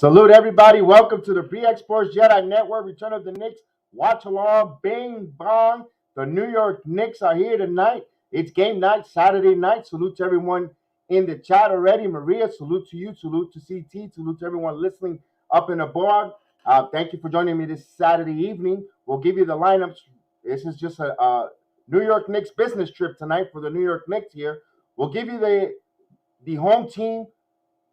Salute everybody. Welcome to the Pre-Exports Jedi Network. Return of the Knicks. Watch along. Bing bong. The New York Knicks are here tonight. It's game night, Saturday night. Salute to everyone in the chat already. Maria, salute to you. Salute to CT. Salute to everyone listening up in the board. Thank you for joining me this Saturday evening. We'll give you the lineups. This is just a New York Knicks business trip tonight for the New York Knicks here. We'll give you the home team,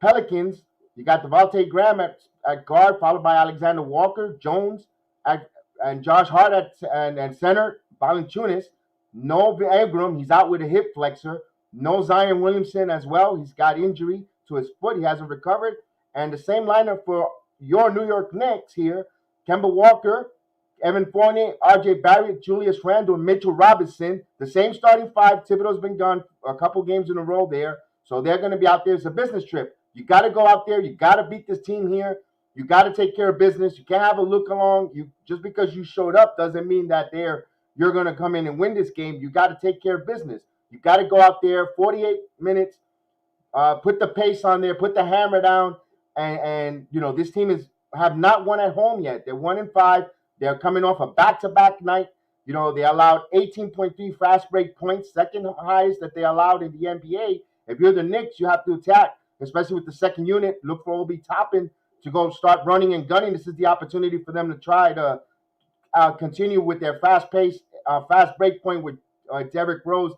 Pelicans. You got Devontae Graham at guard, followed by Alexander Walker, Jones, and Josh Hart and center, Valanciunas. No Ingram, he's out with a hip flexor. No Zion Williamson as well. He's got injury to his foot. He hasn't recovered. And the same lineup for your New York Knicks here: Kemba Walker, Evan Fournier, R.J. Barrett, Julius Randle, and Mitchell Robinson. The same starting five. Thibodeau's been gone a couple games in a row there. So they're going to be out there. It's a business trip. You got to go out there. You got to beat this team here. You got to take care of business. You can't have a look along. Just because you showed up doesn't mean that you're going to come in and win this game. You got to take care of business. You got to go out there, 48 minutes, put the pace on there, put the hammer down, and this team have not won at home yet. They're 1-5. They're coming off a back-to-back night. They allowed 18.3 fast break points, second highest that they allowed in the NBA. If you're the Knicks, you have to attack, especially with the second unit. Look for Obi Toppin to go start running and gunning. This is the opportunity for them to try to continue with their fast pace, fast break point with Derrick Rose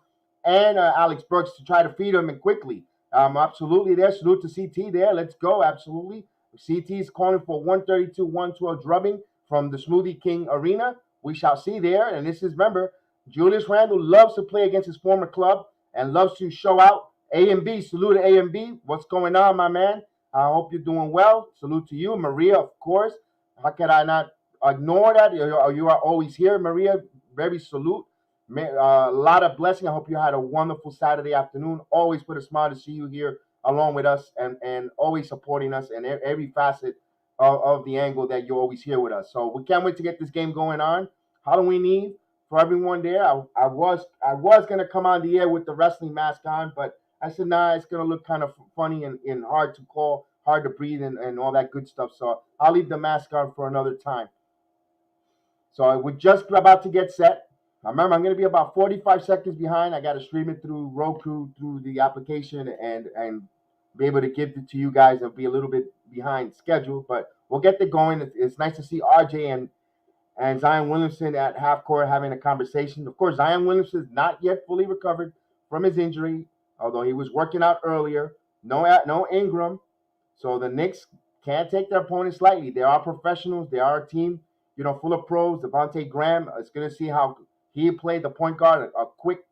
and Alex Burks to try to feed them and quickly. Absolutely there. Salute to CT there. Let's go. Absolutely. CT is calling for 132-112 drubbing from the Smoothie King Arena. We shall see there. And this is, remember, Julius Randle loves to play against his former club and loves to show out. A and B, salute to A and B. What's going on, my man? I hope you're doing well. Salute to you, Maria, of course. How can I not ignore that? You are always here, Maria. Very salute. A lot of blessing. I hope you had a wonderful Saturday afternoon. Always put a smile to see you here along with us and always supporting us in every facet of the angle that you're always here with us. So we can't wait to get this game going on. Halloween Eve for everyone there. I was going to come on the air with the wrestling mask on, but I said, nah, it's going to look kind of funny and hard to call, hard to breathe, and all that good stuff. So I'll leave the mask on for another time. So we're just about to get set. Remember, I'm going to be about 45 seconds behind. I got to stream it through Roku, through the application, and be able to give it to you guys. I'll be a little bit behind schedule, but we'll get it going. It's nice to see RJ and Zion Williamson at half court having a conversation. Of course, Zion Williamson is not yet fully recovered from his injury, although he was working out earlier. No Ingram. So the Knicks can't take their opponents lightly. They are professionals. They are a team, full of pros. Devontae Graham is going to see how he played the point guard, a quick,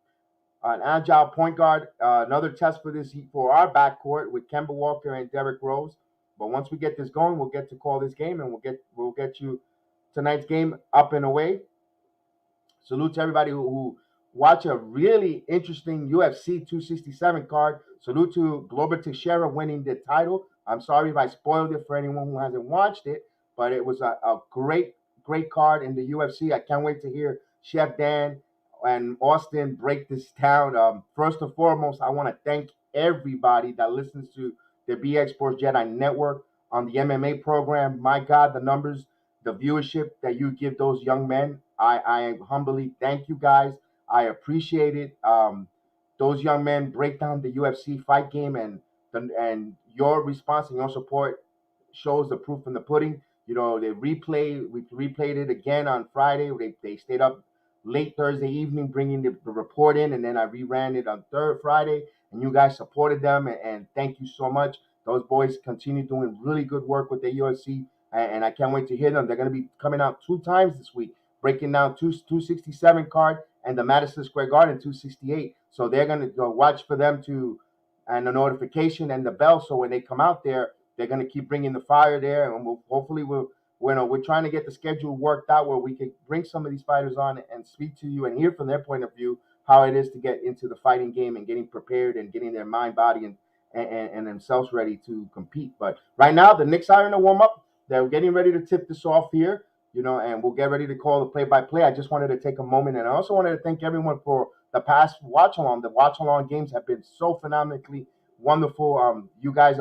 an agile point guard. Another test for our backcourt with Kemba Walker and Derrick Rose. But once we get this going, we'll get to call this game, and we'll get you tonight's game up and away. Salute to everybody who watch a really interesting UFC 267 card. Salute to Glover Teixeira winning the title. I'm sorry if I spoiled it for anyone who hasn't watched it, but it was a great card in the UFC. I can't wait to hear Chef Dan and Austin break this down. First and foremost, I want to thank everybody that listens to the Pre-Exports Jedi Network on the MMA program. My God, the numbers, the viewership that you give those young men, I humbly thank you guys. I appreciate it. Those young men break down the UFC fight game, and your response and your support shows the proof in the pudding. We replayed it again on Friday. They stayed up late Thursday evening bringing the report in, and then I reran it on Friday, and you guys supported them, and thank you so much. Those boys continue doing really good work with the UFC, and I can't wait to hear them. They're going to be coming out 2 times this week, breaking down 267 card and the Madison Square Garden 268. So they're going to go watch for them and the notification and the bell. So when they come out there, they're going to keep bringing the fire there, and we're trying to get the schedule worked out where we can bring some of these fighters on and speak to you and hear from their point of view how it is to get into the fighting game and getting prepared and getting their mind, body, and themselves ready to compete. But right now, the Knicks are in a warm-up. They're getting ready to tip this off here, and we'll get ready to call the play-by-play. I just wanted to take a moment, and I also wanted to thank everyone for the past watch-along. The watch-along games have been so phenomenally wonderful. You guys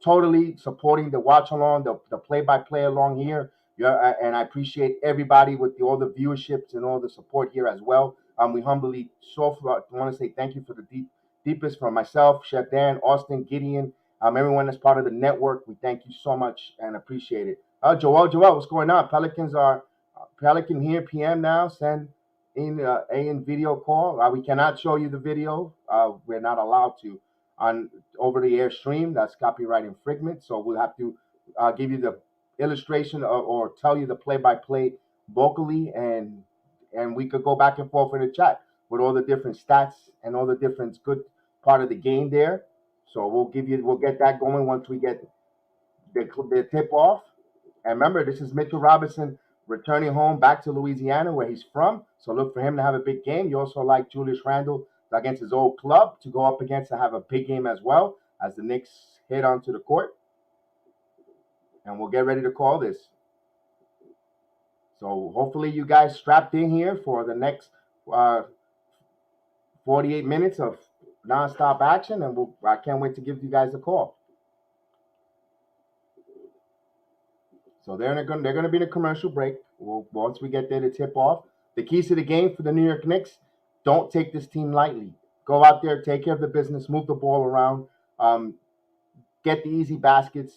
totally supporting the watch along, the play-by-play along here. Yeah, and I appreciate everybody with all the viewerships and all the support here as well. We humbly want to say thank you for the deepest from myself, Chef Dan, Austin, Gideon, everyone that's part of the network. We thank you so much and appreciate it. Joel, what's going on? Pelicans are Pelican here, PM now. Send in a video call. We cannot show you the video. We're not allowed to on over the air stream. That's copyright infringement. So we'll have to give you the illustration or tell you the play-by-play vocally, and we could go back and forth in the chat with all the different stats and all the different good part of the game there. So we'll get that going once we get the tip off. And remember, this is Mitchell Robinson returning home back to Louisiana, where he's from. So look for him to have a big game. You also like Julius Randle against his old club to go up against to have a big game as well as the Knicks head onto the court. And we'll get ready to call this. So hopefully you guys strapped in here for the next 48 minutes of nonstop action, and I can't wait to give you guys a call. So they're going to be in a commercial break. Once we get there to tip off, the keys to the game for the New York Knicks: don't take this team lightly. Go out there, take care of the business, move the ball around, get the easy baskets.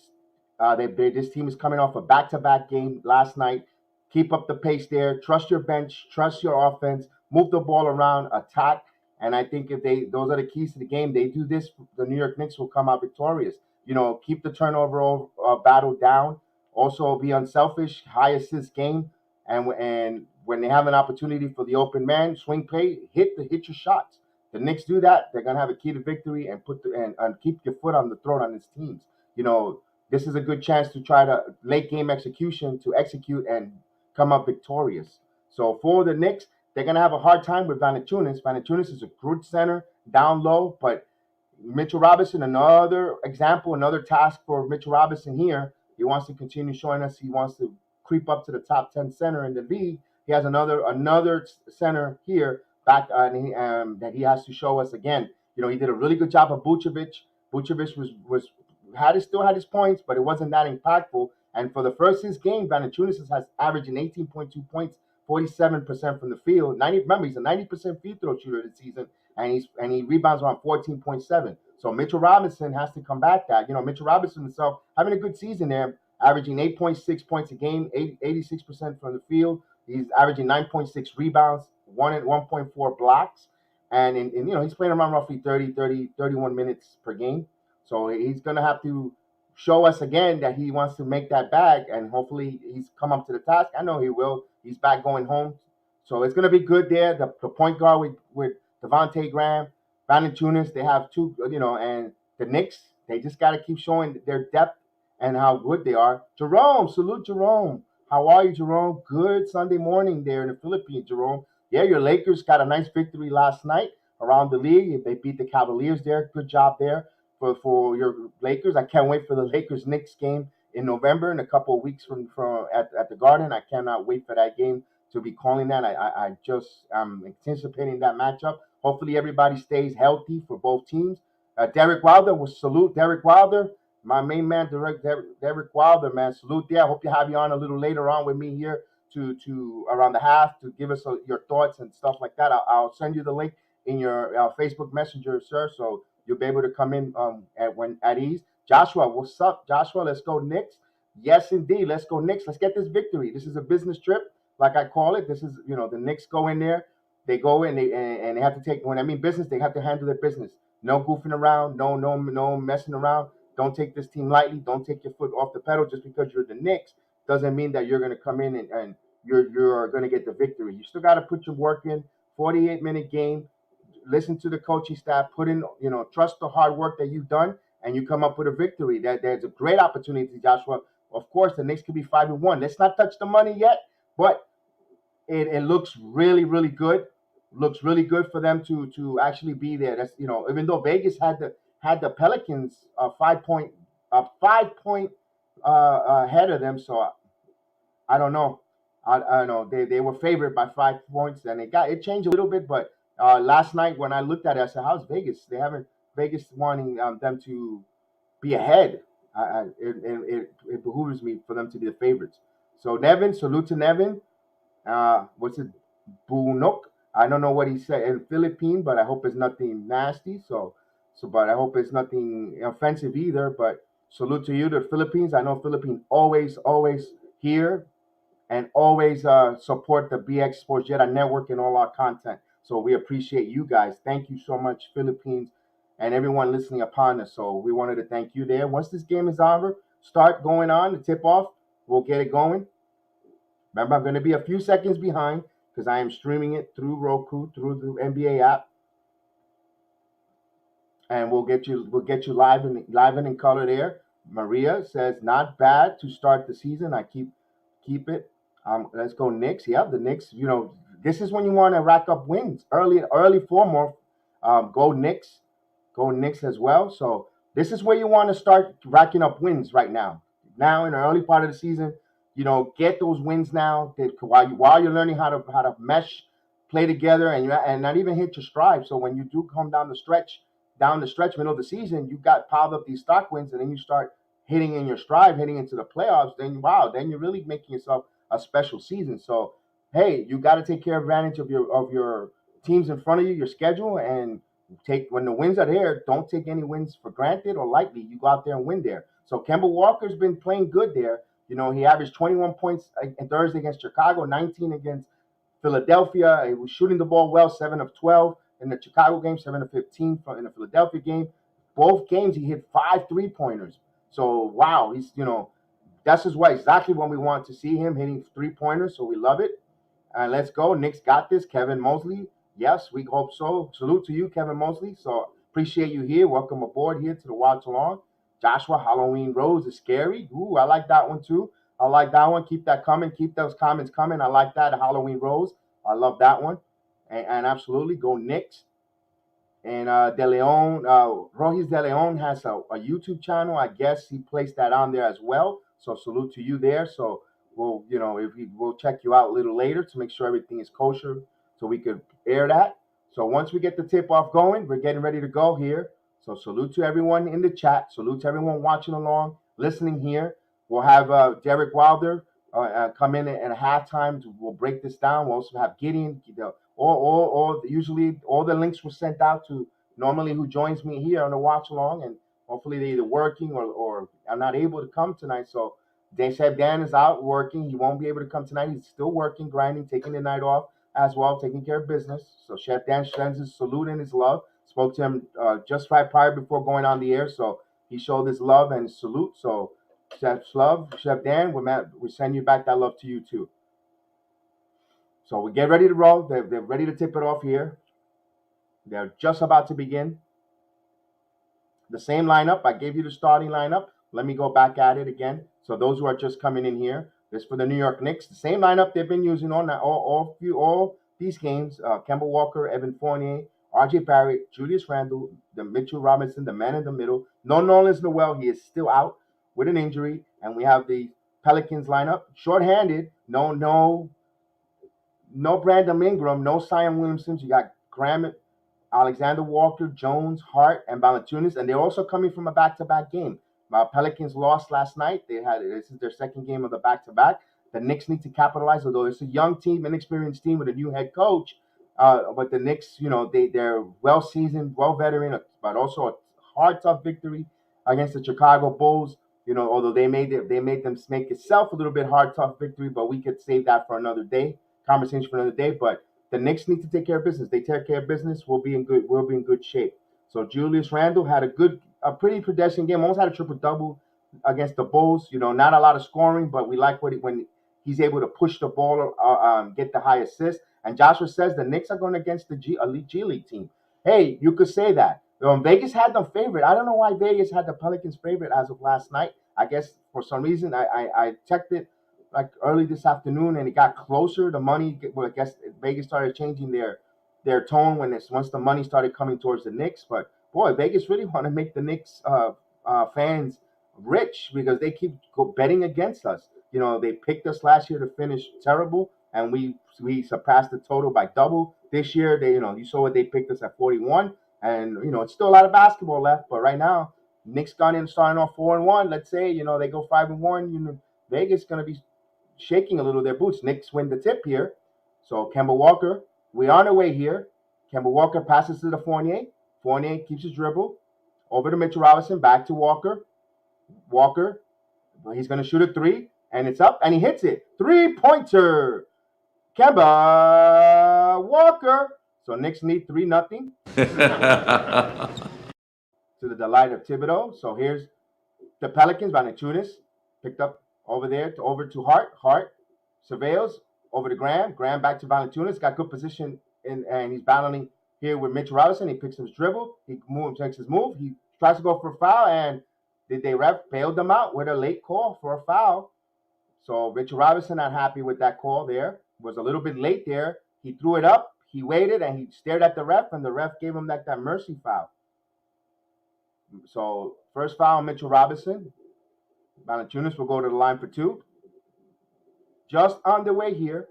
This team is coming off a back-to-back game last night. Keep up the pace there. Trust your bench. Trust your offense. Move the ball around. Attack. And I think if those are the keys to the game. They do this, the New York Knicks will come out victorious. Keep the turnover battle down. Also, be unselfish. High assist game. And when they have an opportunity for the open man swing play, hit your shots. The Knicks do that, they're gonna have a key to victory and and keep your foot on the throat on these teams. This is a good chance to try to late game execution to execute and come up victorious. So for the Knicks, they're gonna have a hard time with Valanciunas. Valanciunas is a good center down low, but Mitchell Robinson, another example, another task for Mitchell Robinson here. He wants to continue showing us he wants to creep up to the top 10 center in the league. He has another center here back that he has to show us again. He did a really good job of Vucevic. Vucevic still had his points, but it wasn't that impactful. And for the first his game, Valanciunas has averaging 18.2 points, 47% from the field. Remember, he's a 90% free throw shooter this season, and he rebounds around 14.7. So Mitchell Robinson has to combat that. Mitchell Robinson himself having a good season there, averaging 8.6 points a game, 86% from the field. He's averaging 9.6 rebounds, 1.4 blocks, and he's playing around roughly 31 minutes per game. So he's going to have to show us again that he wants to make that bag, and hopefully he's come up to the task. I know he will. He's back going home. So it's going to be good there. The point guard with Devontae Graham, Valanciunas, they have two, and the Knicks, they just got to keep showing their depth and how good they are. Jerome, salute Jerome. How are you, Jerome? Good Sunday morning there in the Philippines, Jerome. Yeah, your Lakers got a nice victory last night around the league. They beat the Cavaliers there. Good job there for your Lakers. I can't wait for the Lakers-Knicks game in November in a couple of weeks from at the Garden. I cannot wait for that game to be calling that. I'm anticipating that matchup. Hopefully everybody stays healthy for both teams. Derek Wilder, will salute Derek Wilder. My main man, Derek Wilder, man, salute there. I hope to have you on a little later on with me here to around the half to give us your thoughts and stuff like that. I'll send you the link in your Facebook Messenger, sir, so you'll be able to come in at ease. Joshua, what's up, Joshua? Let's go Knicks. Yes, indeed. Let's go Knicks. Let's get this victory. This is a business trip, like I call it. This is, the Knicks go in there. They go in and they have to take. When I mean business, they have to handle their business. No goofing around. No messing around. Don't take this team lightly. Don't take your foot off the pedal just because you're the Knicks. Doesn't mean that you're going to come in and you're going to get the victory. You still got to put your work in. 48-minute game. Listen to the coaching staff. Put in, trust the hard work that you've done, and you come up with a victory. There's a great opportunity, Joshua. Of course, the Knicks could be 5-1. Let's not touch the money yet, but it looks really, really good. Looks really good for them to actually be there. That's even though Vegas had the Pelicans 5 point ahead of them, so I don't know. I know they were favored by 5 points, and it changed a little bit. But last night when I looked at it, I said, "How's Vegas? They haven't Vegas wanting them to be ahead." It behooves me for them to be the favorites. So Nevin, salute to Nevin. What's it? Bunok. I don't know what he said in Philippine, but I hope it's nothing nasty. But I hope it's nothing offensive either. But salute to you, the Philippines. I know Philippines always here and always support the BX Sports Jedi Network and all our content. So we appreciate you guys. Thank you so much, Philippines, and everyone listening upon us. So we wanted to thank you there. Once this game is over, start going on the tip off. We'll get it going. Remember, I'm going to be a few seconds behind because I am streaming it through Roku, through the NBA app, and we'll get you live and in color there. Maria says not bad to start the season. I keep it. Let's go Knicks. Yeah, the Knicks. This is when you want to rack up wins early form. Go Knicks. Go Knicks as well. So this is where you want to start racking up wins right now. Now in the early part of the season, get those wins now. While you're learning how to mesh, play together, and not even hit your stride. So when you do come down the stretch, middle of the season, you got piled up these stock wins, and then you start hitting in your stride, heading into the playoffs. Then you're really making yourself a special season. So hey, you got to take advantage of your teams in front of you, your schedule, and when the wins are there, don't take any wins for granted or lightly. You go out there and win there. So Kemba Walker's been playing good there. He averaged 21 points in Thursday against Chicago, 19 against Philadelphia. He was shooting the ball well, 7 of 12 in the Chicago game, 7 of 15 in the Philadelphia game. Both games he hit 5 3-pointers. So wow, he's that's just exactly when we want to see him hitting 3-pointers. So we love it. Let's go. Knicks got this. Kevin Mosley. Yes, we hope so. Salute to you, Kevin Mosley. So appreciate you here. Welcome aboard here to the Watch Along. Joshua, Halloween Rose is scary. Ooh, I like that one too. I like that one. Keep that coming. Keep those comments coming. I like that. Halloween Rose. I love that one. And absolutely go Knicks. And De Leon, Rohis De Leon has a YouTube channel. I guess he placed that on there as well. So salute to you there. So we'll check you out a little later to make sure everything is kosher so we could air that. So once we get the tip off going, we're getting ready to go here. So salute to everyone in the chat. Salute to everyone watching along, listening here. We'll have Derek Wilder come in at halftime. We'll break this down. We'll also have Gideon. Usually all the links were sent out to normally who joins me here on the watch along, and hopefully they're either working or are not able to come tonight. So they said Dan is out working. He won't be able to come tonight. He's still working, grinding, taking the night off as well, taking care of business. So Chef Dan sends his salute and his love. Spoke to him just right prior before going on the air. So he showed his love and salute. So Chef's love, Chef Dan, we send you back that love to you too. So we get ready to roll. They're ready to tip it off here. They're just about to begin. The same lineup. I gave you the starting lineup. Let me go back at it again. So those who are just coming in here, this for the New York Knicks. The same lineup they've been using all these games. Kemba Walker, Evan Fournier, R.J. Barrett, Julius Randle, the Mitchell Robinson, the man in the middle. No Nerlens Noel. He is still out with an injury. And we have the Pelicans lineup. Short-handed. No Brandon Ingram. No Zion Williamson. You got Graham, Alexander Walker, Jones, Hart, and Valanciunas. And they're also coming from a back-to-back game. Pelicans lost last night. This is their second game of the back-to-back. The Knicks need to capitalize, although it's a young team, inexperienced team with a new head coach. But the Knicks, they're well-seasoned, well-veteran, but also a hard, tough victory against the Chicago Bulls. Although they made them make itself a little bit hard, tough victory, but we could save that for another day, conversation for another day. But the Knicks need to take care of business. They take care of business, we'll be in good shape. So Julius Randle had a pretty pedestrian game, almost had a triple-double against the Bulls. Not a lot of scoring, but we like when he's able to push the ball, get the high assist. And Joshua says the Knicks are going against the elite G League team. Hey, you could say that. Vegas had them favored. I don't know why Vegas had the Pelicans favorite as of last night. I guess for some reason I checked it like early this afternoon, and it got closer. The money, I guess Vegas started changing their tone once the money started coming towards the Knicks. But boy, Vegas really want to make the Knicks fans rich because they keep betting against us. They picked us last year to finish terrible, and we surpassed the total by double. This year, you saw what they picked us at 41, and it's still a lot of basketball left. But right now, Knicks starting off 4-1. Let's say, they go 5-1. Vegas going to be shaking a little their boots. Knicks win the tip here. So Kemba Walker, we're on our way here. Kemba Walker passes to the Fournier. Fournier keeps his dribble. Over to Mitchell Robinson, back to Walker. Walker, he's going to shoot a three, and it's up, and he hits it. 3-pointer. Kemba Walker. So Knicks need 3-0. To the delight of Thibodeau. So here's the Pelicans. Valanciunas picked up over there, over to Hart. Hart surveils over to Graham. Graham back to Valanciunas. Got good position, and he's battling here with Mitchell Robinson. He picks up his dribble. He takes his move. He tries to go for a foul, and the ref bailed them out with a late call for a foul. So Mitchell Robinson not happy with that call there. Was a little bit late there. He threw it up. He waited, and he stared at the ref, and the ref gave him that mercy foul. So first foul, Mitchell Robinson. Valanciunas will go to the line for 2. Just on the way here.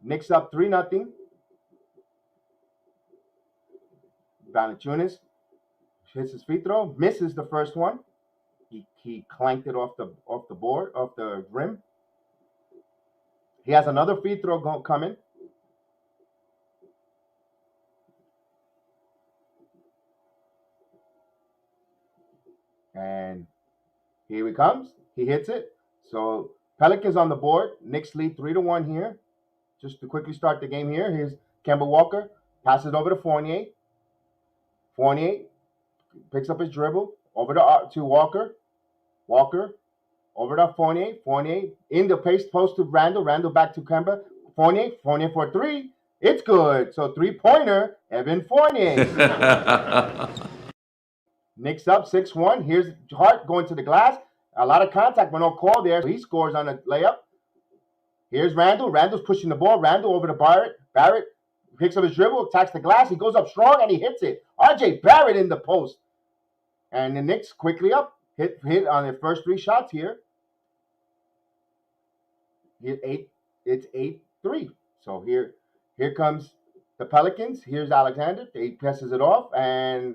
Knicks up 3-0. Valanciunas hits his free throw, misses the first one. He clanked it off the rim. He has another free throw coming. And here he comes. He hits it. So Pelicans on the board. Knicks lead 3-1 here. Just to quickly start the game here. Here's Kemba Walker. Passes it over to Fournier. Fournier picks up his dribble. Over to Walker. Walker. Over to Fournier. Fournier in the post to Randall. Randall back to Kemba. Fournier. Fournier for 3. It's good. So 3-pointer. Evan Fournier. Knicks up 6-1. Here's Hart going to the glass. A lot of contact, but no call there. So he scores on a layup. Here's Randall. Randall's pushing the ball. Randall over to Barrett. Barrett picks up his dribble, attacks the glass. He goes up strong, and he hits it. RJ Barrett in the post. And the Knicks quickly up. Hit on their first 3 shots here. It's 8-3. So here comes the Pelicans. Here's Alexander. He passes it off, and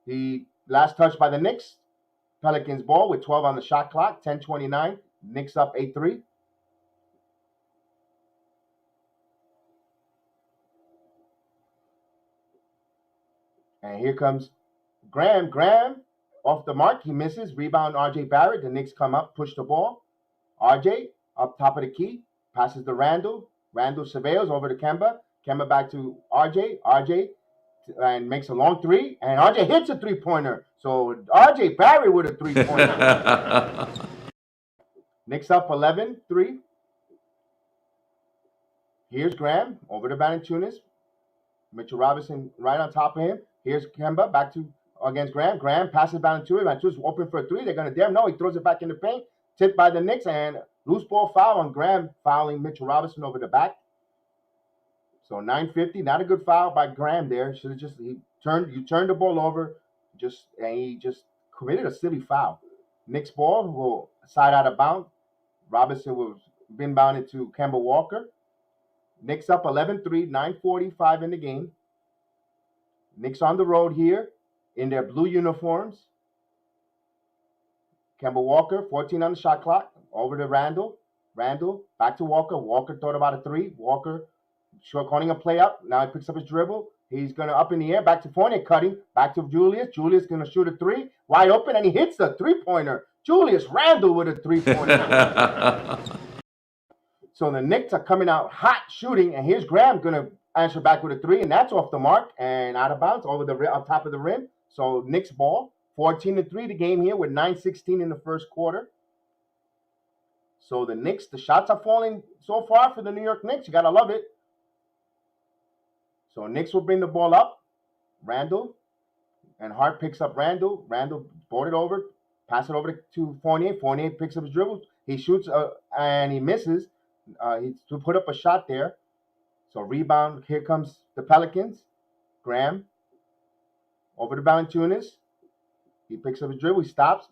the last touch by the Knicks. Pelicans ball with 12 on the shot clock. 10:29. Knicks up 8-3. And here comes Graham. Graham off the mark. He misses. Rebound RJ Barrett. The Knicks come up, push the ball. RJ up top of the key. Passes to Randall. Randall surveils over to Kemba. Kemba back to RJ. RJ and makes a long 3. And RJ hits a 3-pointer. So RJ Barrett with a 3-pointer. Knicks up 11-3. Here's Graham over to Valanciunas. Mitchell Robinson right on top of him. Here's Kemba back to against Graham. Graham passes Valanciunas. Valanciunas open for a 3. They're going to dare him. No, he throws it back in the paint. Tipped by the Knicks, and loose ball foul on Graham, fouling Mitchell Robinson over the back. So 9:50, not a good foul by Graham there. Should have you turned the ball over, and he just committed a silly foul. Knicks ball will side out of bounds. Robinson will bin bounded to Kemba Walker. Knicks up 11-3, 9:45 in the game. Knicks on the road here in their blue uniforms. Kemba Walker, 14 on the shot clock. Over to Randall. Randall back to Walker. Walker thought about a 3. Walker calling a play up. Now he picks up his dribble. He's going to up in the air. Back to Fournier cutting. Back to Julius. Julius going to shoot a 3. Wide open, and he hits the 3-pointer. Julius Randall with a 3-pointer. So the Knicks are coming out hot shooting, and here's Graham going to answer back with a 3, and that's off the mark and out of bounds on top of the rim. So Knicks ball, 14-3 the game here with 9:16 in the first quarter. So the Knicks, the shots are falling so far for the New York Knicks. You got to love it. So Knicks will bring the ball up. Randall, and Hart picks up Randall. Randall brought it over, pass it over to Fournier. Fournier picks up his dribble. He shoots and he misses. He's to put up a shot there. So rebound. Here comes the Pelicans. Graham over to Valanciunas. He picks up his dribble. He stops.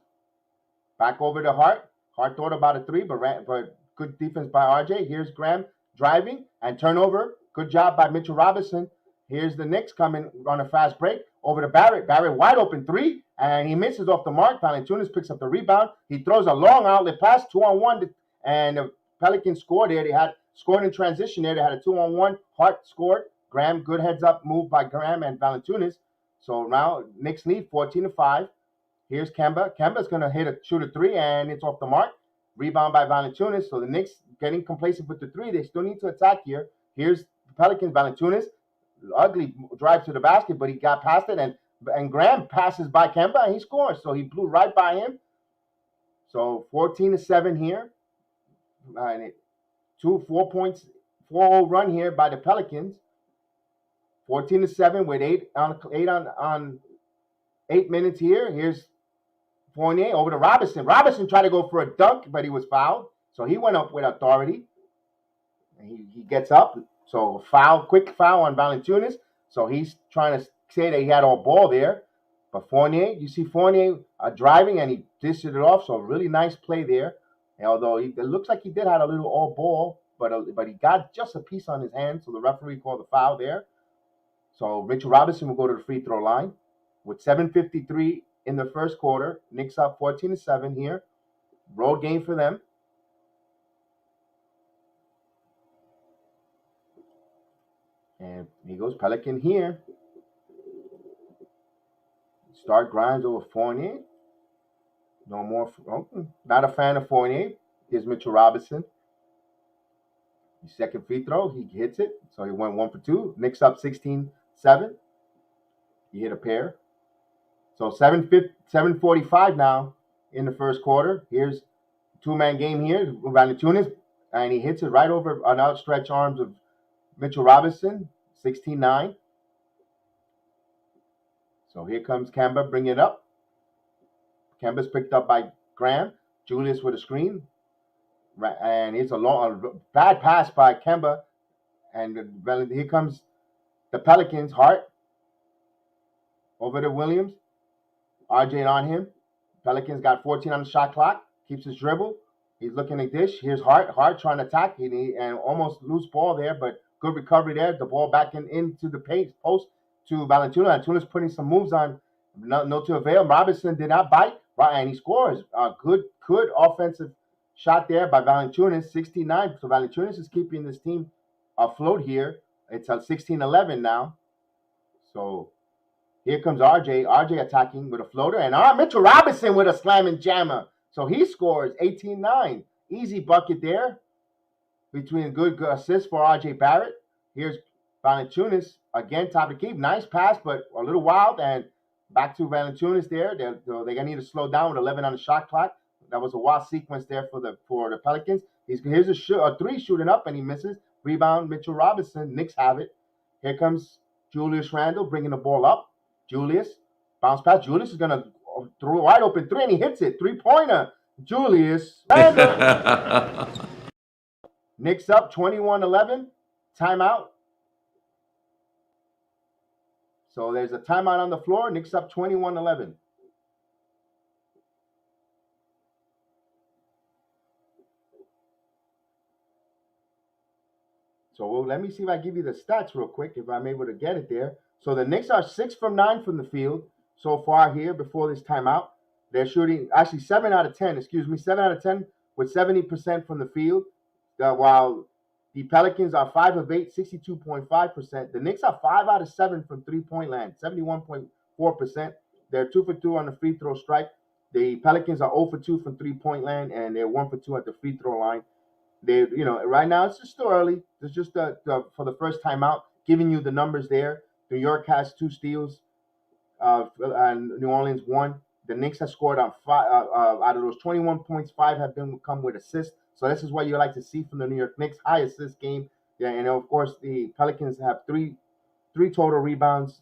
Back over to Hart. Hart thought about a 3, but good defense by RJ. Here's Graham driving and turnover. Good job by Mitchell Robinson. Here's the Knicks coming on a fast break over to Barrett. Barrett wide open three, and he misses off the mark. Valanciunas picks up the rebound. He throws a long outlet pass, 2-on-1, and the Pelicans scored there. They had scored in transition there. They had a 2-on-1. Hart scored. Graham, good heads up move by Graham and Valanciunas. So now Knicks lead 14-5. Here's Kemba. Kemba's going to shoot a three, and it's off the mark. Rebound by Valanciunas. So the Knicks getting complacent with the three. They still need to attack here. Here's the Pelicans. Valanciunas. Ugly drive to the basket, but he got past it, and Graham passes by Kemba, and he scores. So he blew right by him. So 14-7 here. 4 points, 4-0 run here by the Pelicans. 14-7 with 8 minutes here. Here's Fournier over to Robinson. Robinson tried to go for a dunk, but he was fouled. So he went up with authority. And he gets up. So quick foul on Valanciunas. So he's trying to say that he had all ball there. But Fournier, you see Fournier driving, and he dished it off. So really nice play there. And although it looks like he did have a little all ball, but he got just a piece on his hand. So the referee called the foul there. So Mitchell Robinson will go to the free throw line with 7:53 in the first quarter. Knicks up 14-7 here. Road game for them. And he goes Pelican here. Start Grimes over Fournier. No more. Not a fan of Fournier. Here's Mitchell Robinson. His second free throw. He hits it. So he went 1 for 2. Knicks up 16-7. He hit a pair. So 7:45 now in the first quarter. Here's two-man game here. Valanciunas. And he hits it right over an outstretched arms of Mitchell Robinson, 16-9. So here comes Kemba, bring it up. Kemba's picked up by Graham. Julius with a screen. And here's a bad pass by Kemba. And here comes the Pelicans. Hart over to Williams. RJ on him. Pelicans got 14 on the shot clock. Keeps his dribble. He's looking at dish. Here's Hart. Hart trying to attack. And almost loose ball there, but good recovery there. The ball back into the post to Valanciunas. Valanciunas putting some moves on. No to avail. Robinson did not bite. And he scores. Good offensive shot there by Valanciunas. 69. So Valanciunas is keeping this team afloat here. It's 16-11 now. So here comes RJ. RJ attacking with a floater. And Mitchell Robinson with a slamming jammer. So he scores 18-9. Easy bucket there. Between good assist for RJ Barrett. Here's Valanciunas. Again, top of the key. Nice pass, but a little wild. And back to Valanciunas there. They're going to need to slow down with 11 on the shot clock. That was a wild sequence there for the Pelicans. Here's a three shooting up, and he misses. Rebound, Mitchell Robinson. Knicks have it. Here comes Julius Randle bringing the ball up. Julius. Bounce pass. Julius is going to throw a wide open three, and he hits it. Three-pointer. Julius Randle. Knicks up 21-11. Timeout. So there's a timeout on the floor. Knicks up 21-11. So let me see if I give you the stats real quick, if I'm able to get it there. So the Knicks are 6 from 9 from the field so far here before this timeout. They're shooting, actually 7 out of 10 with 70% from the field, while the Pelicans are 5 of 8, 62.5%. The Knicks are 5 out of 7 from three-point land, 71.4%. They're 2 for 2 on the free throw strike. The Pelicans are 0 for 2 from three-point land, and they're 1 for 2 at the free throw line. They, right now it's just still early. It's just for the first time out, giving you the numbers there. New York has 2 steals, and New Orleans 1. The Knicks have scored on 5 out of those 21 points. 5 have come with assists. So this is what you like to see from the New York Knicks. High assist game. Yeah, and of course the Pelicans have three total rebounds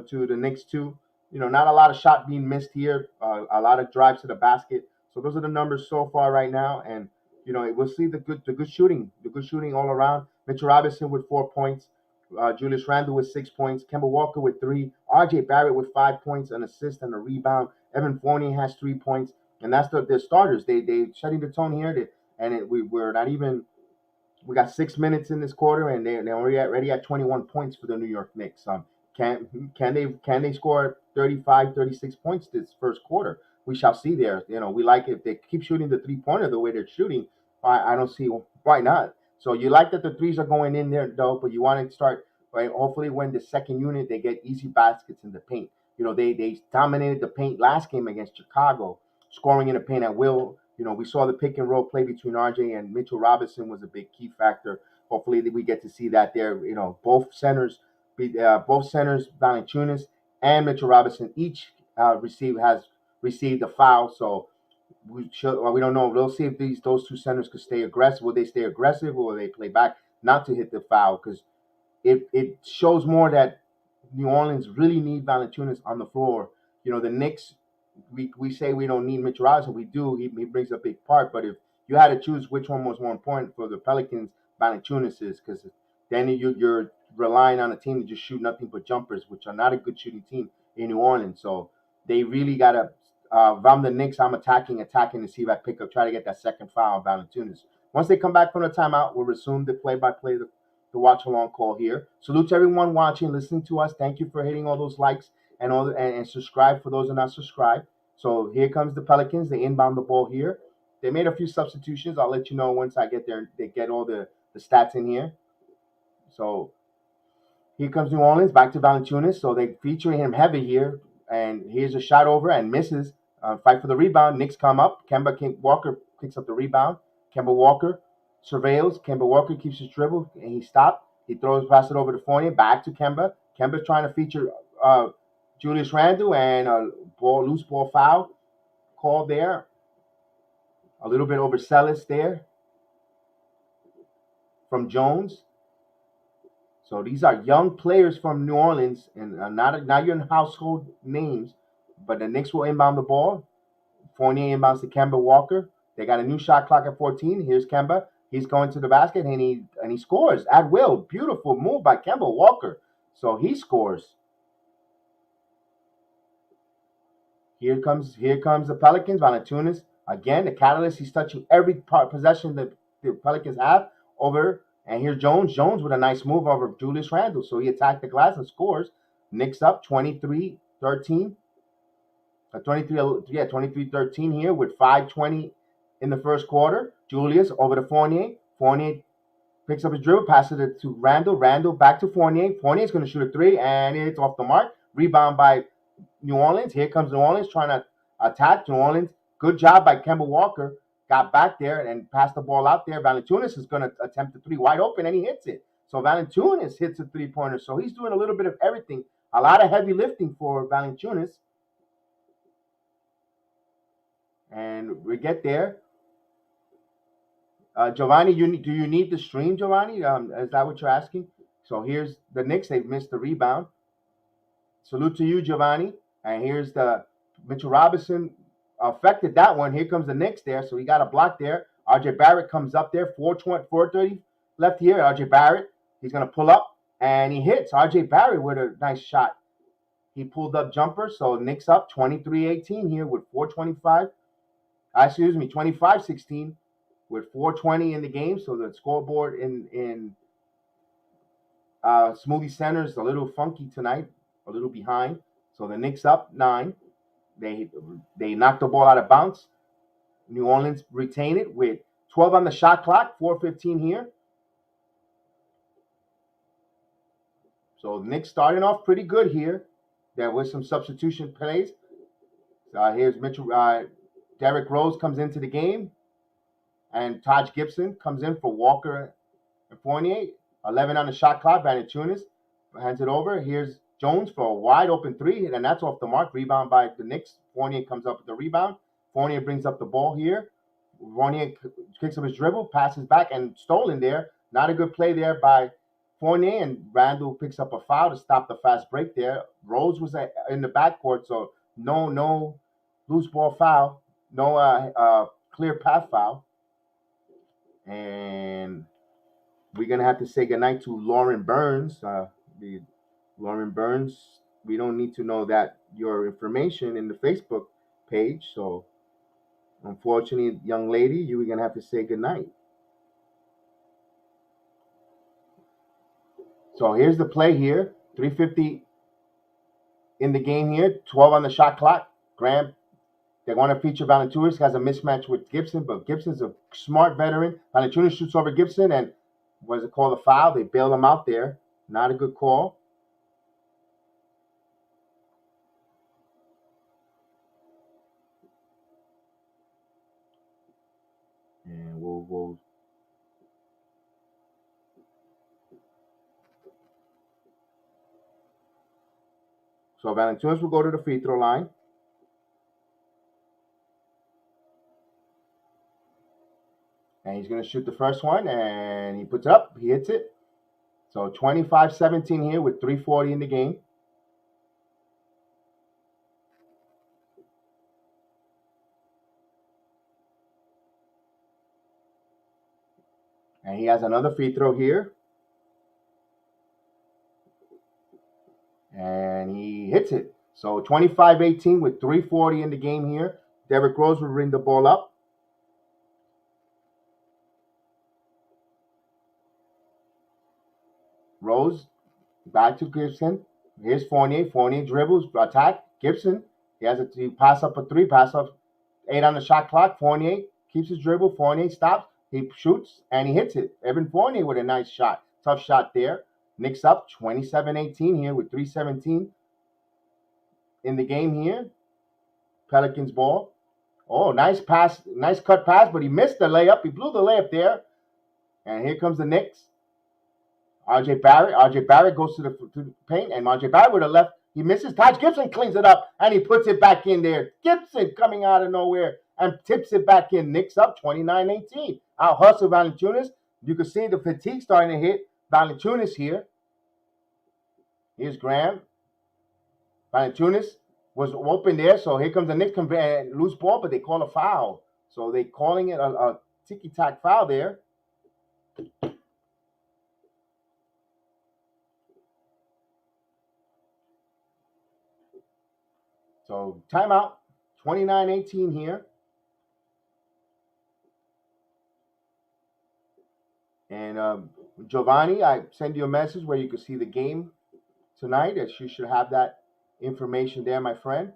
to the Knicks 2. Not a lot of shot being missed here. A lot of drives to the basket. So those are the numbers so far right now, and we'll see the good shooting all around. Mitchell Robinson with 4 points. Julius Randle with 6 points. Kemba Walker with 3. RJ Barrett with 5 points, an assist and a rebound. Evan Fournier has 3 points, and that's their starters. They setting the tone here. We're not even We got 6 minutes in this quarter, and they're already at 21 points for the New York Knicks. Can they score 35, 36 points this first quarter? We shall see there. We like if they keep shooting the 3-pointer the way they're shooting. I don't see why not. So you like that the threes are going in there, though, but you want to start, right? Hopefully, when the second unit, they get easy baskets in the paint. They dominated the paint last game against Chicago, scoring in the paint at will. We saw the pick and roll play between RJ and Mitchell Robinson was a big key factor. Hopefully, we get to see that there. Both centers, Valanciunas and Mitchell Robinson, each has received a foul. So we don't know. We'll see if those two centers could stay aggressive. Will they stay aggressive, or will they play back not to hit the foul? Because it shows more that New Orleans really need Valanciunas on the floor. The Knicks, we say we don't need Mitchell Robinson. We do. He brings a big part. But if you had to choose which one was more important for the Pelicans, Valanciunas is, because then you're relying on a team to just shoot nothing but jumpers, which are not a good shooting team in New Orleans. So they really got to. If I'm the Knicks, I'm attacking to see if I try to get that second foul on Valanciunas. Once they come back from the timeout, we'll resume the play-by-play, the watch-along call here. Salute to everyone watching, listening to us. Thank you for hitting all those likes and subscribe for those who are not subscribed. So here comes the Pelicans. They inbound the ball here. They made a few substitutions. I'll let you know once I get there. They get all the stats in here. So here comes New Orleans, back to Valanciunas. So they're featuring him heavy here. And here's a shot over and misses. Fight for the rebound. Knicks come up. Kemba Walker picks up the rebound. Kemba Walker surveils. Kemba Walker keeps his dribble, and he stopped. He pass it over to Fournier. Back to Kemba. Kemba's trying to feature Julius Randle, and a loose ball foul called there. A little bit overzealous there from Jones. So these are young players from New Orleans, and not your household names, but the Knicks will inbound the ball. Fournier inbounds to Kemba Walker. They got a new shot clock at 14. Here's Kemba. He's going to the basket, and he scores at will. Beautiful move by Kemba Walker. So he scores. Here comes the Pelicans. Valanciunas again, the catalyst. He's touching every possession that the Pelicans have over. And here's Jones. Jones with a nice move over Julius Randle. So he attacked the glass and scores. Knicks up 23-13. 23-13 here with 5:20 in the first quarter. Julius over to Fournier. Fournier picks up his dribble, passes it to Randle. Randle back to Fournier. Fournier's going to shoot a three, and it's off the mark. Rebound by New Orleans. Here comes New Orleans trying to attack New Orleans. Good job by Kemba Walker. Got back there and passed the ball out there. Valanciunas is going to attempt the three wide open, and he hits it. So Valanciunas hits a three-pointer. So he's doing a little bit of everything. A lot of heavy lifting for Valanciunas. And we get there. Giovanni, do you need the stream, Giovanni? Is that what you're asking? So here's the Knicks. They've missed the rebound. Salute to you, Giovanni. And here's the Mitchell Robinson affected that one. Here comes the Knicks there. So he got a block there. RJ Barrett comes up there. 4:30 left here. RJ Barrett. He's going to pull up, and he hits. RJ Barrett with a nice shot. He pulled up jumper. So Knicks up 23-18 here with 25-16 with 4:20 in the game. So the scoreboard in Smoothie Center is a little funky tonight, a little behind. So the Knicks up 9. They knocked the ball out of bounds. New Orleans retain it with 12 on the shot clock, 4:15 here. So the Knicks starting off pretty good here. There was some substitution plays. Here's Mitchell. Derrick Rose comes into the game, and Taj Gibson comes in for Walker and Fournier. 11 on the shot clock. Valanciunas hands it over. Here's Jones for a wide open three, and that's off the mark. Rebound by the Knicks. Fournier comes up with the rebound. Fournier brings up the ball here. Fournier kicks up his dribble, passes back, and stolen there. Not a good play there by Fournier, and Randle picks up a foul to stop the fast break there. Rose was in the backcourt, so no loose ball foul. No clear path foul. And we're going to have to say goodnight to Lauren Burns. Lauren Burns, we don't need to know that your information in the Facebook page. So, unfortunately, young lady, you are going to have to say goodnight. So here's the play here. 3:50 in the game here. 12 on the shot clock. Graham, they want to feature Valanciunas. Has a mismatch with Gibson, but Gibson's a smart veteran. Valanciunas shoots over Gibson, and what is it called? A foul. They bail him out there. Not a good call. And we'll so Valanciunas will go to the free throw line. And he's going to shoot the first one, and he puts it up. He hits it. So 25-17 here with 3:40 in the game. And he has another free throw here. And he hits it. So 25-18 with 3:40 in the game here. Derrick Rose will bring the ball up. Rose back to Gibson. Here's Fournier. Fournier dribbles, attack. Gibson. He has to pass up a three, pass up 8 on the shot clock. Fournier keeps his dribble. Fournier stops. He shoots, and he hits it. Evan Fournier with a nice shot. Tough shot there. Knicks up 27-18 here with 3:17 in the game here. Pelicans ball. Oh, nice pass. Nice cut pass, but he missed the layup. He blew the layup there. And here comes the Knicks. R.J. Barrett goes to the paint, and R.J. Barrett with a left. He misses. Taj Gibson cleans it up, and he puts it back in there. Gibson coming out of nowhere and tips it back in. Knicks up 29-18. Out hustle Valanciunas. You can see the fatigue starting to hit Valanciunas here. Here's Graham. Valanciunas was open there, so here comes the Knicks. Loose ball, but they call a foul. So they're calling it a ticky-tack foul there. So timeout, 29-18 here. And Giovanni, I send you a message where you can see the game tonight. As you should have that information there, my friend.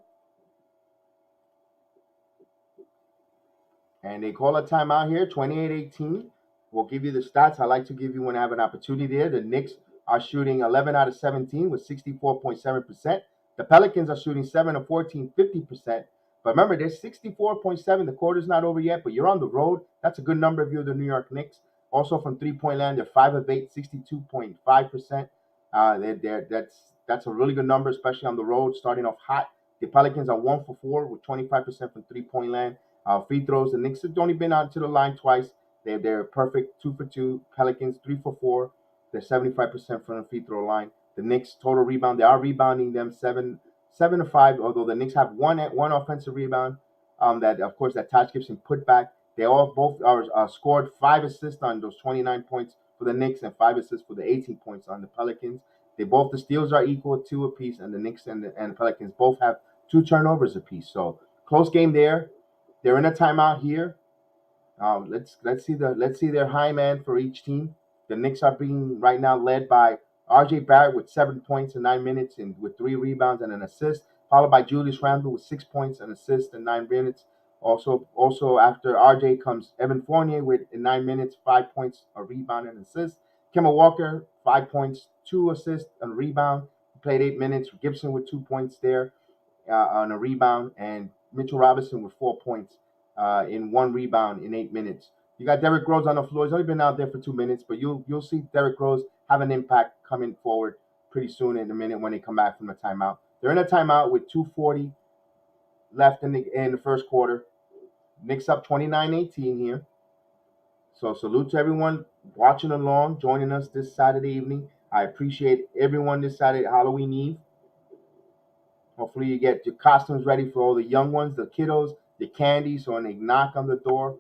And they call a timeout here, 28-18. We'll give you the stats I like to give you when I have an opportunity there. The Knicks are shooting 11 out of 17 with 64.7%. The Pelicans are shooting 7 of 14, 50%. But remember, there's 64.7. The quarter's not over yet, but you're on the road. That's a good number if you're the New York Knicks. Also from three-point land, they're 5 of 8, 62.5%. That's a really good number, especially on the road, starting off hot. The Pelicans are 1 for 4 with 25% from three-point land. Free throws, the Knicks have only been out to the line twice. They're perfect 2 for 2. Pelicans 3 for 4. They're 75% from the free throw line. The Knicks total rebound, they are rebounding them 7 to 5. Although the Knicks have one offensive rebound, that of course that Taj Gibson put back. They both are scored 5 assists on those 29 points for the Knicks and 5 assists for the 18 points on the Pelicans. The steals are equal, 2 apiece, and the Knicks and the Pelicans both have 2 turnovers apiece. So close game there. They're in a timeout here. Let's see their high man for each team. The Knicks are being right now led by R.J. Barrett with 7 points in 9 minutes and with 3 rebounds and an assist, followed by Julius Randle with 6 points, an assist in 9 minutes. Also after R.J. comes Evan Fournier with in 9 minutes, 5 points, a rebound and assist. Kemba Walker 5 points, 2 assists and rebound. He played 8 minutes. Gibson with 2 points there on a rebound, and Mitchell Robinson with 4 points in 1 rebound in 8 minutes. You got Derrick Rose on the floor. He's only been out there for 2 minutes, but you'll see Derrick Rose have an impact coming forward pretty soon in a minute when they come back from the timeout. They're in a timeout with 2:40 left in the first quarter. Knicks up 29-18 here. So salute to everyone watching along, joining us this Saturday evening. I appreciate everyone this Saturday, Halloween Eve. Hopefully you get your costumes ready for all the young ones, the kiddos, the candy, so when they knock on the door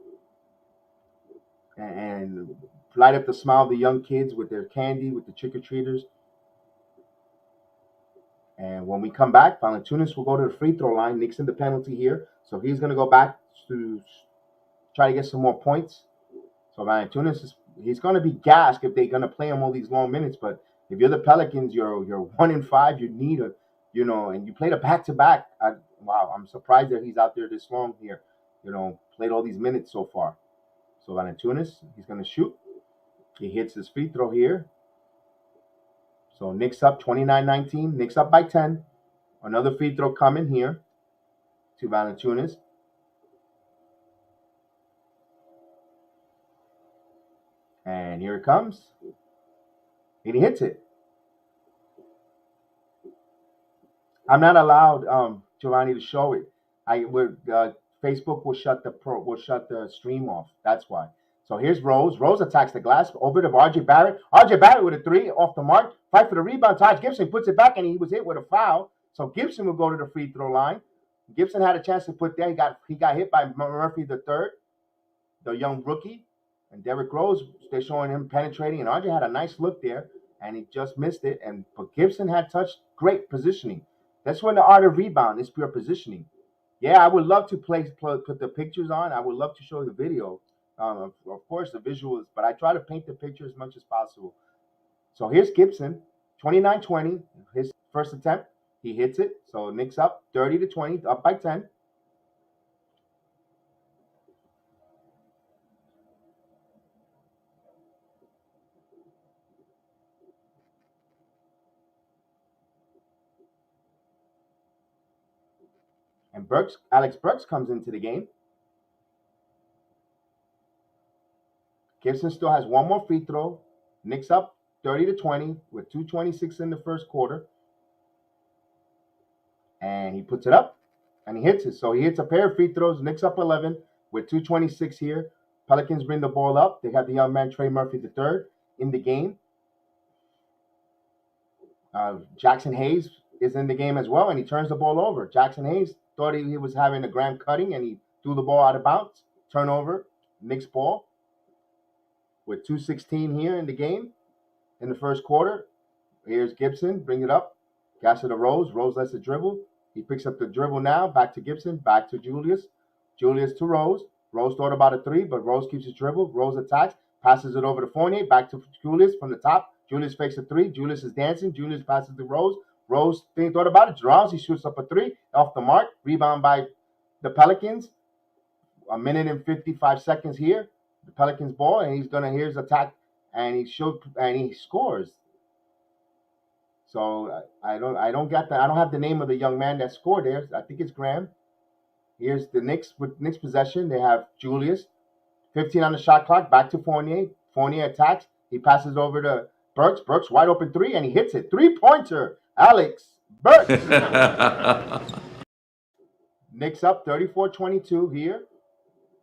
and light up the smile of the young kids with their candy, with the trick-or-treaters. And when we come back, Valanciunas will go to the free throw line. Knicks in the penalty here. So he's going to go back to try to get some more points. So Valanciunas, he's going to be gassed if they're going to play him all these long minutes. But If you're the Pelicans, you're 1-5. You need a, and you played a back-to-back. Wow, I'm surprised that he's out there this long here. Played all these minutes so far. So Valanciunas, he's gonna shoot. He hits his free throw here. So Knicks up 29-19. Knicks up by 10. Another free throw coming here to Valanciunas. And here it comes. And he hits it. I'm not allowed, Giovanni, to show it. Facebook will shut the stream off. That's why. So here's Rose. Rose attacks the glass over to RJ Barrett. RJ Barrett with a three off the mark. Fight for the rebound. Taj Gibson puts it back, and he was hit with a foul. So Gibson will go to the free throw line. Gibson had a chance to put there. He got hit by Murphy III, the young rookie. And Derrick Rose, they're showing him penetrating. And RJ had a nice look there, and he just missed it. But Gibson had touched great positioning. That's when the art of rebound is pure positioning. Yeah, I would love to put the pictures on. I would love to show the video. Of course, the visuals, but I try to paint the picture as much as possible. So here's Gibson, 29-20, his first attempt. He hits it. So Knicks up 30-20, up by 10. And Alex Burks comes into the game. Gibson still has one more free throw. Knicks up 30-20 with 2:26 in the first quarter. And he puts it up and he hits it. So he hits a pair of free throws. Knicks up 11 with 2:26 here. Pelicans bring the ball up. They have the young man Trey Murphy III in the game. Jackson Hayes is in the game as well, and he turns the ball over. Jackson Hayes thought he was having a grand cutting, and he threw the ball out of bounds. Turnover, Knicks ball. With 2:16 here in the game, in the first quarter. Here's Gibson, bring it up. Gas to the Rose. Rose lets it dribble. He picks up the dribble now. Back to Gibson. Back to Julius. Julius to Rose. Rose thought about a three, but Rose keeps his dribble. Rose attacks. Passes it over to Fournier. Back to Julius from the top. Julius fakes a three. Julius is dancing. Julius passes to Rose. Rose thought about it. Draws. He shoots up a three. Off the mark. Rebound by the Pelicans. 1 minute and 55 seconds here. The Pelicans ball, and here's attack, and he scores. So I don't get that. I don't have the name of the young man that scored there. I think it's Graham. Here's the Knicks with Knicks possession. They have Julius, 15 on the shot clock. Back to Fournier. Fournier attacks. He passes over to Burks. Burks wide open three, and he hits it. 3-pointer. Alex Burks. Knicks up 34-22 here.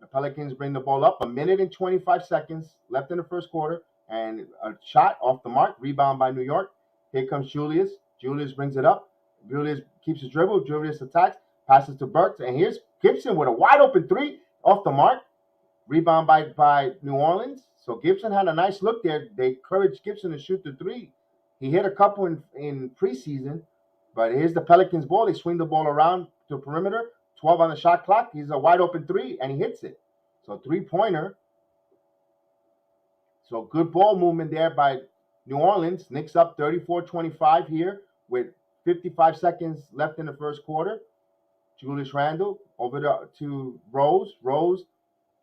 The Pelicans bring the ball up. 1 minute and 25 seconds left in the first quarter. And a shot off the mark. Rebound by New York. Here comes Julius. Julius brings it up. Julius keeps his dribble. Julius attacks. Passes to Burks. And here's Gibson with a wide open three off the mark. Rebound by New Orleans. So Gibson had a nice look there. They encouraged Gibson to shoot the three. He hit a couple in preseason. But here's the Pelicans ball. They swing the ball around to the perimeter. 12 on the shot clock. He's a wide open three, and he hits it. So 3-pointer. So good ball movement there by New Orleans. Knicks up 34-25 here with 55 seconds left in the first quarter. Julius Randle over to Rose. Rose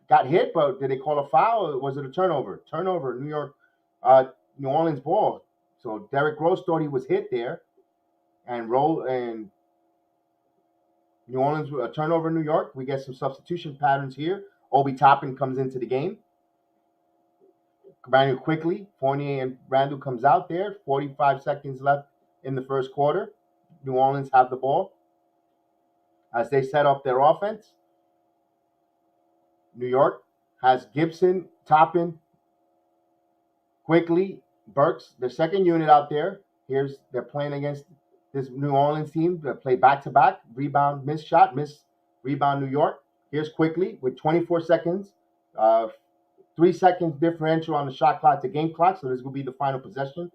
got hit, but did they call a foul or was it a turnover? Turnover, New Orleans ball. So Derrick Rose thought he was hit there. And New Orleans, a turnover in New York. We get some substitution patterns here. Obi Toppin comes into the game. Randle quickly. Fournier and Randle comes out there. 45 seconds left in the first quarter. New Orleans have the ball. As they set up their offense, New York has Gibson, Toppin, quickly, Burks, their second unit out there. They're playing against this New Orleans team that play back-to-back. Rebound, miss shot, miss rebound, New York. Here's quickly with 24 seconds. 3 seconds differential on the shot clock to game clock. So this will be the final possession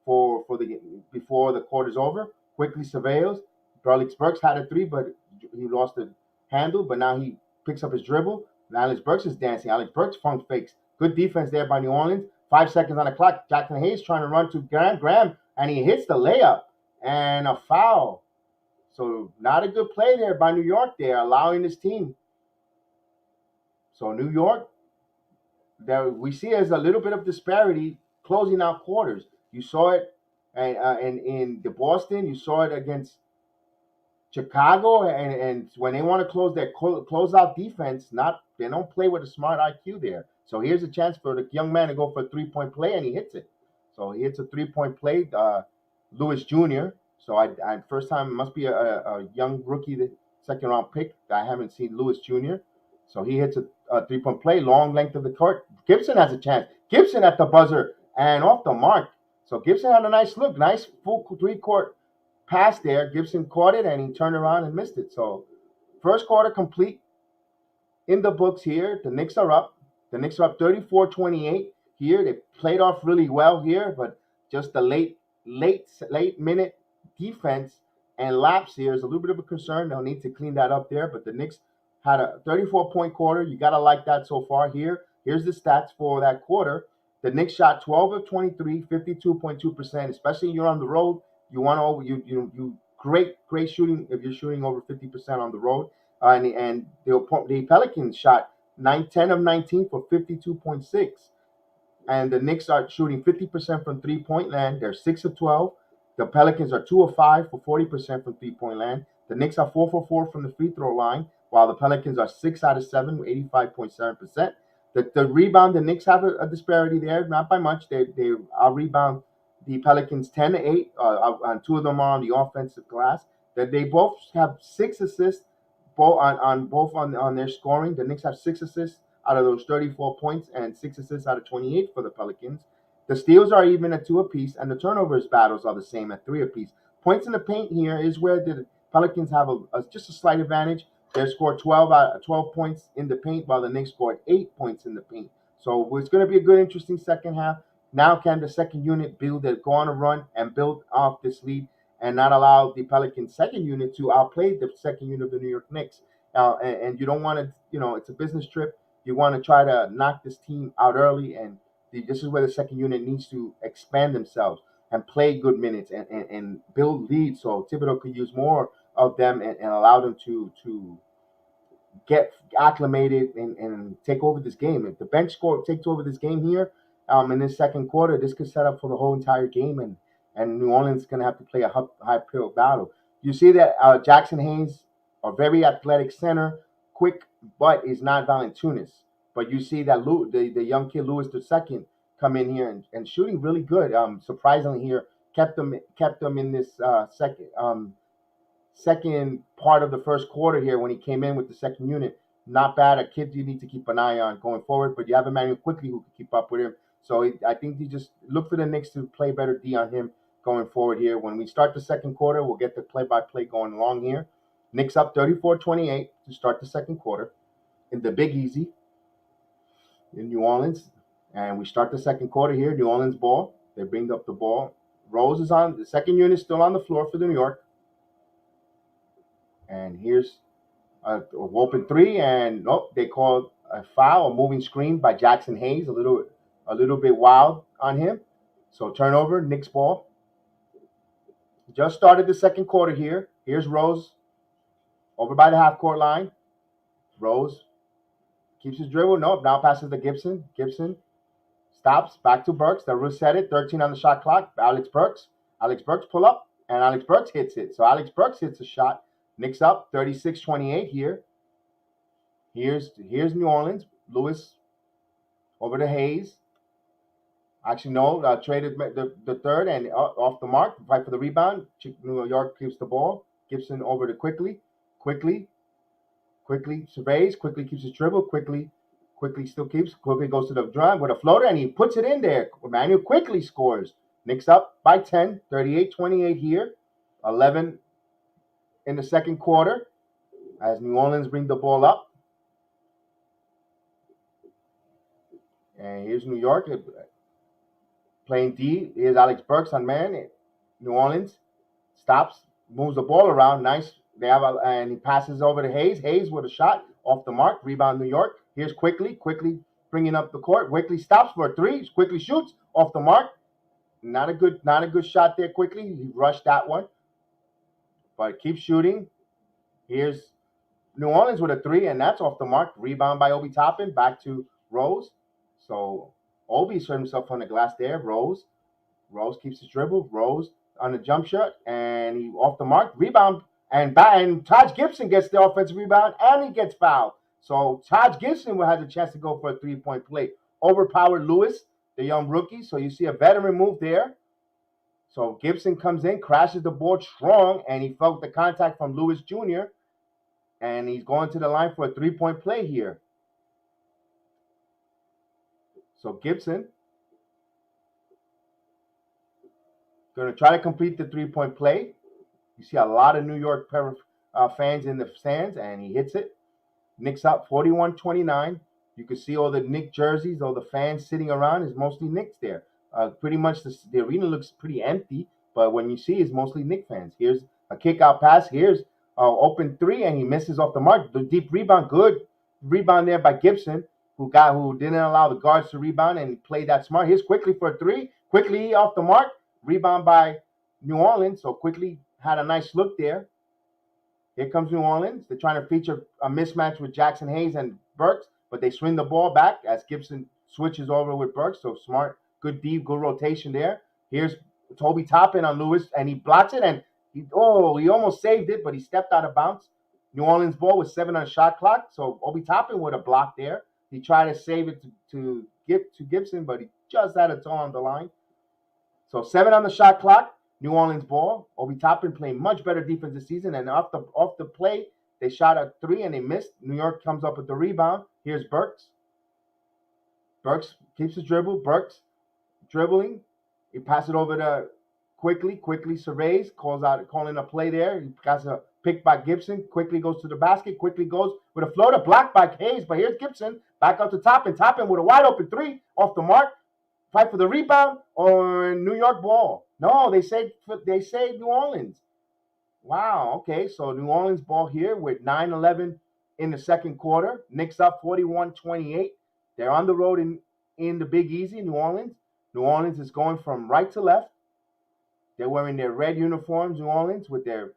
before the quarter's over. Quickly surveils. Alex Burks had a three, but he lost the handle. But now he picks up his dribble. And Alex Burks is dancing. Alex Burks funk fakes. Good defense there by New Orleans. 5 seconds on the clock. Jackson Hayes trying to run to Graham, and he hits the layup and a foul. So not a good play there by New York. They're allowing this team. So New York, there we see as a little bit of disparity closing out quarters. You saw it and in the Boston. You saw it against Chicago, and when they want to close their closeout defense, they don't play with a smart IQ there. So here's a chance for the young man to go for a 3-point play, and he hits it. So he hits a 3-point play, Lewis Jr. So I first time must be a young rookie, the second round pick. I haven't seen Lewis Jr. So he hits a 3-point play, long length of the court. Gibson has a chance. Gibson at the buzzer and off the mark. So Gibson had a nice look, nice full 3-court pass there. Gibson caught it and he turned around and missed it. So first quarter complete in the books here. The Knicks are up. The Knicks are up 34-28 here. They played off really well here, but just the late minute defense and lapse here is a little bit of a concern. They'll need to clean that up there. But the Knicks had a 34-point quarter. You got to like that so far here. Here's the stats for that quarter. The Knicks shot 12 of 23, 52.2%, especially when you're on the road. You want to great shooting if you're shooting over 50% on the road. And the Pelicans shot 10 of 19 for 52.6. And the Knicks are shooting 50% from 3-point land. They're 6 of 12. The Pelicans are 2 of 5 for 40% from 3-point land. The Knicks are 4 for 4 from the free throw line, while the Pelicans are 6 out of 7 with 85.7%. The rebound, the Knicks have a disparity there, not by much. They rebound the Pelicans 10-8, and 2 of them are on the offensive glass. That they both have 6 assists, both on their scoring. The Knicks have 6 assists out of those 34 points and 6 assists out of 28 for the Pelicans. The steals are even at 2 apiece, and the turnovers battles are the same at 3 apiece. Points in the paint here is where the Pelicans have just a slight advantage. They scored 12 points in the paint, while the Knicks scored 8 points in the paint. So it's going to be a good, interesting second half. Now can the second unit go on a run and build off this lead and not allow the Pelicans second unit to outplay the second unit of the New York Knicks? And you don't want to, it's a business trip. You want to try to knock this team out early, and this is where the second unit needs to expand themselves and play good minutes and build leads so Thibodeau could use more of them and allow them to get acclimated and take over this game. If the bench score takes over this game here in this second quarter, this could set up for the whole entire game, and New Orleans is going to have to play a high-pill battle. You see that Jackson Hayes, a very athletic center, quick, but is not Valanciunas. But you see that the young kid Lewis II come in here and shooting really good. Surprisingly here, kept them in this second part of the first quarter here when he came in with the second unit. Not bad. A kid you need to keep an eye on going forward, but you have Emmanuel quickly who can keep up with him. So I think you just look for the Knicks to play better D on him going forward here. When we start the second quarter, we'll get the play-by-play going along here. Knicks up 34-28 to start the second quarter in the Big Easy in New Orleans. And we start the second quarter here. New Orleans ball. They bring up the ball. Rose is on. The second unit still on the floor for New York. And here's a open 3, and they called a foul, a moving screen by Jackson Hayes, a little bit wild on him. So turnover, Knicks ball. Just started the second quarter here. Here's Rose over by the half-court line. Rose keeps his dribble. Now passes to Gibson. Gibson stops, back to Burks. The roof set it, 13 on the shot clock. Alex Burks pull up, and Alex Burks hits it. So Alex Burks hits a shot. Knicks up 36-28 here. Here's New Orleans. Lewis over to Hayes. Actually, no, traded the third and off the mark. Fight for the rebound. New York keeps the ball. Gibson over to Quickly surveys. Quickly keeps his dribble. Quickly still keeps. Quickly goes to the drive with a floater, and he puts it in there. Emmanuel Quickly scores. Knicks up by 10, 38-28 here. 11 in the second quarter as New Orleans bring the ball up. And here's New York playing D. Here's Alex Burks on man. New Orleans stops, moves the ball around. Nice. And he passes over to Hayes. Hayes with a shot off the mark. Rebound New York. Here's Quickly bringing up the court. Quickly stops for a three. Quickly shoots off the mark. Not a good shot there. Quickly, he rushed that one, but keeps shooting. Here's New Orleans with a three, and that's off the mark. Rebound by Obi Toppin. Back to Rose. So Obi's hurt himself on the glass there. Rose keeps his dribble. Rose on the jump shot, and he off the mark. Rebound, and Taj Gibson gets the offensive rebound, and he gets fouled. So Taj Gibson will have a chance to go for a three-point play. Overpowered Lewis, the young rookie. So you see a veteran move there. So Gibson comes in, crashes the board strong, and he felt the contact from Lewis Jr., and he's going to the line for a three-point play here. So Gibson going to try to complete the three-point play. You see a lot of New York fans in the stands, and he hits it. Knicks up 41-29. You can see all the Knicks jerseys, all the fans sitting around. Is mostly Knicks there. Pretty much the arena looks pretty empty, but when you see, it's mostly Knicks fans. Here's a kick-out pass. Here's open three, and he misses off the mark. The deep rebound, good rebound there by Gibson, who didn't allow the guards to rebound and played that smart. Here's Quickly for a three. Quickly off the mark. Rebound by New Orleans. So Quickly had a nice look there. Here comes New Orleans. They're trying to feature a mismatch with Jackson Hayes and Burks, but they swing the ball back as Gibson switches over with Burks. So smart, good deep, good rotation there. Here's Toby Toppin on Lewis, and he blocks it, and he almost saved it, but he stepped out of bounds. New Orleans ball with 7 on the shot clock, so Obi Toppin would have blocked there. He tried to save it to Gibson, but he just had a toe on the line. So 7 on the shot clock, New Orleans ball. Obi Toppin playing much better defense this season, and off the play, they shot a three and they missed. New York comes up with the rebound. Here's Burks. Burks keeps his dribble. Burks dribbling. He passes it over to Quickly surveys, calling a play there. He got a pick by Gibson. Quickly goes to the basket. Quickly goes with a floater, blocked by Hayes. But here's Gibson back out to Toppin. Toppin with a wide open three off the mark. Fight for the rebound or New York ball. No, they say New Orleans. Wow. Okay, so New Orleans ball here with 9-11 in the second quarter. Knicks up 41-28. They're on the road in the Big Easy, New Orleans. New Orleans is going from right to left. They're wearing their red uniforms, New Orleans, with their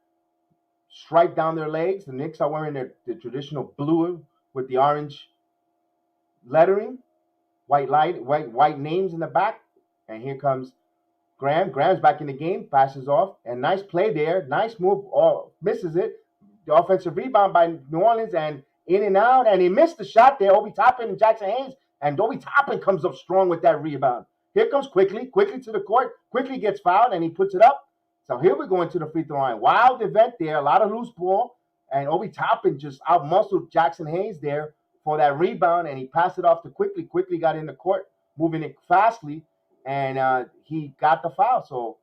stripe down their legs. The Knicks are wearing the traditional blue with the orange lettering, white names in the back. And here comes Graham. Graham's back in the game, passes off, and nice play there. Nice move, misses it. The offensive rebound by New Orleans, and in and out, and he missed the shot there. Obi Toppin and Jackson Hayes, and Obi Toppin comes up strong with that rebound. Here comes Quickly to the court. Quickly gets fouled, and he puts it up. So here we're going to the free throw line. Wild event there, a lot of loose ball, and Obi Toppin just out-muscled Jackson Hayes there for that rebound, and he passed it off to Quickly. Quickly got in the court, moving it fastly, and he got the foul. So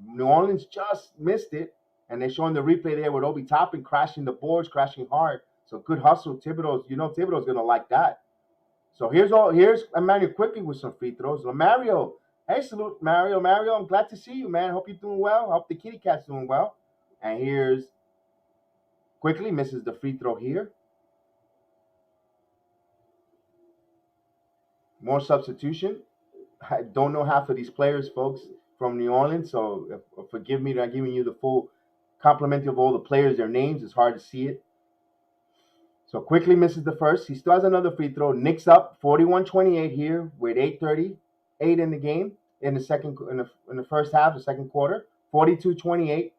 New Orleans just missed it, and they're showing the replay there with Obi Toppin crashing the boards, crashing hard. So good hustle, Thibodeau's. Thibodeau's gonna like that. So here's Emmanuel Quickly with some free throws. Mario, hey, salute Mario. Mario, I'm glad to see you, man. Hope you're doing well. Hope the kitty cat's doing well. And here's Quickly, misses the free throw here. More substitution. I don't know half of these players, folks, from New Orleans, so forgive me not giving you the full complement of all the players, their names. It's hard to see it. So Quickly misses the first. He still has another free throw. Knicks up 41-28 here with 8:38 in the game in the first half, the second quarter. 42-28.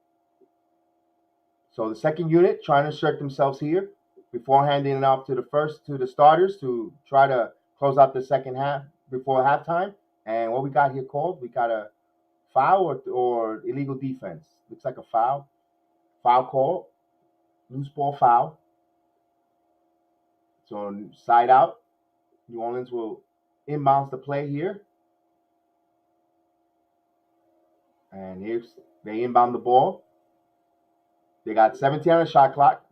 So the second unit trying to assert themselves here before handing it off to the starters to try to close out the second half before halftime. And what we got here called? We got a foul or illegal defense. Looks like a foul. Foul call. Loose ball foul. So side out. New Orleans will inbounds the play here. And they inbound the ball. They got 17 on the shot clock.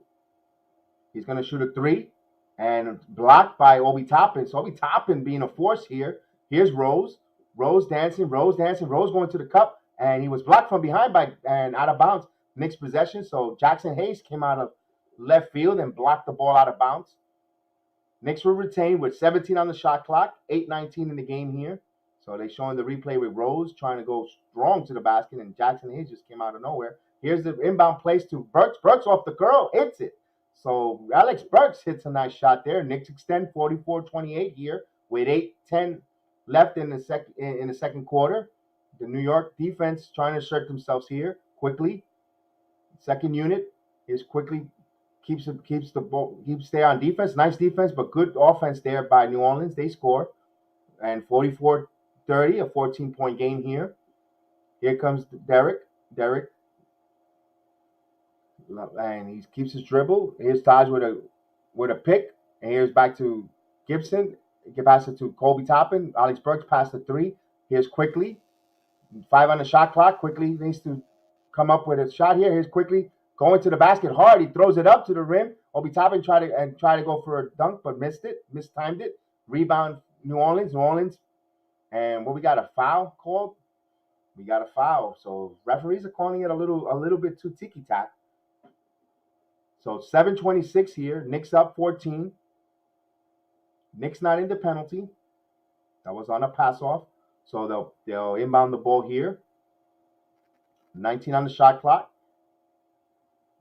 He's going to shoot a three. And blocked by Obi Toppin. So Obi Toppin being a force here. Here's Rose. Rose dancing. Rose going to the cup. And he was blocked from behind and out of bounds. Knicks possession. So Jackson Hayes came out of left field and blocked the ball out of bounds. Knicks will retain with 17 on the shot clock, 8:19 in the game here. So they're showing the replay with Rose trying to go strong to the basket, and Jackson Hayes just came out of nowhere. Here's the inbound place to Burks. Burks off the curl, hits it. So Alex Burks hits a nice shot there. Knicks extend 44-28 here with 8:10 left in the second quarter. The New York defense trying to assert themselves here quickly. Second unit is quickly keeps the ball, keeps there on defense. Nice defense, but good offense there by New Orleans. They score. And 44-30, a 14-point game here. Here comes Derek. And he keeps his dribble. Here's Taj with a pick. And here's back to Gibson. He passes it to Kobe Toppin. Alex Burks passed the three. Here's Quickly. 5 on the shot clock. Quickly needs to come up with a shot here. Here's Quickly going to the basket hard. He throws it up to the rim. Kobe Toppin tried to go for a dunk, but mistimed it. Rebound New Orleans. And we got a foul called? We got a foul. So referees are calling it a little bit too ticky-tack. So 7:26 here. Knicks up 14. Knicks not in the penalty. That was on a pass-off. So they'll inbound the ball here. 19 on the shot clock.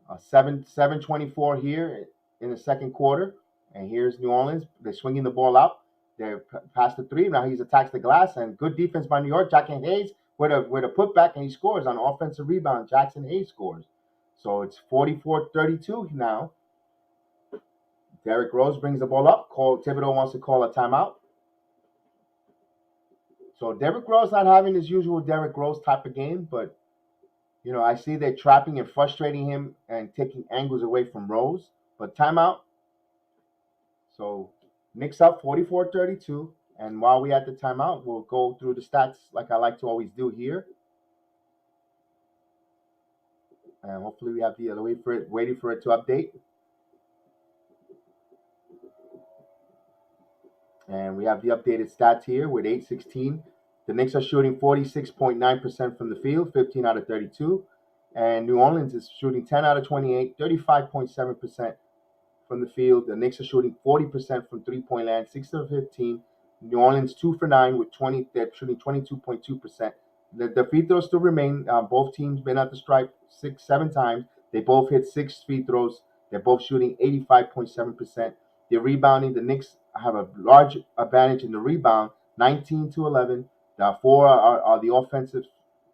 7:24 here in the second quarter. And here's New Orleans. They're swinging the ball out. They're past the three. Now he attacks the glass. And good defense by New York. Jackson Hayes with a putback, and he scores on offensive rebound. Jackson Hayes scores. So it's 44-32 now. Derrick Rose brings the ball up. Thibodeau wants to call a timeout. So Derrick Rose not having his usual Derrick Rose type of game, but I see they're trapping and frustrating him and taking angles away from Rose. But timeout. So Knicks up 44-32. And while we at the timeout, we'll go through the stats like I like to always do here. And hopefully we have waiting for it to update. And we have the updated stats here with 8:16. The Knicks are shooting 46.9% from the field, 15 out of 32. And New Orleans is shooting 10 out of 28, 35.7% from the field. The Knicks are shooting 40% from three-point land, 6 out of 15. New Orleans 2 for 9 with 20. They're shooting 22.2%. The free throws still remain. Both teams been at the stripe 7 times. They both hit 6 free throws. They're both shooting 85.7%. They're rebounding. The Knicks have a large advantage in the rebound, 19-11. The 4 are the offensive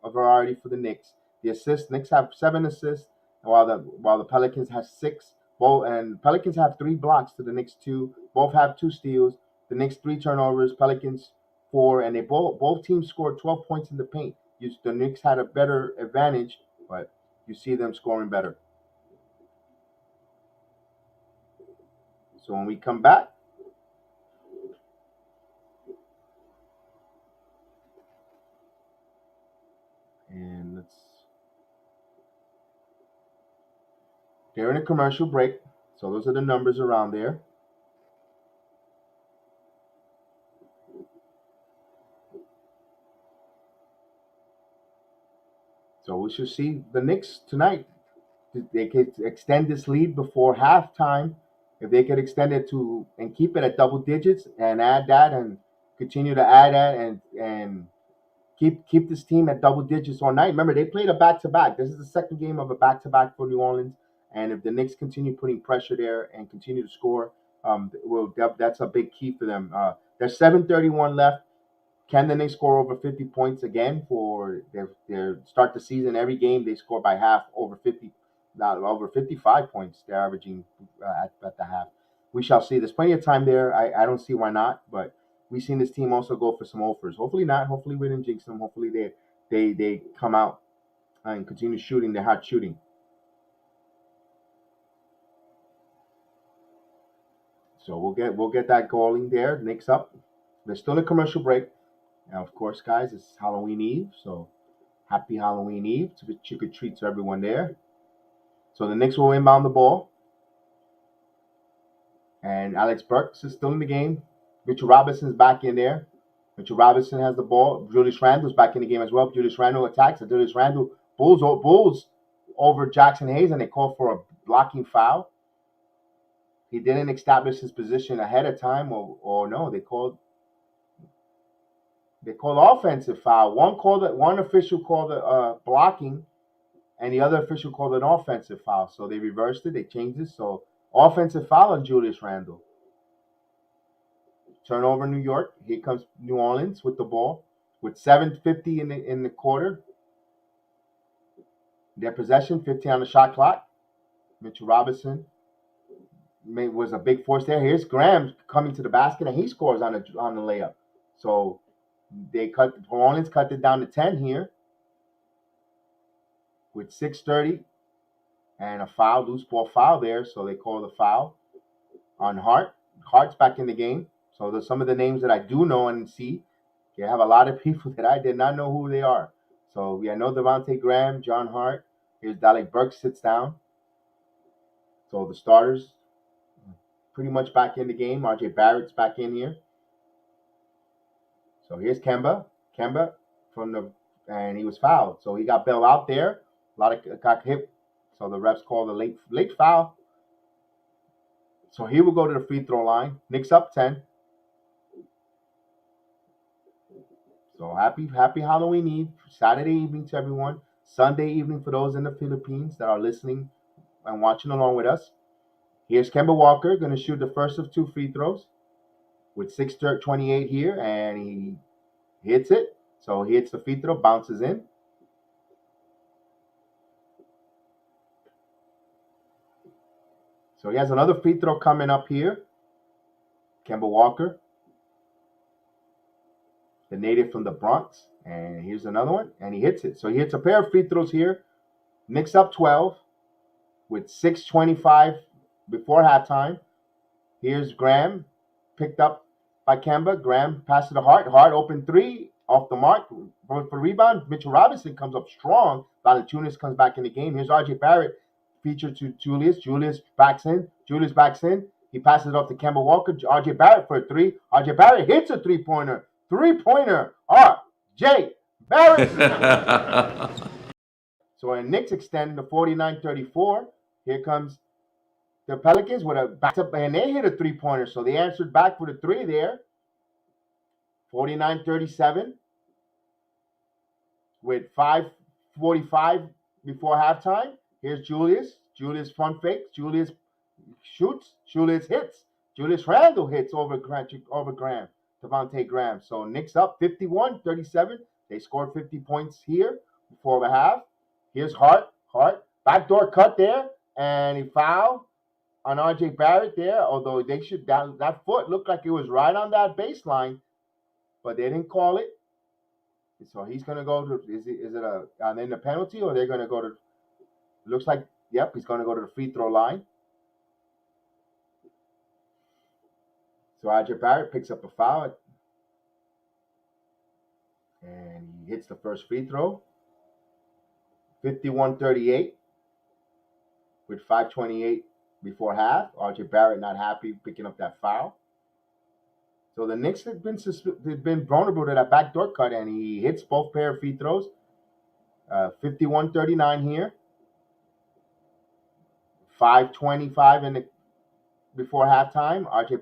variety for the Knicks. The assists, Knicks have 7 assists, while the Pelicans have 6. And Pelicans have 3 blocks to the Knicks 2. Both have 2 steals. The Knicks 3 turnovers. Pelicans 4, and they both teams scored 12 points in the paint. The Knicks had a better advantage, but you see them scoring better. So when we come back, and they're in a commercial break. So those are the numbers around there. So we should see the Knicks tonight. They could extend this lead before halftime. If they could extend it and keep it at double digits and add that and continue to add that and keep this team at double digits all night. Remember, they played a back-to-back. This is the second game of a back-to-back for New Orleans. And if the Knicks continue putting pressure there and continue to score, that's a big key for them. There's 7:31 left. Can the Knicks score over 50 points again for their start the season? Every game they score by half over 50, not over 55 points. They're averaging at the half. We shall see. There's plenty of time there. I don't see why not. But we've seen this team also go for some offers. Hopefully not. Hopefully we didn't jinx them. Hopefully they come out and continue shooting their hot shooting. So we'll get that going there. Knicks up. There's still a commercial break. Now, of course, guys, it's Halloween Eve, so happy Halloween Eve to the trick-or-treat to everyone there. So the Knicks will inbound the ball. And Alex Burks is still in the game. Mitchell Robinson's back in there. Mitchell Robinson has the ball. Julius Randle's back in the game as well. Julius Randle attacks. And Julius Randle bulls over Jackson Hayes, and they call for a blocking foul. he didn't establish his position ahead of time, or no, they called offensive foul. One official called it blocking, and the other official called an offensive foul. So they reversed it. They changed it. So offensive foul on Julius Randle. Turnover New York. Here comes New Orleans with the ball with 7:50 in the quarter. Their possession, 15 on the shot clock. Mitchell Robinson was a big force there. Here's Graham coming to the basket, and he scores on the layup. So Orleans cut it down to 10 here with 6:30 and a foul, loose ball foul there. So they call the foul on Hart. Hart's back in the game. So there's some of the names that I do know and see. You have a lot of people that I did not know who they are. So we know Devontae Graham, John Hart. Here's Dalek Burks sits down. So the starters pretty much back in the game. RJ Barrett's back in here. So here's Kemba. Kemba and he was fouled. So he got bailed out there. Got hit. So the refs called a late foul. So he will go to the free throw line. Knicks up 10. So happy Halloween Eve, Saturday evening to everyone, Sunday evening for those in the Philippines that are listening and watching along with us. Here's Kemba Walker going to shoot the first of 2 free throws with 6:28 here, and he hits it. So he hits the free throw, bounces in. So he has another free throw coming up here. Kemba Walker, the native from the Bronx. And here's another one, and he hits it. So he hits a pair of free throws here. Knicks up 12 with 6:25 before halftime. Here's Graham, picked up by Kemba. Graham passes to Hart. Hart open 3 off the mark for rebound. Mitchell Robinson comes up strong. Valanciunas comes back in the game. Here's RJ Barrett, featured to Julius. Julius backs in. He passes it off to Kemba Walker. RJ Barrett for a 3. RJ Barrett hits a 3-pointer. RJ Barrett. So the Knicks extend to 49-34. Here comes the Pelicans with a back-up, and they hit a 3-pointer. So they answered back for the 3 there. 49-37 with 5:45 before halftime. Here's Julius. Julius front fakes. Julius shoots. Julius hits. Julius Randle hits over Graham. Devontae Graham. So Knicks up 51-37. They scored 50 points here before the half. Here's Hart. Backdoor cut there, and he fouled on RJ Barrett there. Although they should that foot looked like it was right on that baseline, but they didn't call it. So he's gonna go to is it then the penalty, or they're gonna go to? Looks like he's gonna go to the free throw line. So RJ Barrett picks up a foul, and he hits the first free throw. 51-38 with 5:28 before half. RJ Barrett not happy picking up that foul. So the Knicks have been vulnerable to that backdoor cut, and he hits both pair of free throws. 51-39 here. 5:25 before halftime. RJ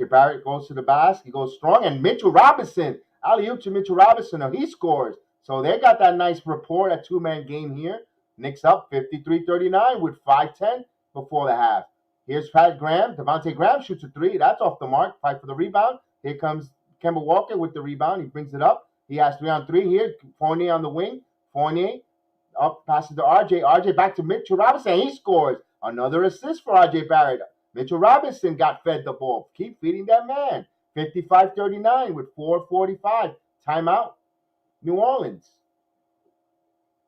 Barrett goes to the basket. He goes strong, and Mitchell Robinson, alley-oop to Mitchell Robinson, and he scores. So they got that nice rapport, that 2-man game here. Knicks up 53-39 with 5:10 before the half. Here's Pat Graham. Devontae Graham shoots a 3. That's off the mark. Fight for the rebound. Here comes Kemba Walker with the rebound. He brings it up. He has 3-on-3 here. Fournier on the wing. Fournier up, passes to RJ. RJ back to Mitchell Robinson. He scores. Another assist for RJ Barrett. Mitchell Robinson got fed the ball. Keep feeding that man. 55-39 with 4:45. Timeout. New Orleans.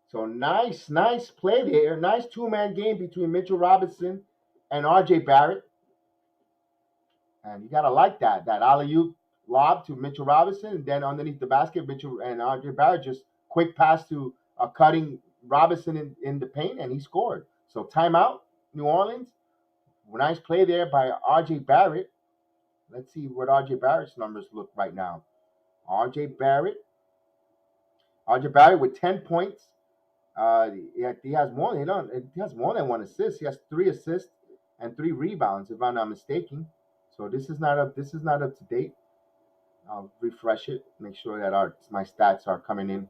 So nice play there. Nice 2-man game between Mitchell Robinson and RJ Barrett. And you got to like that alley-oop lob to Mitchell Robinson, and then underneath the basket, Mitchell and RJ Barrett just quick pass to a cutting Robinson in the paint, and he scored. So timeout, New Orleans. Nice play there by RJ Barrett. Let's see what RJ Barrett's numbers look right now. RJ Barrett with 10 points. He has more than 1 assist. He has 3 assists and 3 rebounds, if I'm not mistaken. So this is not up. This is not up to date. I'll refresh it, make sure that my stats are coming in.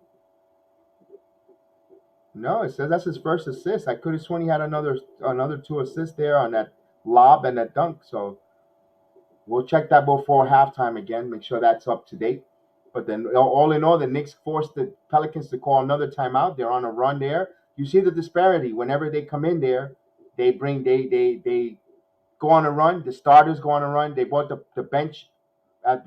No, it says that's his first assist. I could have sworn he had another 2 assists there on that lob and that dunk. So we'll check that before halftime again, make sure that's up to date. But then, all in all, the Knicks forced the Pelicans to call another timeout. They're on a run there. You see the disparity. Whenever they come in there, they go on a run. The starters go on a run. They brought the bench at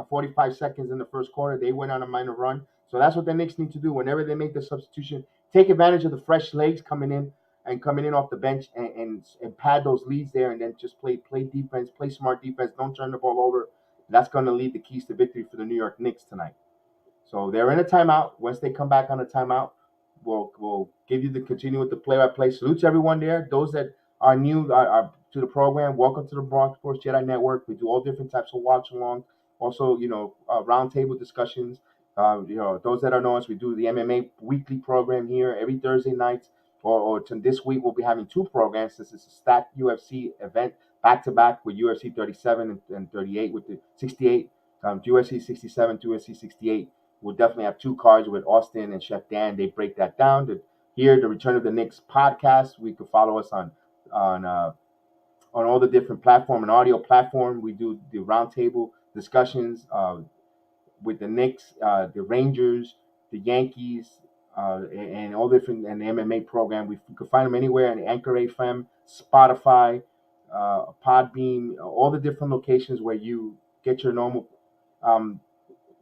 45 seconds in the first quarter. They went on a minor run. So that's what the Knicks need to do. Whenever they make the substitution, take advantage of the fresh legs coming in off the bench and pad those leads there, and then just play defense, play smart defense. Don't turn the ball over. That's going to lead the keys to victory for the New York Knicks tonight. So they're in a timeout. Once they come back on a timeout, we'll give you the continue with the play-by-play. Salute to everyone there. Those that are new are to the program, welcome to the Bronx Sports Jedi Network. We do all different types of watch-along. Also, roundtable discussions. Those that are known as, we do the MMA weekly program here every Thursday nights. Or this week we'll be having 2 programs. This is a stacked UFC event back-to-back with UFC 37 and 38 with the 68. UFC 67 to UFC 68. We'll definitely have 2 cards with Austin and Chef Dan. They break that down. The Return of the Knicks podcast. We can follow us on all the different platform and audio platform. We do the roundtable discussions with the Knicks, the Rangers, the Yankees, and all different, and the MMA program. You can find them anywhere on Anchor FM, Spotify, Podbean, all the different locations where you get your normal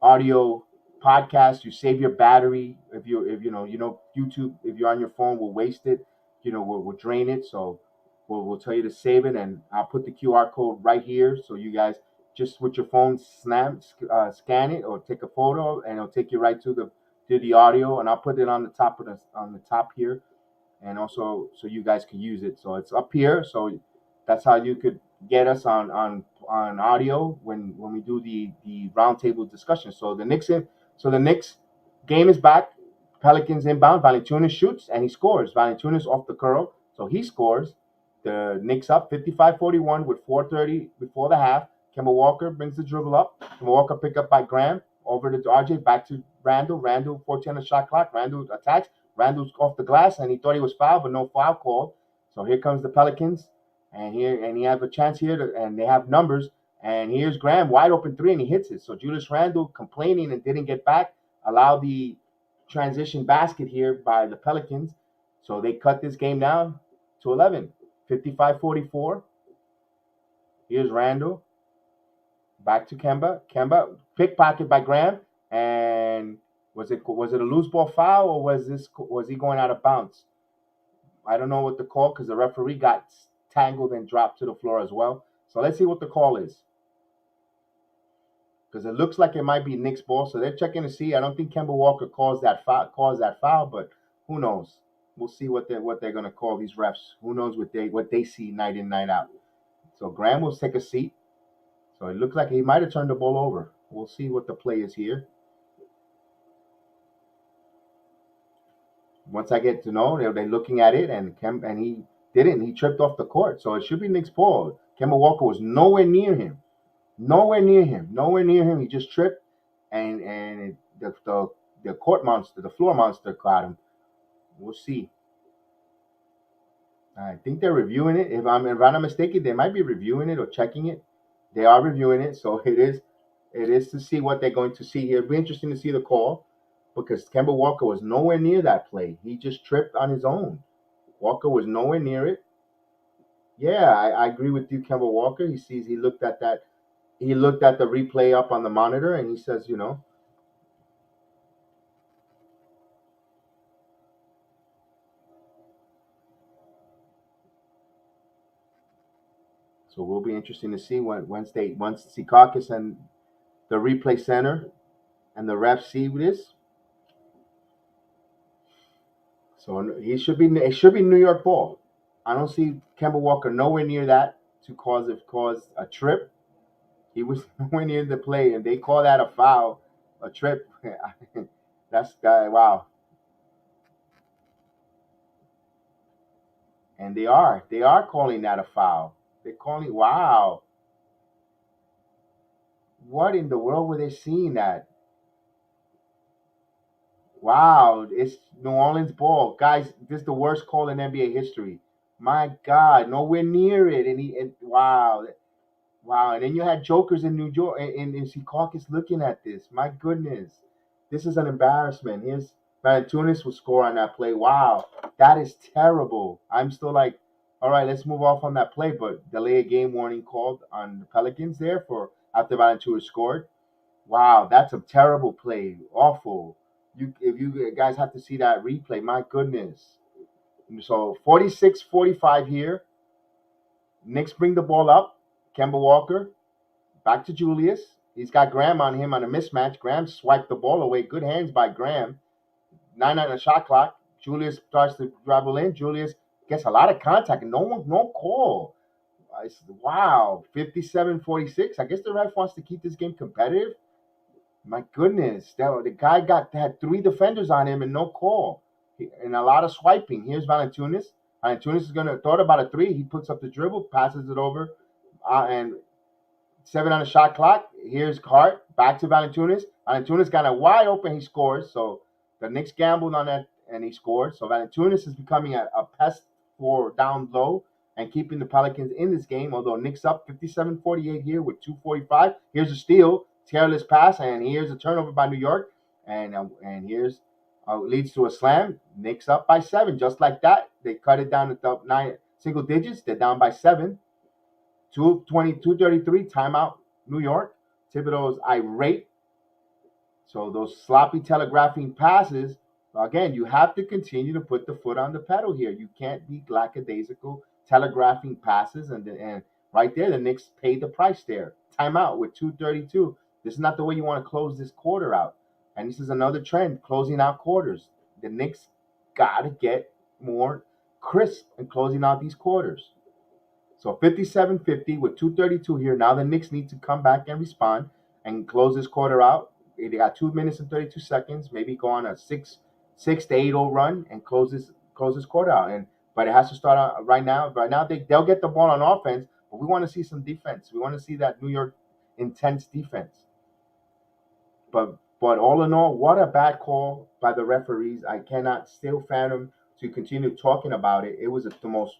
audio podcast. You save your battery. If YouTube, if you're on your phone, will waste it. We'll drain it. So we'll tell you to save it, and I'll put the QR code right here, so you guys just with your phone scan it or take a photo, and it'll take you right to the audio, and I'll put it on the top here, and also so you guys can use it. So it's up here. So that's how you could get us on audio when we do the roundtable discussion. So the Knicks game is back. Pelicans inbound. Valanciunas shoots and he scores. Valanciunas off the curl, so he scores. The Knicks up 55-41 with 4:30 before the half. Kemba Walker brings the dribble up. Kemba Walker picked up by Graham. Over to RJ, back to Randall. Randall, 14 on the shot clock. Randall attacks. Randall's off the glass, and he thought he was fouled, but no foul called. So here comes the Pelicans, and he have a chance here, and they have numbers. And here's Graham, wide open 3, and he hits it. So Julius Randle, complaining and didn't get back, allowed the transition basket here by the Pelicans. So they cut this game down to 11. 55-44. Here's Randall. Back to Kemba. Kemba, pickpocket by Graham. And was it a loose ball foul, or was he going out of bounds? I don't know what the call, because the referee got tangled and dropped to the floor as well. So let's see what the call is, because it looks like it might be Knicks ball. So they're checking to see. I don't think Kemba Walker caused that foul, but who knows? We'll see what they're going to call, these refs. Who knows what they see night in, night out. So Graham will take a seat. So it looks like he might have turned the ball over. We'll see what the play is here. Once I get to know, they're looking at it, and he didn't. He tripped off the court. So it should be Knicks ball. Kemba Walker was nowhere near him. He just tripped, and the court monster, the floor monster, caught him. We'll see. I think they're reviewing it. If I'm not mistaken, they might be reviewing it or checking it. They are reviewing it, so it is to see what they're going to see here. It'll be interesting to see the call, because Kemba Walker was nowhere near that play. He just tripped on his own. Walker was nowhere near it. Yeah, I agree with you, Kemba Walker. He looked at the replay up on the monitor, and he says, So we'll be interesting to see once Secaucus and the replay center and the refs see this. So it should be New York ball. I don't see Kemba Walker nowhere near that to cause a trip. He was nowhere near the play, and they call that a foul, a trip. Wow. And they are calling that a foul. They're calling, wow. What in the world were they seeing that? Wow, it's New Orleans ball. Guys, this is the worst call in NBA history. My God, nowhere near it. Wow. Wow. And then you had jokers in New York in Secaucus looking at this. My goodness. This is an embarrassment. Here's Valanciunas will score on that play. Wow. That is terrible. I'm still like, all right, let's move off on that play. But delay a game warning called on the Pelicans there for after Valanciunas scored. Wow, that's a terrible play. Awful. If you guys have to see that replay, my goodness. So 46-45 here. Knicks bring the ball up. Kemba Walker back to Julius. He's got Graham on him on a mismatch. Graham swiped the ball away. Good hands by Graham. 9 on the shot clock. Julius starts to dribble in. Julius gets a lot of contact and no call. Wow, 57-46. I guess the ref wants to keep this game competitive. My goodness, the guy had 3 defenders on him and no call, and a lot of swiping. Here's Valanciunas. Valanciunas is gonna throw it about a 3. He puts up the dribble, passes it over, and 7 on the shot clock. Here's Hart back to Valanciunas. Valanciunas got a wide open. He scores. So the Knicks gambled on that and he scored. So Valanciunas is becoming a pest for down low and keeping the Pelicans in this game. Although Knicks up 57-48 here with 2:45. Here's a steal. Careless pass, and here's a turnover by New York, and here's leads to a slam. Knicks up by 7, just like that. They cut it down to 9 single digits. They're down by 7. 2:33 timeout. New York. Thibodeau's irate. So those sloppy telegraphing passes. Again, you have to continue to put the foot on the pedal here. You can't be lackadaisical telegraphing passes, and right there, the Knicks paid the price there. Timeout with 2:32. This is not the way you want to close this quarter out. And this is another trend, closing out quarters. The Knicks got to get more crisp in closing out these quarters. So 57-50 with 2:32 here. Now the Knicks need to come back and respond and close this quarter out. They got 2 minutes and 32 seconds. Maybe go on a 6-8-0 run and close this quarter out. But it has to start out right now. Right now they'll get the ball on offense, but we want to see some defense. We want to see that New York intense defense. But all in all, what a bad call by the referees. I cannot still fathom to continue talking about it. It was the most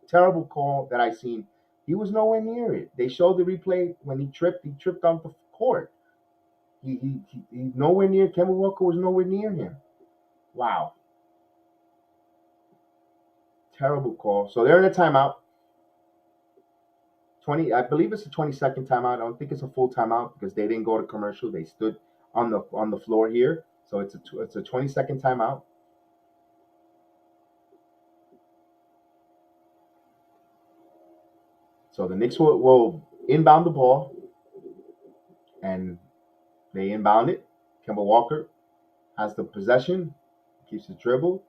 terrible call that I've seen. He was nowhere near it. They showed the replay when he tripped on the court. He nowhere near. Kemba Walker was nowhere near him. Wow. Terrible call. So they're in a timeout. I believe it's a 20-second timeout. I don't think it's a full timeout because they didn't go to commercial. They stood on the floor here. So it's a 20-second timeout. So the Knicks will inbound the ball, and they inbound it. Kemba Walker has the possession, keeps the dribble.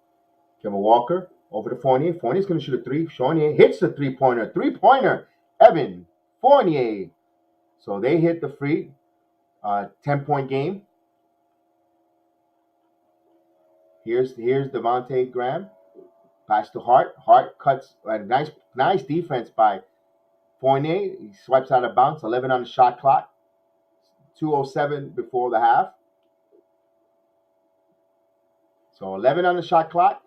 Kemba Walker over to Fournier. Fournier's going to shoot a 3. Fournier hits the three-pointer. Three-pointer. Evan Fournier. So they hit the free 10-point game. Here's Devontae Graham. Pass to Hart. Hart cuts a nice defense by Fournier. He swipes out of bounds. 11 on the shot clock. 2:07 before the half. So 11 on the shot clock.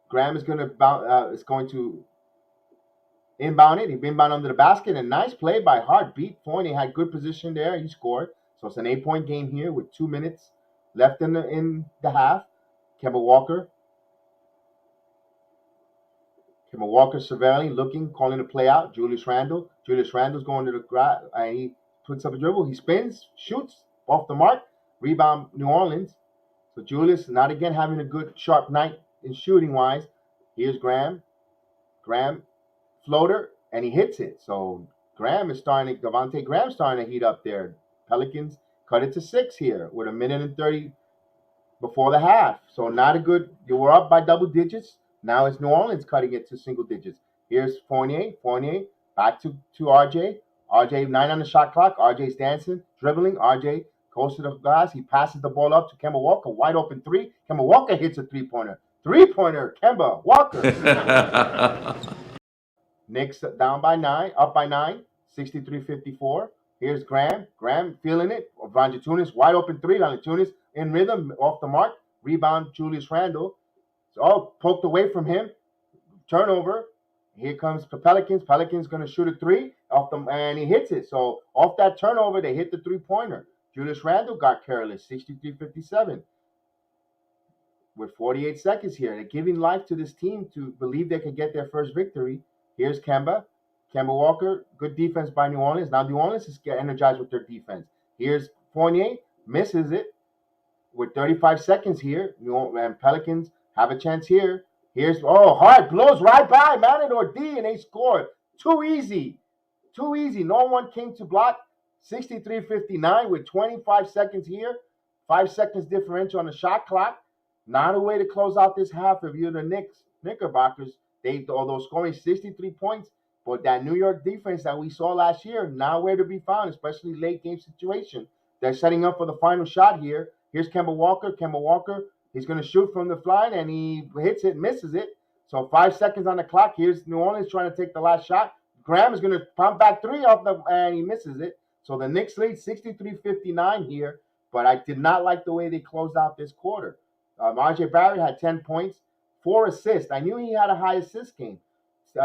Graham is going to inbound it. He inbound under the basket. And nice play by Hart. Beat Fournier. Had good position there. He scored. So it's an 8-point game here with 2 minutes left in the half. Kemba Walker surveilling, looking, calling the play out. Julius Randle. Julius Randle's going to the ground, and he puts up a dribble. He spins, shoots off the mark. Rebound, New Orleans. So Julius not again having a good sharp night in shooting wise. Here's Graham. Graham floater, and he hits it. So Devontae Graham starting to heat up there. Pelicans cut it to 6 here with 1:30 before the half. So not a good. You were up by double digits. Now it's New Orleans cutting it to single digits. Here's Fournier. Fournier back to RJ. RJ 9 on the shot clock. RJ's dancing, dribbling. RJ goes to the glass. He passes the ball up to Kemba Walker. Wide open 3. Kemba Walker hits a 3-pointer. Three-pointer, Kemba Walker. Knicks down by 9, up by 9, 63-54. Here's Graham. Graham feeling it. Valanciunas, wide open three. Valanciunas in rhythm, off the mark. Rebound, Julius Randle. Oh, poked away from him. Turnover. Here comes the Pelicans. Pelicans going to shoot a three off them, and he hits it. So off that turnover, they hit the three-pointer. Julius Randle got careless, 63-57. With 48 seconds here, they're giving life to this team to believe they can get their first victory. Here's Kemba Walker, good defense by New Orleans. Now New Orleans is energized with their defense. Here's Fournier, misses it with 35 seconds here. And Pelicans have a chance here. Here's, Hart blows right by Matador D, and they scored. Too easy. No one came to block. 63-59 with 25 seconds here. 5 seconds differential on the shot clock. Not a way to close out this half if you're the Knickerbockers. Although scoring 63 points, but that New York defense that we saw last year, nowhere to be found, especially late game situation. They're setting up for the final shot here. Here's Kemba Walker. He's going to shoot from the fly, and he hits it, misses it. So 5 seconds on the clock. Here's New Orleans trying to take the last shot. Graham is going to pump back three and he misses it. So the Knicks lead 63-59 here, but I did not like the way they closed out this quarter. RJ Barrett had 10 points, 4 assists. I knew he had a high assist game.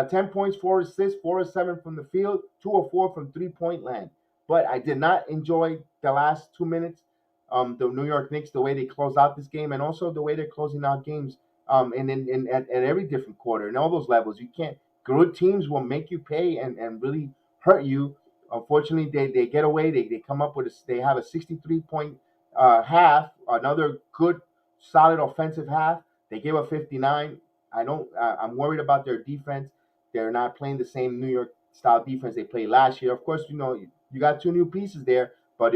10 points, 4 assists, 4 of 7 from the field, 2 of 4 from three-point land. But I did not enjoy the last 2 minutes, the New York Knicks, the way they closed out this game, and also the way they're closing out games at every different quarter and all those levels. You can't. Good teams will make you pay and really hurt you. Unfortunately, they get away. They come up with they have a 63-point half, another good, solid offensive half. They gave up 59. I'm worried about their defense. They're not playing the same New York style defense they played last year. Of course, you got 2 new pieces there, but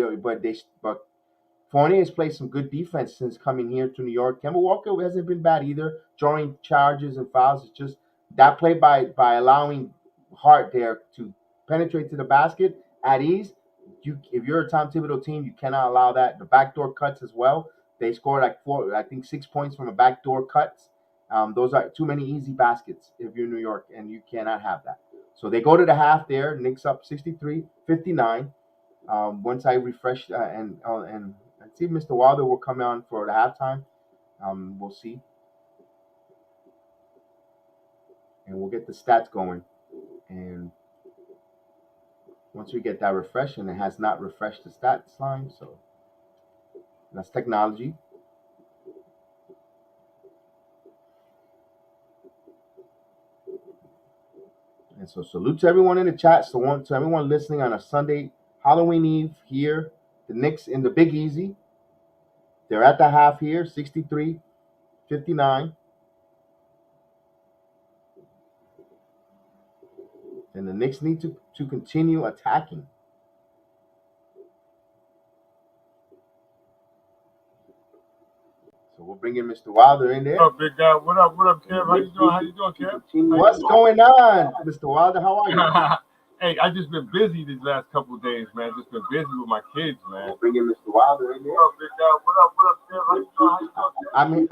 Fournier has played some good defense since coming here to New York. Kemba Walker hasn't been bad either, drawing charges and fouls. It's just that play by allowing Hart there to penetrate to the basket at ease. If you're a Tom Thibodeau team, you cannot allow that. The backdoor cuts as well. They scored 6 points from a backdoor cuts. Those are too many easy baskets if you're New York, and you cannot have that. So they go to the half there. Knicks up 63-59. Once I refresh and see if Mr. Wilder will come on for the halftime. We'll see. And we'll get the stats going. And once we get that refresh, and it has not refreshed the stats line, so that's technology. And so salute to everyone in the chat. So to everyone listening on a Sunday, Halloween Eve here. The Knicks in the Big Easy. They're at the half here, 63-59. And the Knicks need to continue attacking. So we'll bring in Mr. Wilder in there. What up, big guy? What up, Kev? How you doing, Kev? What's going on, Mr. Wilder? How are you? Hey, I just been busy these last couple of days, man. Just been busy with my kids, man. We'll bring in Mr. Wilder in there. What up, big guy? What up, Kev? How you doing?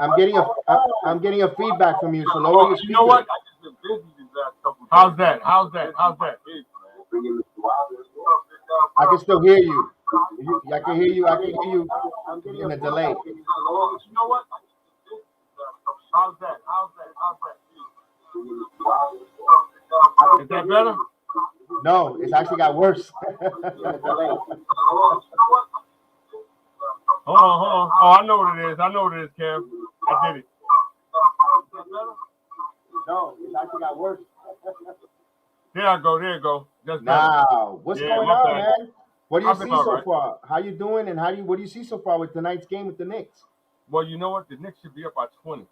I'm getting a feedback from you, so lower your speaker. You know what? I just been busy these last couple of days. How's that? I can still hear you. I can hear you in a delay. You know what? How's that? Is that better? No, it's actually got worse. Hold on. Oh, I know what it is, Kev. I did it. No, it's actually got worse. There I go. Just now, what's going on, man? What do you see so far? How you doing, and what do you see so far with tonight's game with the Knicks? Well, you know what? The Knicks should be up by 20.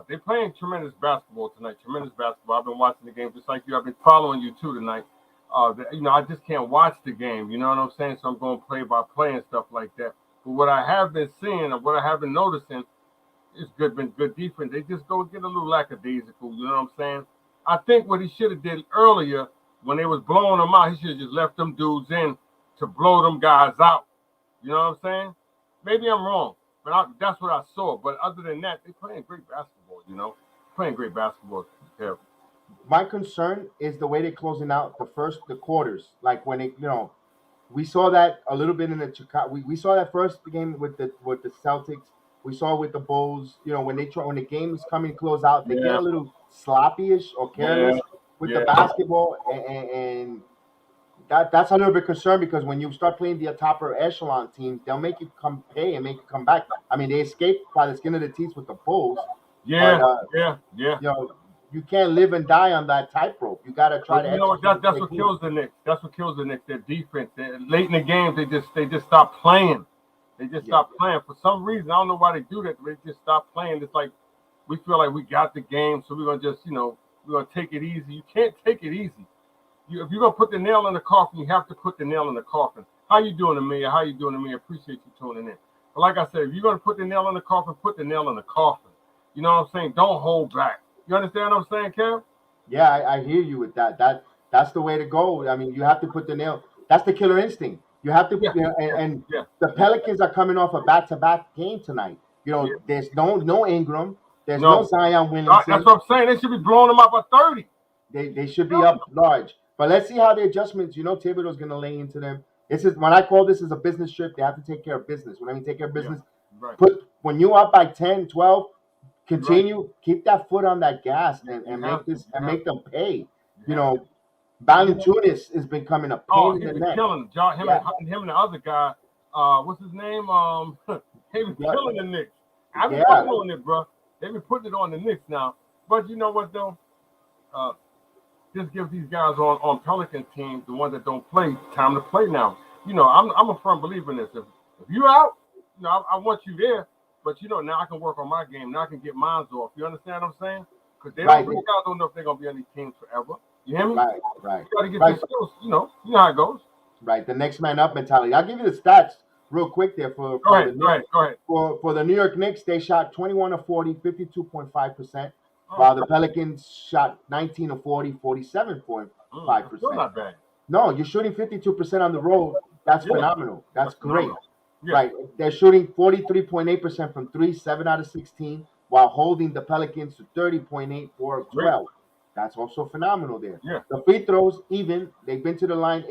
They're playing tremendous basketball tonight. Tremendous basketball. I've been watching the game just like you. I've been following you too tonight. I just can't watch the game. You know what I'm saying? So I'm going play by play and stuff like that. But what I have been seeing and what I have been noticing is been good defense. They just go get a little lackadaisical. You know what I'm saying? I think what he should have did earlier when they was blowing them out, he should have just left them dudes in to blow them guys out. You know what I'm saying? Maybe I'm wrong, but that's what I saw. But other than that, they're playing great basketball. You know, playing great basketball. Yeah. My concern is the way they're closing out the quarters. Like when we saw that a little bit in the Chicago. We saw that first game with the Celtics. We saw it with the Bulls. When when the game is coming close out, they get Yeah. a little sloppy-ish or Yeah. careless with the Yeah. basketball, and that's a little bit concerned because when you start playing the upper echelon teams, they'll make you come pay and make you come back. I mean, they escaped by the skin of the teeth with the Bulls, but Yeah. Yeah. Yeah. you know you can't live and die on that tightrope. You got to try But to you know what? execute and That's play what clean. kills the Knicks. That's what kills the Knicks. Their defense. Late in the games, they just stop playing. They just Yeah. stop playing for some reason. I don't know why they do that. They just stop playing. It's like we feel like we got the game, so we're gonna just we're gonna take it easy. You can't take it easy. If you're gonna put the nail in the coffin, you have to put the nail in the coffin. How you doing, Amelia? How you doing, Amelia? Appreciate you tuning in. But like I said, if you're gonna put the nail in the coffin, put the nail in the coffin. You know what I'm saying? Don't hold back. You understand what I'm saying, Kev? Yeah, I hear you with that. That's the way to go. I mean, you have to put the nail. That's the killer instinct. You have to, Yeah, and yeah, the Pelicans are coming off a back-to-back game tonight. yeah. There's no Ingram, there's no No, Zion that's Williamson. what I'm saying. They should be blowing them up by 30. They should be up large. But let's see how the adjustments. Thibodeau's going to lay into them. This is when I call this as a business trip. They have to take care of business. When I mean take care of business, Right. when you up by 10, 12, continue, Right. keep that foot on that gas and You make have this to. and make them pay. You have to. Valanciunas has been coming a pain Oh, in he's the been neck. killing them. Him, Yeah. him and the other guy. What's his name? He been Yeah. killing the Knicks. I've been Yeah. following it, bro. They've been putting it on the Knicks now. But you know what though? Just give these guys on Pelicans teams, the ones that don't play, time to play now. I'm a firm believer in this. If you out, I want you there. But now I can work on my game. Now I can get mine off. You understand what I'm saying? Because these guys don't know if they're gonna be on these teams forever. You hear me? Right. You gotta get your skills. You know how it goes. Right. The next man up mentality. I'll give you the stats real quick there for Go the ahead. Knicks. Go ahead. For the New York Knicks, they shot 21 of 40, 52.5%, while the Pelicans shot 19 of 40, 47.5%. Still not bad. No, you're shooting 52% on the road. That's phenomenal. That's great. phenomenal. Yeah. Right. They're shooting 43.8% from 3, 7 out of 16, while holding the Pelicans to 30.8 for 12. That's also phenomenal there. Yeah. The free throws, even. They've been to the line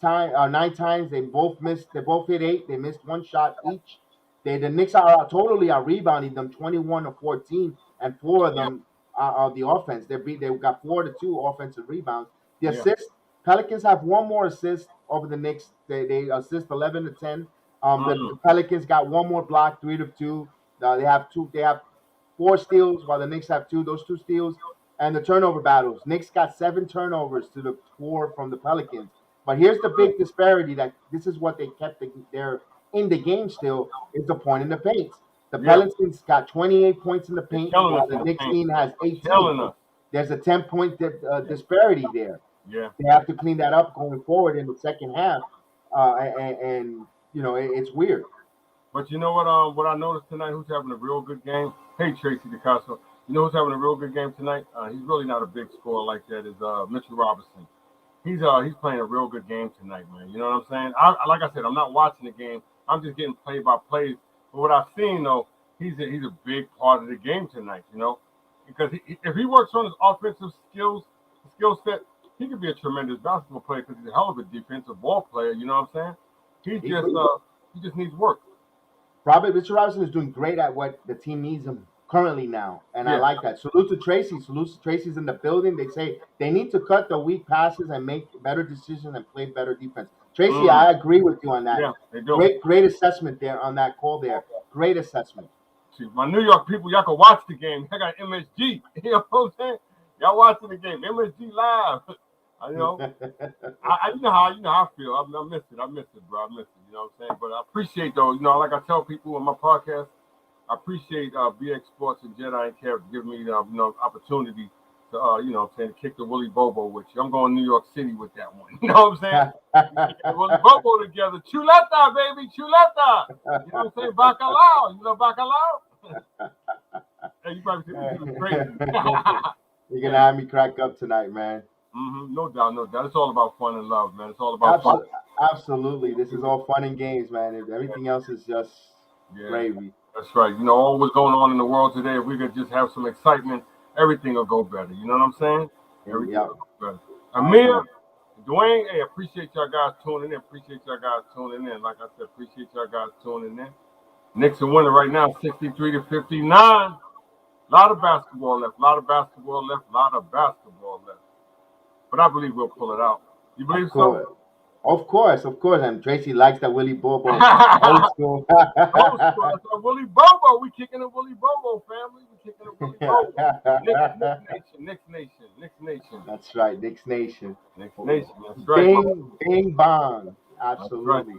9 times. They both hit 8. They missed one shot each. The Knicks are totally rebounding them 21 to 14, and 4 of them are the offense. They've got 4 to 2 offensive rebounds. The assists, Pelicans have one more assist over the Knicks. They assist 11 to 10. The Pelicans got one more block, 3 to 2. They have 4 steals, while the Knicks have 2. Those 2 steals. And the turnover battles. Knicks got 7 turnovers to the 4 from the Pelicans. But here's the big disparity that this is what they kept they're in the game still, is the point in the paint. The Pelicans got 28 points in the paint, while the Knicks team has 18. There's a 10-point disparity there. Yeah. They have to clean that up going forward in the second half. And it's weird. But you know what I noticed tonight? Who's having a real good game? Hey, Tracy DeCastro. You know who's having a real good game tonight? He's really not a big scorer like that. Is Mitchell Robinson. He's playing a real good game tonight, man. You know what I'm saying? Like I said, I'm not watching the game. I'm just getting play by plays. But what I've seen though, he's a big part of the game tonight. Because if he works on his offensive skill set, he could be a tremendous basketball player because he's a hell of a defensive ball player. You know what I'm saying? He just needs work. Robert Mitchell Robinson is doing great at what the team needs him currently now, and I like that. Salute to Tracy. Salute to Tracy's in the building. They say they need to cut the weak passes and make better decisions and play better defense. Tracy, I agree with you on that. Yeah, they do. Great assessment there on that call there. Great assessment. See, my New York people, y'all can watch the game. I got MSG. You know what I'm saying? Y'all watching the game. MSG live. You know how I feel. I miss it. Bro. I miss it. You know what I'm saying? But I appreciate though. Like I tell people on my podcast, I appreciate BX Sports and Jedi and Kev giving me opportunity to kick the Willie Bobo with you. I'm going to New York City with that one. You know what I'm saying? Willie Bobo together. Chuleta, baby, chuleta. You know what I'm saying? Bacalao. You know bacalao? Hey, you probably think this is crazy. You're gonna have me crack up tonight, man. No doubt. It's all about fun and love, man. It's all about fun. Absolutely. This is all fun and games, man. Everything else is just gravy. That's right. You know, all what's going on in the world today, if we could just have some excitement, everything will go better. You know what I'm saying? Everything Yeah. will go better. Amir, Awesome. Dwayne, hey, appreciate y'all guys tuning in. Appreciate y'all guys tuning in. Like I said, appreciate y'all guys tuning in. Knicks are winning right now, 63-59. A lot of basketball left. A lot of basketball left. A lot of basketball left. But I believe we'll pull it out. You believe Of so? course. Of course. And Tracy likes that Willie Bobo old school. Old school. That's our Willie Bobo. We kicking a Willie Bobo, family. We kicking a Willie Bobo. Knicks Nation. Knicks Nation. That's right, Knicks Nation. Knicks Nation. That's right. Bing, bing, bong. That's right. Absolutely.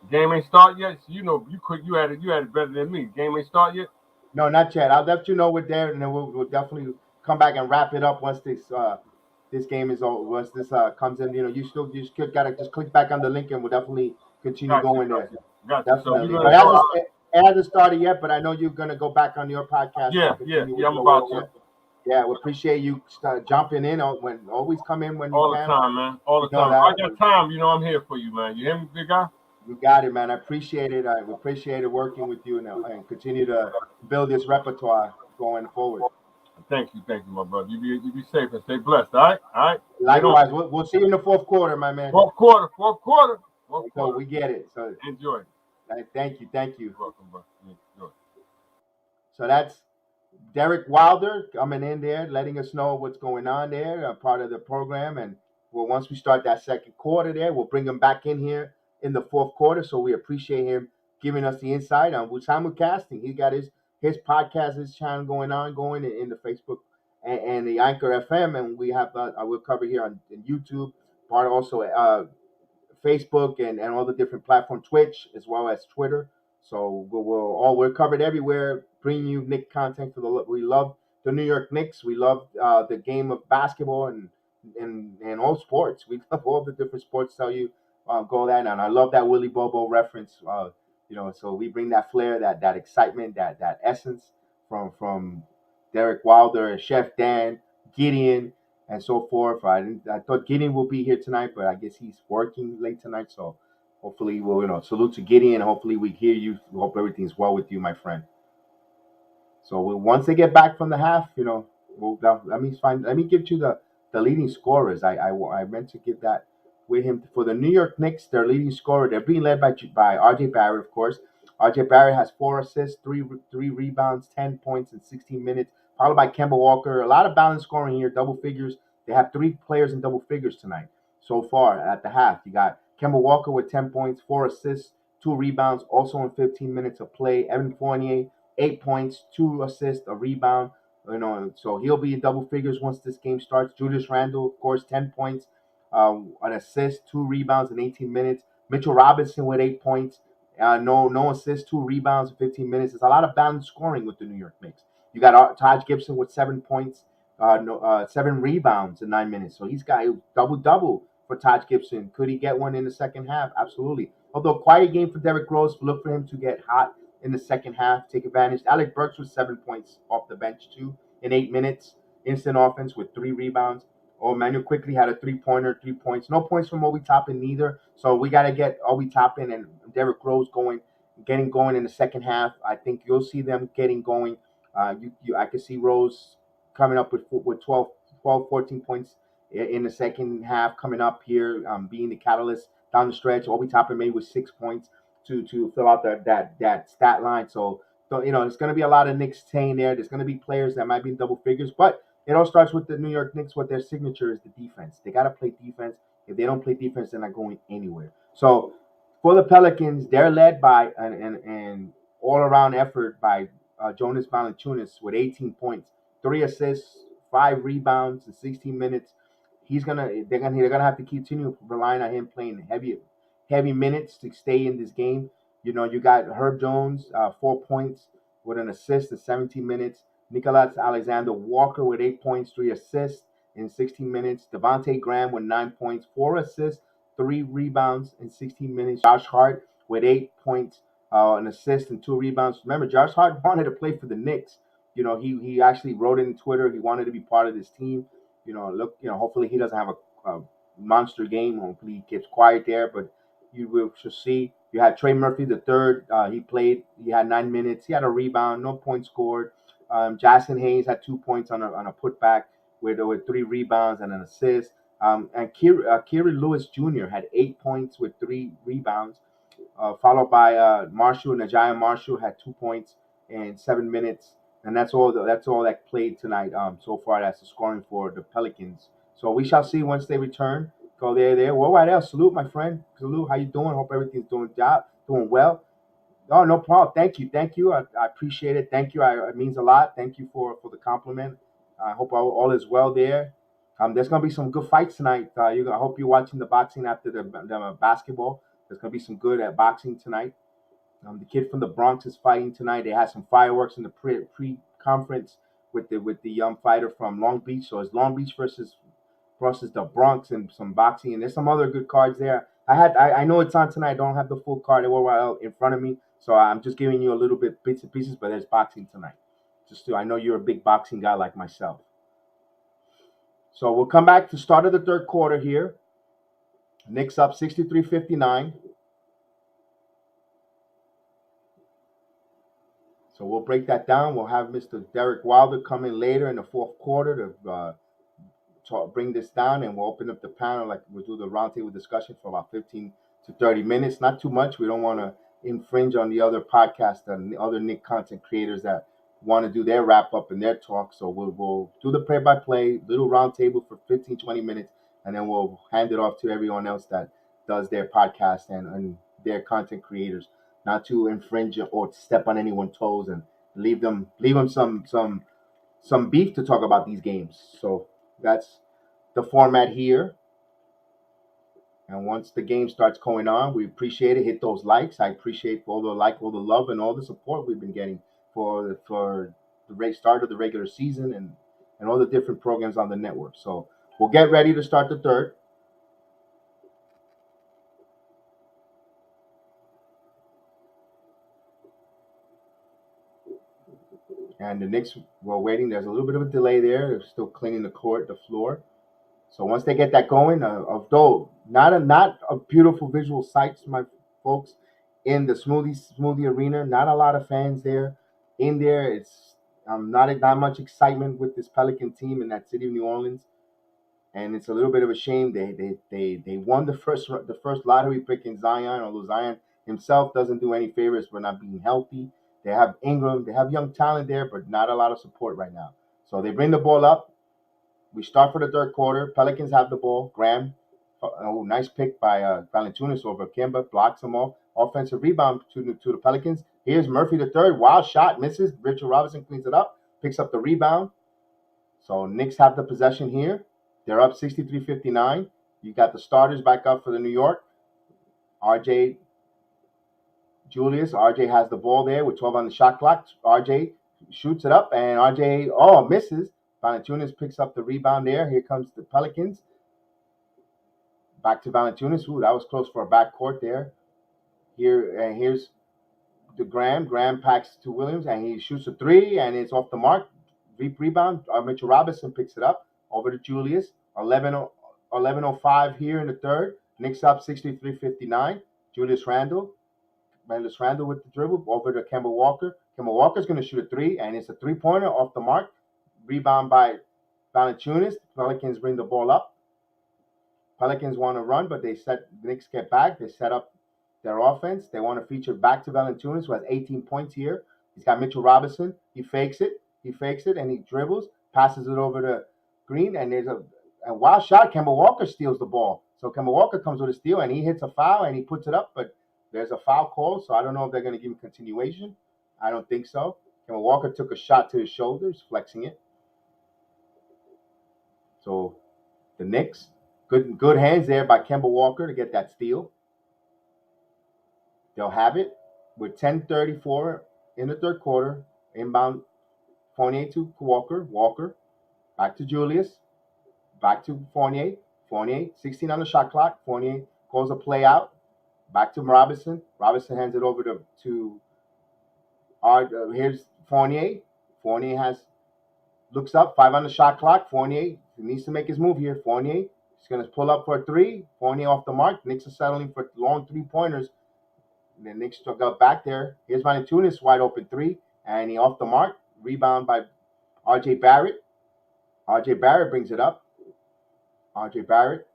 Game ain't start yet. So you know, you had it better than me. Game ain't start yet. No, not yet. I'll let you know we're there, and then we'll definitely come back and wrap it up once this game is over. Once this comes in, you still gotta just click back on the link, and we'll definitely continue Got you. going there. Got you. So Definitely. we're But gonna go. it hasn't started yet. But I know you're gonna go back on your podcast. Yeah. And continue with I'm your about work. to. Yeah, we appreciate you jumping in. Always come in when you All the can. time, man. All the You know time. If I that. got time, you know I'm here for you, man. You hear me, big guy? You got it, man. I appreciate it. I appreciate it working with you and continue to build this repertoire going forward. Thank you, my brother. You be safe and stay blessed. All right. Likewise, we'll see you in the fourth quarter, my man. Fourth quarter. So we get it. So Enjoy. thank you. You're welcome, bro. Enjoy. So that's Derek Wilder coming in there, letting us know what's going on there, part of the program. And well, once we start that second quarter there, we'll bring him back in here in the fourth quarter. So we appreciate him giving us the insight on simulcasting. He got his podcast, his channel going in the Facebook and the Anchor FM, and we have I will cover here on YouTube, part also Facebook and all the different platforms, Twitch as well as Twitter. So we're covered everywhere, bringing you Knicks content we love the New York Knicks. We love the game of basketball and all sports. We love all the different sports. Tell you go that, and I love that Willie Bobo reference. So we bring that flair, that excitement, that essence from Derek Wilder, Chef Dan, Gideon, and so forth. I thought Gideon will be here tonight, but I guess he's working late tonight. So hopefully we'll salute to Gideon. Hopefully we hear you. Hope everything's well with you, my friend. So once they get back from the half, let me give you the leading scorers. I meant to give that with him for the New York Knicks. Their leading scorer. They're being led by R.J. Barrett, of course. R.J. Barrett has 4 assists, three rebounds, 10 points in 16 minutes. Followed by Kemba Walker. A lot of balanced scoring here, double figures. They have 3 players in double figures tonight so far at the half. You got Kemba Walker with 10 points, 4 assists, 2 rebounds, also in 15 minutes of play. Evan Fournier, 8 points, 2 assists, a rebound. So he'll be in double figures once this game starts. Julius Randle, of course, 10 points, an assist, 2 rebounds in 18 minutes. Mitchell Robinson with 8 points, no assists, 2 rebounds in 15 minutes. There's a lot of balanced scoring with the New York Knicks. You got Taj Gibson with 7 points, 7 rebounds in 9 minutes. So he's got a double for Taj Gibson. Could he get one in the second half? Absolutely. Although quiet game for Derrick Rose, look for him to get hot in the second half, take advantage. Alec Burks with 7 points off the bench too in 8 minutes. Instant offense with 3 rebounds. Manuel quickly had a 3-pointer, 3 points. No points from Obi Toppin neither. So we got to get Obi Toppin and Derrick Rose getting going in the second half. I think you'll see them getting going. I can see Rose coming up with 12, 14 points in the second half coming up here, being the catalyst down the stretch. Obi Toppin made with 6 points to fill out that stat line. So there's going to be a lot of Knicks staying there. There's going to be players that might be in double figures, but it all starts with the New York Knicks. What their signature is the defense. They got to play defense. If they don't play defense, they're not going anywhere. So for the Pelicans, they're led by an all-around effort by Jonas Valanciunas with 18 points, 3 assists, 5 rebounds in 16 minutes. They're gonna have to continue relying on him playing heavy minutes to stay in this game. You got Herb Jones, 4 points with an assist in 17 minutes. Nicholas Alexander Walker with 8 points, 3 assists in 16 minutes. Devontae Graham with 9 points, 4 assists, 3 rebounds in 16 minutes. Josh Hart with 8 points, an assist and 2 rebounds. Remember, Josh Hart wanted to play for the Knicks. He actually wrote it in Twitter. He wanted to be part of this team. Hopefully he doesn't have a monster game. Hopefully he gets quiet there, but you will see You had Trey Murphy the third. He played. He had 9 minutes. He had a rebound, no points scored. Jackson Hayes had 2 points on a putback with 3 rebounds and an assist. And Kiri Lewis Jr. had 8 points with 3 rebounds, followed by Marshall. Najaya Marshall had 2 points in 7 minutes, and that's all. That's all that played tonight. So far, that's the scoring for the Pelicans. So we shall see once they return. Go there. Well, right there. Salute, my friend. Salute. How you doing? Hope everything's doing well. Oh, no problem. Thank you. I appreciate it. Thank you. It means a lot. Thank you for the compliment. I hope all is well there. There's gonna be some good fights tonight. I hope you're watching the boxing after the basketball. There's gonna be some good at boxing tonight. The kid from the Bronx is fighting tonight. They had some fireworks in the pre-conference with the young fighter from Long Beach. So it's Long Beach versus the Bronx and some boxing. And there's some other good cards there. I know it's on tonight. I don't have the full card in front of me, so I'm just giving you a little bit bits and pieces. But there's boxing tonight. I know you're a big boxing guy like myself. So we'll come back to start of the third quarter here. Knicks up 63-59. So we'll break that down. We'll have Mr. Derek Wilder come in later in the fourth quarter to bring this down, and we'll open up the panel. Like we'll do the roundtable discussion for about 15 to 30 minutes. Not too much. We don't want to infringe on the other podcasts and the other Knick content creators that want to do their wrap up and their talk. So we'll do the play-by-play, little roundtable for 15, 20 minutes, and then we'll hand it off to everyone else that does their podcast and their content creators, not to infringe or step on anyone's toes and leave them some beef to talk about these games. So that's the format here. And once the game starts going on, we appreciate it. Hit those likes. I appreciate all the love, and all the support we've been getting for the start of the regular season and all the different programs on the network. So we'll get ready to start the third. And the Knicks were waiting. There's a little bit of a delay there. They're still cleaning the floor. So once they get that going, although not a beautiful visual sight, my folks, in the smoothie arena, not a lot of fans there. In there, it's not much excitement with this Pelican team in that city of New Orleans, and it's a little bit of a shame. They won the first lottery pick in Zion, although Zion himself doesn't do any favors for not being healthy. They have Ingram, they have young talent there, but not a lot of support right now. So they bring the ball up. We start for the third quarter. Pelicans have the ball. Graham, nice pick by Valanciunas over Kemba, blocks him off. Offensive rebound to the Pelicans. Here's Murphy the third. Wild shot, misses. Richard Robinson cleans it up, picks up the rebound. So Knicks have the possession here. They're up 63-59. You got the starters back up for the New York. RJ Julius. RJ has the ball there with 12 on the shot clock. RJ shoots it up, and RJ misses. Valanciunas picks up the rebound there. Here comes the Pelicans. Back to Valanciunas. Ooh, that was close for a backcourt there. Here's the Graham. Graham packs to Williams, and he shoots a three, and it's off the mark. Rebound. Mitchell Robinson picks it up over to Julius. 11:05 here in the third. Knicks up 63-59. Julius Randle with the dribble over to Kemba Walker. Kemba Walker's going to shoot a three, and it's a three-pointer off the mark. Rebound by Valanciunas. Pelicans bring the ball up. Pelicans want to run, but the Knicks get back. They set up their offense. They want to feature back to Valanciunas, who has 18 points here. He's got Mitchell Robinson. He fakes it, and he dribbles, passes it over to Green, and there's a wild shot. Kemba Walker steals the ball. So Kemba Walker comes with a steal, and he hits a foul, and he puts it up, but there's a foul call, so I don't know if they're going to give him continuation. I don't think so. Kemba Walker took a shot to his shoulders, flexing it. So the Knicks, good hands there by Kemba Walker to get that steal. They'll have it with 10:34 in the third quarter. Inbound Fournier to Walker. Walker back to Julius. Back to Fournier. Fournier, 16 on the shot clock. Fournier calls a play out. Back to Robinson. Robinson hands it over to here's Fournier. Fournier looks up, 5 on the shot clock. Fournier needs to make his move here. Fournier is going to pull up for a three. Fournier off the mark. Knicks are settling for long three-pointers. And the Knicks got back there. Here's Valanciunas, wide open three, and he off the mark. Rebound by R.J. Barrett. R.J. Barrett brings it up. R.J. Barrett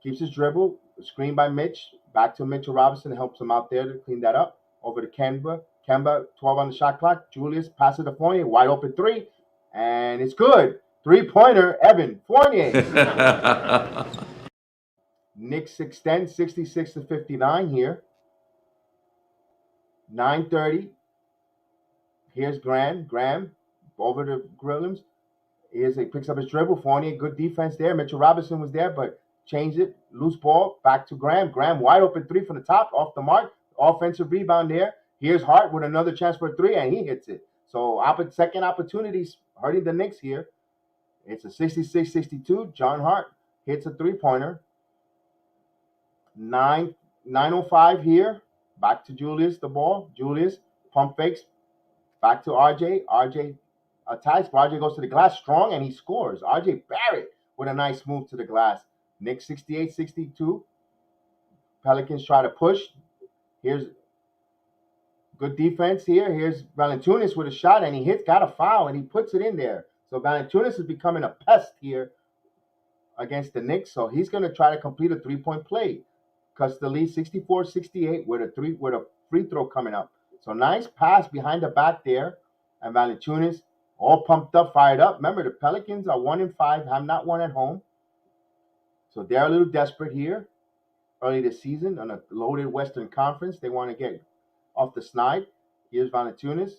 keeps his dribble. Screen by Mitch. Back to Mitchell Robinson. Helps him out there to clean that up. Over to Kemba. Kemba, 12 on the shot clock. Julius passes to Fournier. Wide open three. And it's good. Three-pointer, Evan Fournier. Knicks extend 66-59 here. 9:30. Here's Graham. Graham over to Williams. He picks up his dribble. Fournier, good defense there. Mitchell Robinson was there, but changed it. Loose ball. Back to Graham. Graham wide open three from the top. Off the mark. Offensive rebound there. Here's Hart with another chance for a three, and he hits it. So second opportunities hurting the Knicks here. It's a 66-62. John Hart hits a three-pointer. 9:05 here. Back to Julius, the ball. Julius, pump fakes. Back to RJ. RJ attacks. RJ goes to the glass strong, and he scores. RJ Barrett with a nice move to the glass. Knicks 68-62. Pelicans try to push. Here's good defense here. Here's Valanciunas with a shot, and he got a foul, and he puts it in there. So Valanciunas is becoming a pest here against the Knicks. So he's going to try to complete a three-point play. Cuts the lead 64-68 with a free throw coming up. So nice pass behind the back there. And Valanciunas all pumped up, fired up. Remember, the Pelicans are 1-5, have not won at home. So they're a little desperate here early this season on a loaded Western Conference. They want to get off the snide. Here's Valanciunas.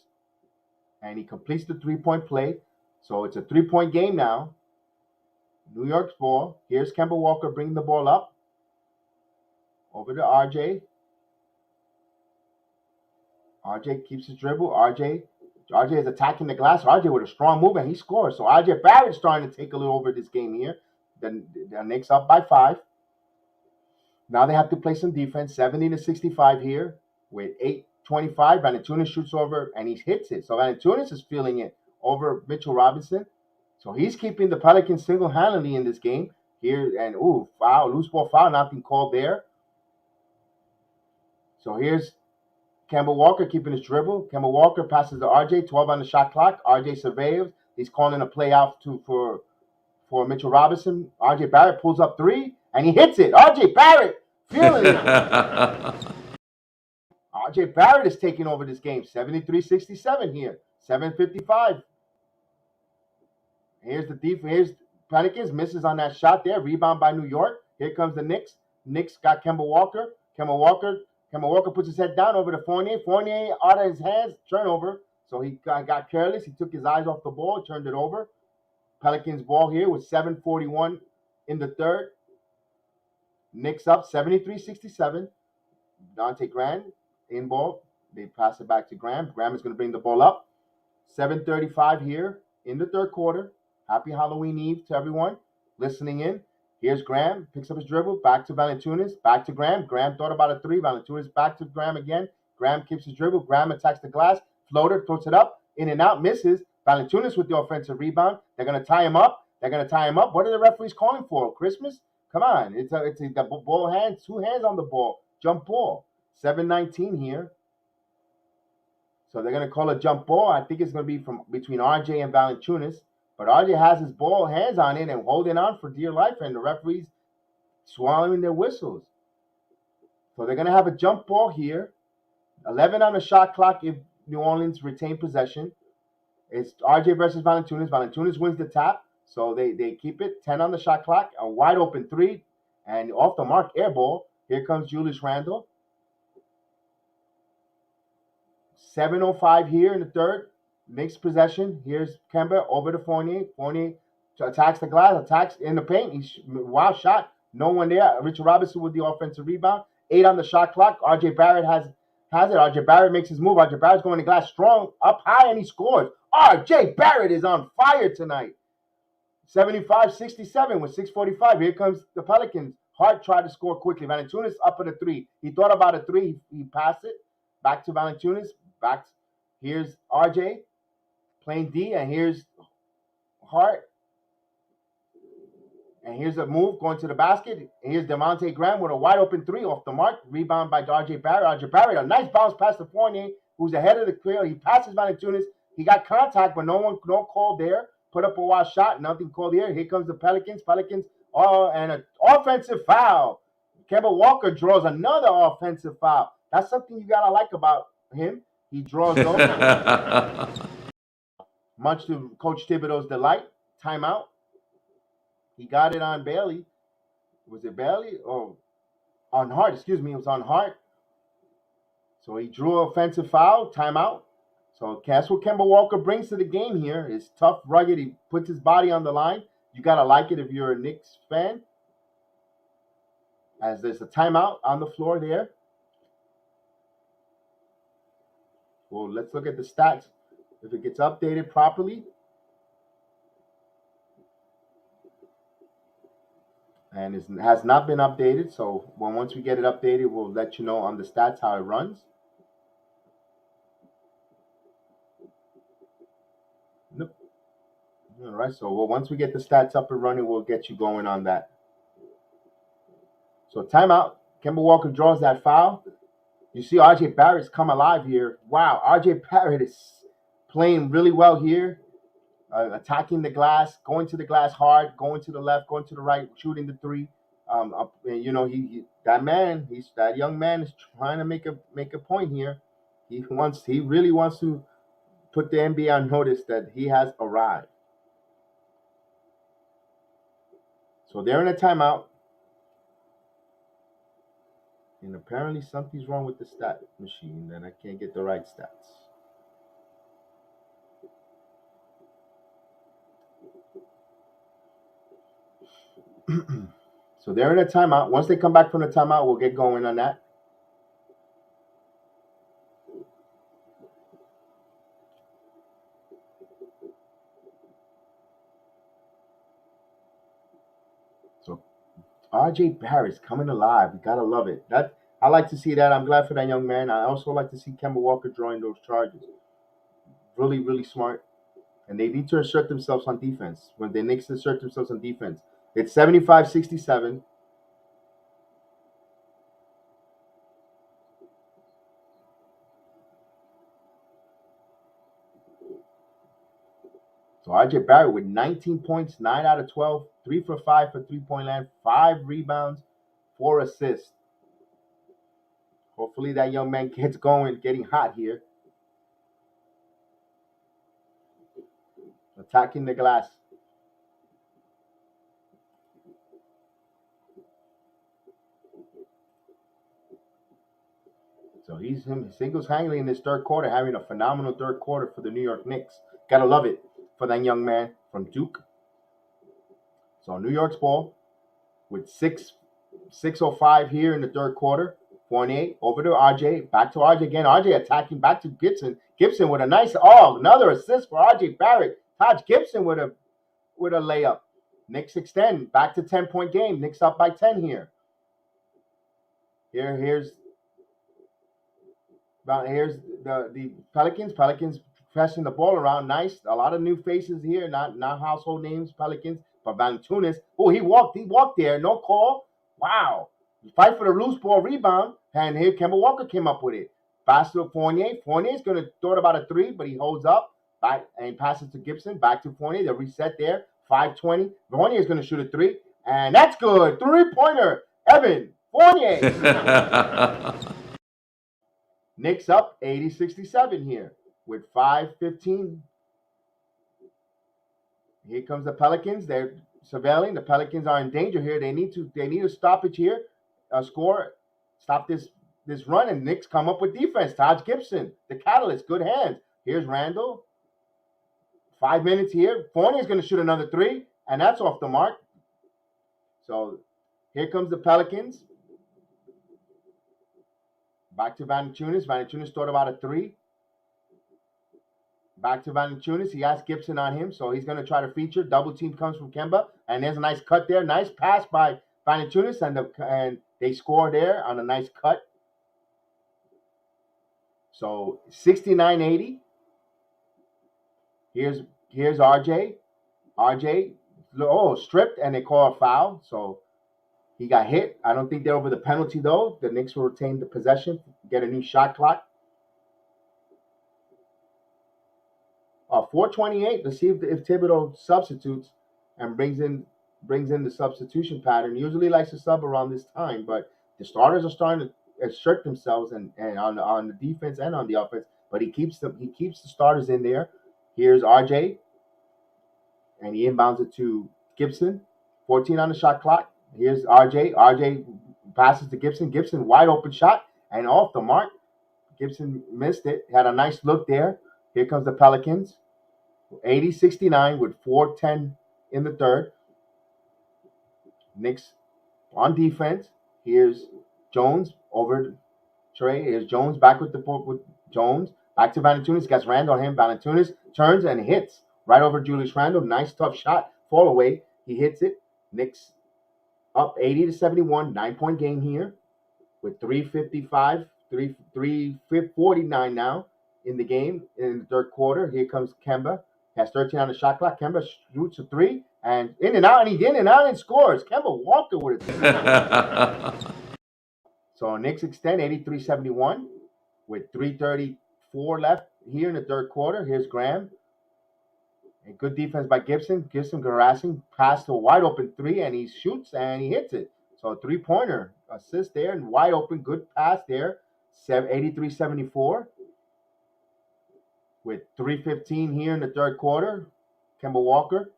And he completes the three-point play. So it's a three-point game now. New York's ball. Here's Kemba Walker bringing the ball up. Over to RJ. RJ keeps his dribble. RJ is attacking the glass. RJ with a strong move, and he scores. So RJ Barrett's starting to take a little over this game here. The Knicks up by 5. Now they have to play some defense. 70-65 here with 8:25. Valanciunas shoots over, and he hits it. So Valanciunas is feeling it over Mitchell Robinson. So he's keeping the Pelicans single-handedly in this game here. And, foul, loose ball foul, nothing called there. So here's Kemba Walker keeping his dribble. Kemba Walker passes to RJ, 12 on the shot clock. RJ surveys. He's calling a play out for Mitchell Robinson. RJ Barrett pulls up three, and he hits it. RJ Barrett feeling it. RJ Barrett is taking over this game. 73-67 here. 7:55. Here's the defense. Here's Pelicans. Misses on that shot there. Rebound by New York. Here comes the Knicks. Knicks got Kemba Walker. Kemba Walker puts his head down over to Fournier. Fournier out of his hands. Turnover. So he got careless. He took his eyes off the ball. Turned it over. Pelicans ball here with 7:41 in the third. Knicks up 73-67. Dante Graham in ball. They pass it back to Graham. Graham is going to bring the ball up. 7:35 here in the third quarter. Happy Halloween Eve to everyone listening in. Here's Graham. Picks up his dribble. Back to Valanciunas. Back to Graham. Graham thought about a three. Valanciunas back to Graham again. Graham keeps his dribble. Graham attacks the glass. Floater. Throws it up. In and out. Misses. Valanciunas with the offensive rebound. They're going to tie him up. What are the referees calling for? Christmas? Come on. It's the ball hands. 2 hands on the ball. Jump ball. 7:19 here. So they're going to call a jump ball. I think it's going to be between RJ and Valanciunas. But RJ has his ball hands on it and holding on for dear life, and the referees swallowing their whistles. So they're going to have a jump ball here. 11 on the shot clock if New Orleans retain possession. It's RJ versus Valanciunas. Valanciunas wins the tap, so they keep it. 10 on the shot clock. A wide open three, and off the mark, air ball. Here comes Julius Randle. 7:05 here in the third. Knicks possession. Here's Kemba over to Fournier. Fournier attacks the glass, attacks in the paint. Wild shot. No one there. Richard Robinson with the offensive rebound. 8 on the shot clock. RJ Barrett has it. RJ Barrett makes his move. RJ Barrett's going to glass strong, up high, and he scores. RJ Barrett is on fire tonight. 75-67 with 6:45. Here comes the Pelicans. Hart tried to score quickly. Valanciunas up at a three. He thought about a three. He passed it. Back to Valanciunas. Here's RJ playing D, and here's Hart. And here's a move going to the basket. And here's Devontae Graham with a wide open three off the mark. Rebound by RJ Barrett. RJ Barrett, a nice bounce pass to Fournier, who's ahead of the clear. He passes Valanciunas. He got contact, but no call there. Put up a wild shot. Nothing called here. Here comes the Pelicans. And an offensive foul. Kemba Walker draws another offensive foul. That's something you gotta like about him. He draws those. Much to Coach Thibodeau's delight. Timeout. He got it on Bailey. Was it Bailey? Oh, on Hart. Excuse me. It was on Hart. So he drew an offensive foul. Timeout. So that's what Kemba Walker brings to the game here. Is tough, rugged. He puts his body on the line. You got to like it if you're a Knicks fan. As there's a timeout on the floor there. Well, let's look at the stats. If it gets updated properly. And it has not been updated. So once we get it updated, we'll let you know on the stats how it runs. Nope. All right. So once we get the stats up and running, we'll get you going on that. So timeout. Kemba Walker draws that foul. You see RJ Barrett's come alive here. Wow. RJ Barrett is playing really well here. Attacking the glass, going to the glass hard, going to the left, going to the right, shooting the three. That young man is trying to make a point here. He really wants to put the NBA on notice that he has arrived. So they're in a timeout. And apparently something's wrong with the stat machine and I can't get the right stats. So they're in a timeout. Once they come back from the timeout, we'll get going on that. So RJ Barrett's coming alive. You gotta love it. I like to see that. I'm glad for that young man. I also like to see Kemba Walker drawing those charges. Really, really smart. And they need to assert themselves on defense. When the Knicks assert themselves on defense, it's 75-67. So RJ Barrett with 19 points, 9 out of 12, 3 for 5 for three-point land, 5 rebounds, 4 assists. Hopefully that young man gets going, getting hot here. Attacking the glass. So he's single-handedly in this third quarter, having a phenomenal third quarter for the New York Knicks. Gotta love it for that young man from Duke. So New York's ball with 6:05 here in the third quarter. Fournier over to RJ, back to RJ again. RJ attacking back to Gibson. Gibson with a nice another assist for RJ Barrett. Taj Gibson with a layup. Knicks extend back to 10-point game. Knicks up by 10 here. Here's the Pelicans. Pelicans pressing the ball around. Nice. A lot of new faces here. Not household names, Pelicans. But Valanciunas. Oh, he walked there. No call. Wow. Fight for the loose ball rebound. And here Kemba Walker came up with it. Pass to Fournier. Fournier's going to throw it about a 3, but he holds up. Back and passes to Gibson. Back to Fournier. The reset there. 5:20. Fournier's going to shoot a 3. And that's good. 3-pointer. Evan Fournier. Knicks up 80-67 here with 5:15. Here comes the Pelicans. They're surveilling. The Pelicans are in danger here. They need a stoppage here, a score, stop this run, and Knicks come up with defense. Taj Gibson, the catalyst, good hands. Here's Randall. 5 minutes here. Fournier's going to shoot another 3, and that's off the mark. So here comes the Pelicans. Back to Valanciunas. Valanciunas thought about a 3. Back to Valanciunas. He has Gibson on him, so he's going to try to feature. Double team comes from Kemba, and there's a nice cut there. Nice pass by Valanciunas, and they score there on a nice cut. So 69-80. Here's RJ. RJ stripped, and they call a foul. So he got hit. I don't think they're over the penalty, though. The Knicks will retain the possession, get a new shot clock. 4:28. Let's see if Thibodeau substitutes and brings in the substitution pattern. Usually likes to sub around this time, but the starters are starting to assert themselves and on the defense and on the offense. But he keeps the starters in there. Here's RJ, and he inbounds it to Gibson. 14 on the shot clock. Here's RJ. RJ passes to Gibson. Gibson, wide open shot and off the mark. Gibson missed it. Had a nice look there. Here comes the Pelicans. 80-69 with 4:10 in the third. Knicks on defense. Here's Jones over Trey. Here's Jones back with Jones. Back to Valanciunas. Gets Randle on him. Valanciunas turns and hits right over Julius Randle. Nice tough shot. Fall away. He hits it. Knicks up 80-71. 9-point game here with 3:49 now in the game in the third quarter. Here comes Kemba. Has 13 on the shot clock. Kemba shoots a three and in and out, and he's in and out and scores. Kemba Walker with it. So Knicks extend 83-71 with 3:34 left here in the third quarter. Here's Graham. A good defense by Gibson. Gibson harassing, pass to a wide open three, and he shoots and he hits it. So a 3-pointer assist there and wide open, good pass there. 83-74 with 3:15 here in the third quarter. Kemba Walker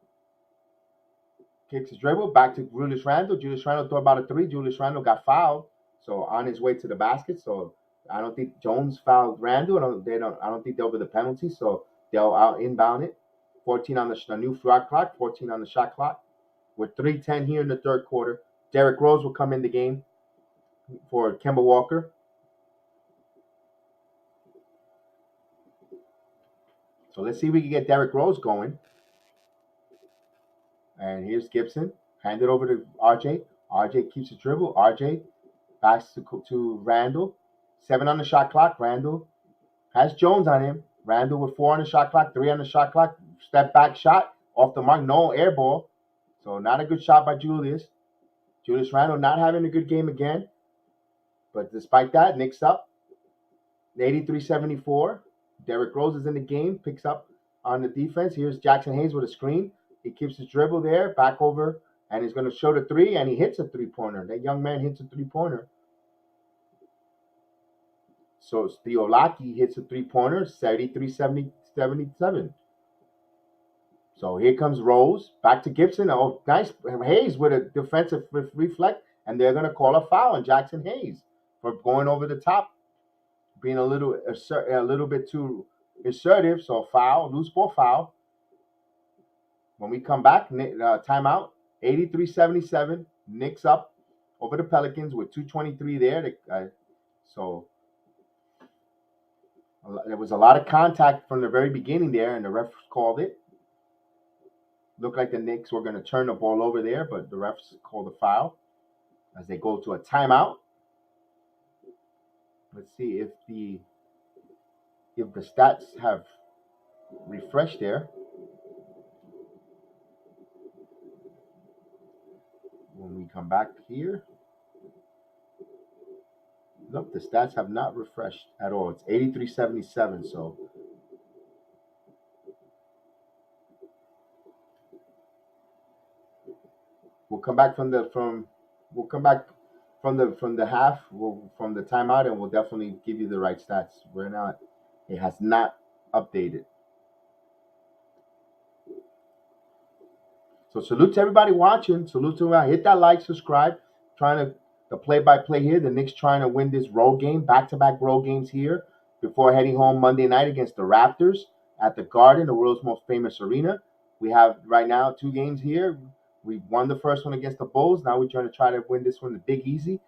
kicks his dribble back to Julius Randle. Julius Randle threw about a three. Julius Randle got fouled, so on his way to the basket. So I don't think Jones fouled Randle. I don't think they're over the penalty, so they'll out inbound it. 14 on the new shot clock. 14 on the shot clock. With 3:10 here in the third quarter. Derrick Rose will come in the game for Kemba Walker. So let's see if we can get Derrick Rose going. And here's Gibson. Hand it over to RJ. RJ keeps the dribble. RJ backs to Randle. 7 on the shot clock. Randle has Jones on him. Randle with 4 on the shot clock. 3 on the shot clock. Step back shot. Off the mark. No air ball. So not a good shot by Julius. Julius Randle not having a good game again. But despite that, Knicks up. 83-74. Derrick Rose is in the game. Picks up on the defense. Here's Jackson Hayes with a screen. He keeps his dribble there. Back over. And he's going to show the three. And he hits a 3-pointer. That young man hits a 3-pointer. So Steolaki hits a 3-pointer. 73-77. So here comes Rose. Back to Gibson. Oh, nice. Hayes with a defensive reflect. And they're going to call a foul on Jackson Hayes for going over the top. Being a little bit too assertive. So foul. Loose ball foul. When we come back, timeout. 83-77. Knicks up over the Pelicans with 2:23 there. So there was a lot of contact from the very beginning there, and the refs called it. Looked like the Knicks were going to turn the ball over there, but the refs called a foul as they go to a timeout. Let's see if the stats have refreshed there. When we come back here, nope, the stats have not refreshed at all. It's 83-77. So we'll come back from the half, from the timeout, and we'll definitely give you the right stats. Right now, it has not updated. So salute to everybody watching. Salute to everybody. Hit that like, subscribe. Trying the play-by-play here. The Knicks trying to win this road game, back-to-back road games here before heading home Monday night against the Raptors at the Garden, the world's most famous arena. We have right now 2 games here. We won the first one against the Bulls. Now we're trying to win this one, the Big Easy,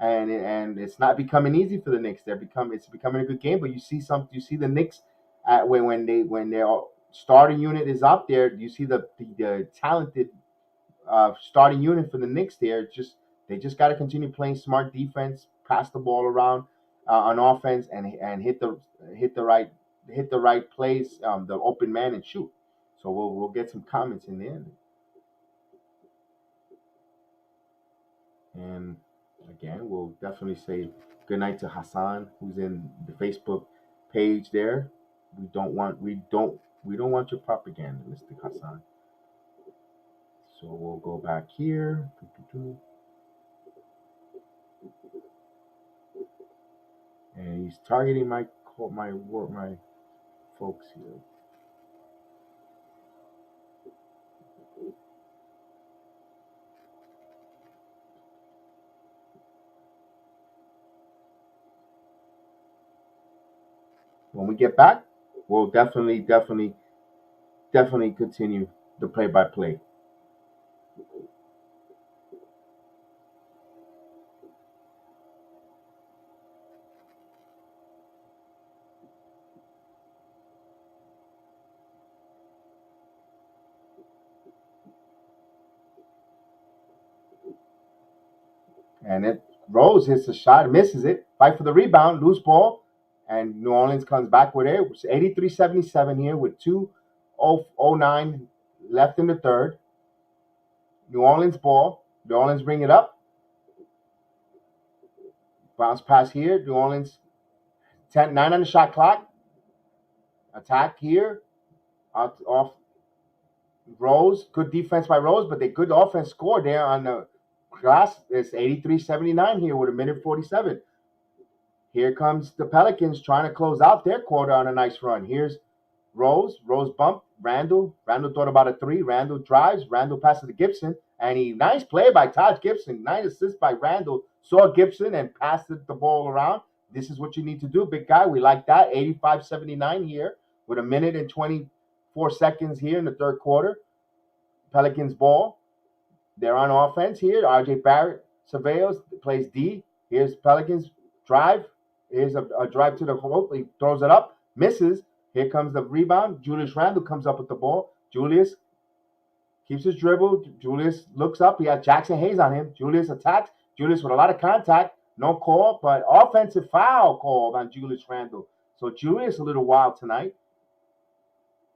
and it's not becoming easy for the Knicks. It's becoming a good game, but you see the Knicks when their starting unit is up there. You see the talented starting unit for the Knicks there. They just got to continue playing smart defense, pass the ball around on offense, and hit the right plays, the open man, and shoot. So we'll get some comments in there. And again, we'll definitely say good night to Hassan, who's in the Facebook page there. We don't want your propaganda, Mr. Hassan. So we'll go back here. And he's targeting my folks here. When we get back, we'll definitely continue the play-by-play. And it Rose hits a shot, misses it, fight for the rebound, loose ball, and New Orleans comes back with it. It's 83-77 here with 2:09 left in the third. New Orleans ball. New Orleans bring it up. Bounce pass here. New Orleans 9 on the shot clock. Attack here. Off Rose. Good defense by Rose, but they good offense score there on the glass. It's 83-79 here with 1:47. Here comes the Pelicans trying to close out their quarter on a nice run. Here's Rose bump. Randall thought about a three. Randall drives. Randall passes to Gibson. And nice play by Taj Gibson. Nice assist by Randall. Saw Gibson and passed the ball around. This is what you need to do, big guy. We like that. 85-79 here with 1:24 here in the third quarter. Pelicans ball. They're on offense here. RJ Barrett surveils, plays D. Here's Pelicans drive. Here's a drive to the hoop. He throws it up, misses. Here comes the rebound. Julius Randle comes up with the ball. Julius keeps his dribble. Julius looks up. He has Jackson Hayes on him. Julius attacks. Julius with a lot of contact. No call, but offensive foul called on Julius Randle. So Julius a little wild tonight.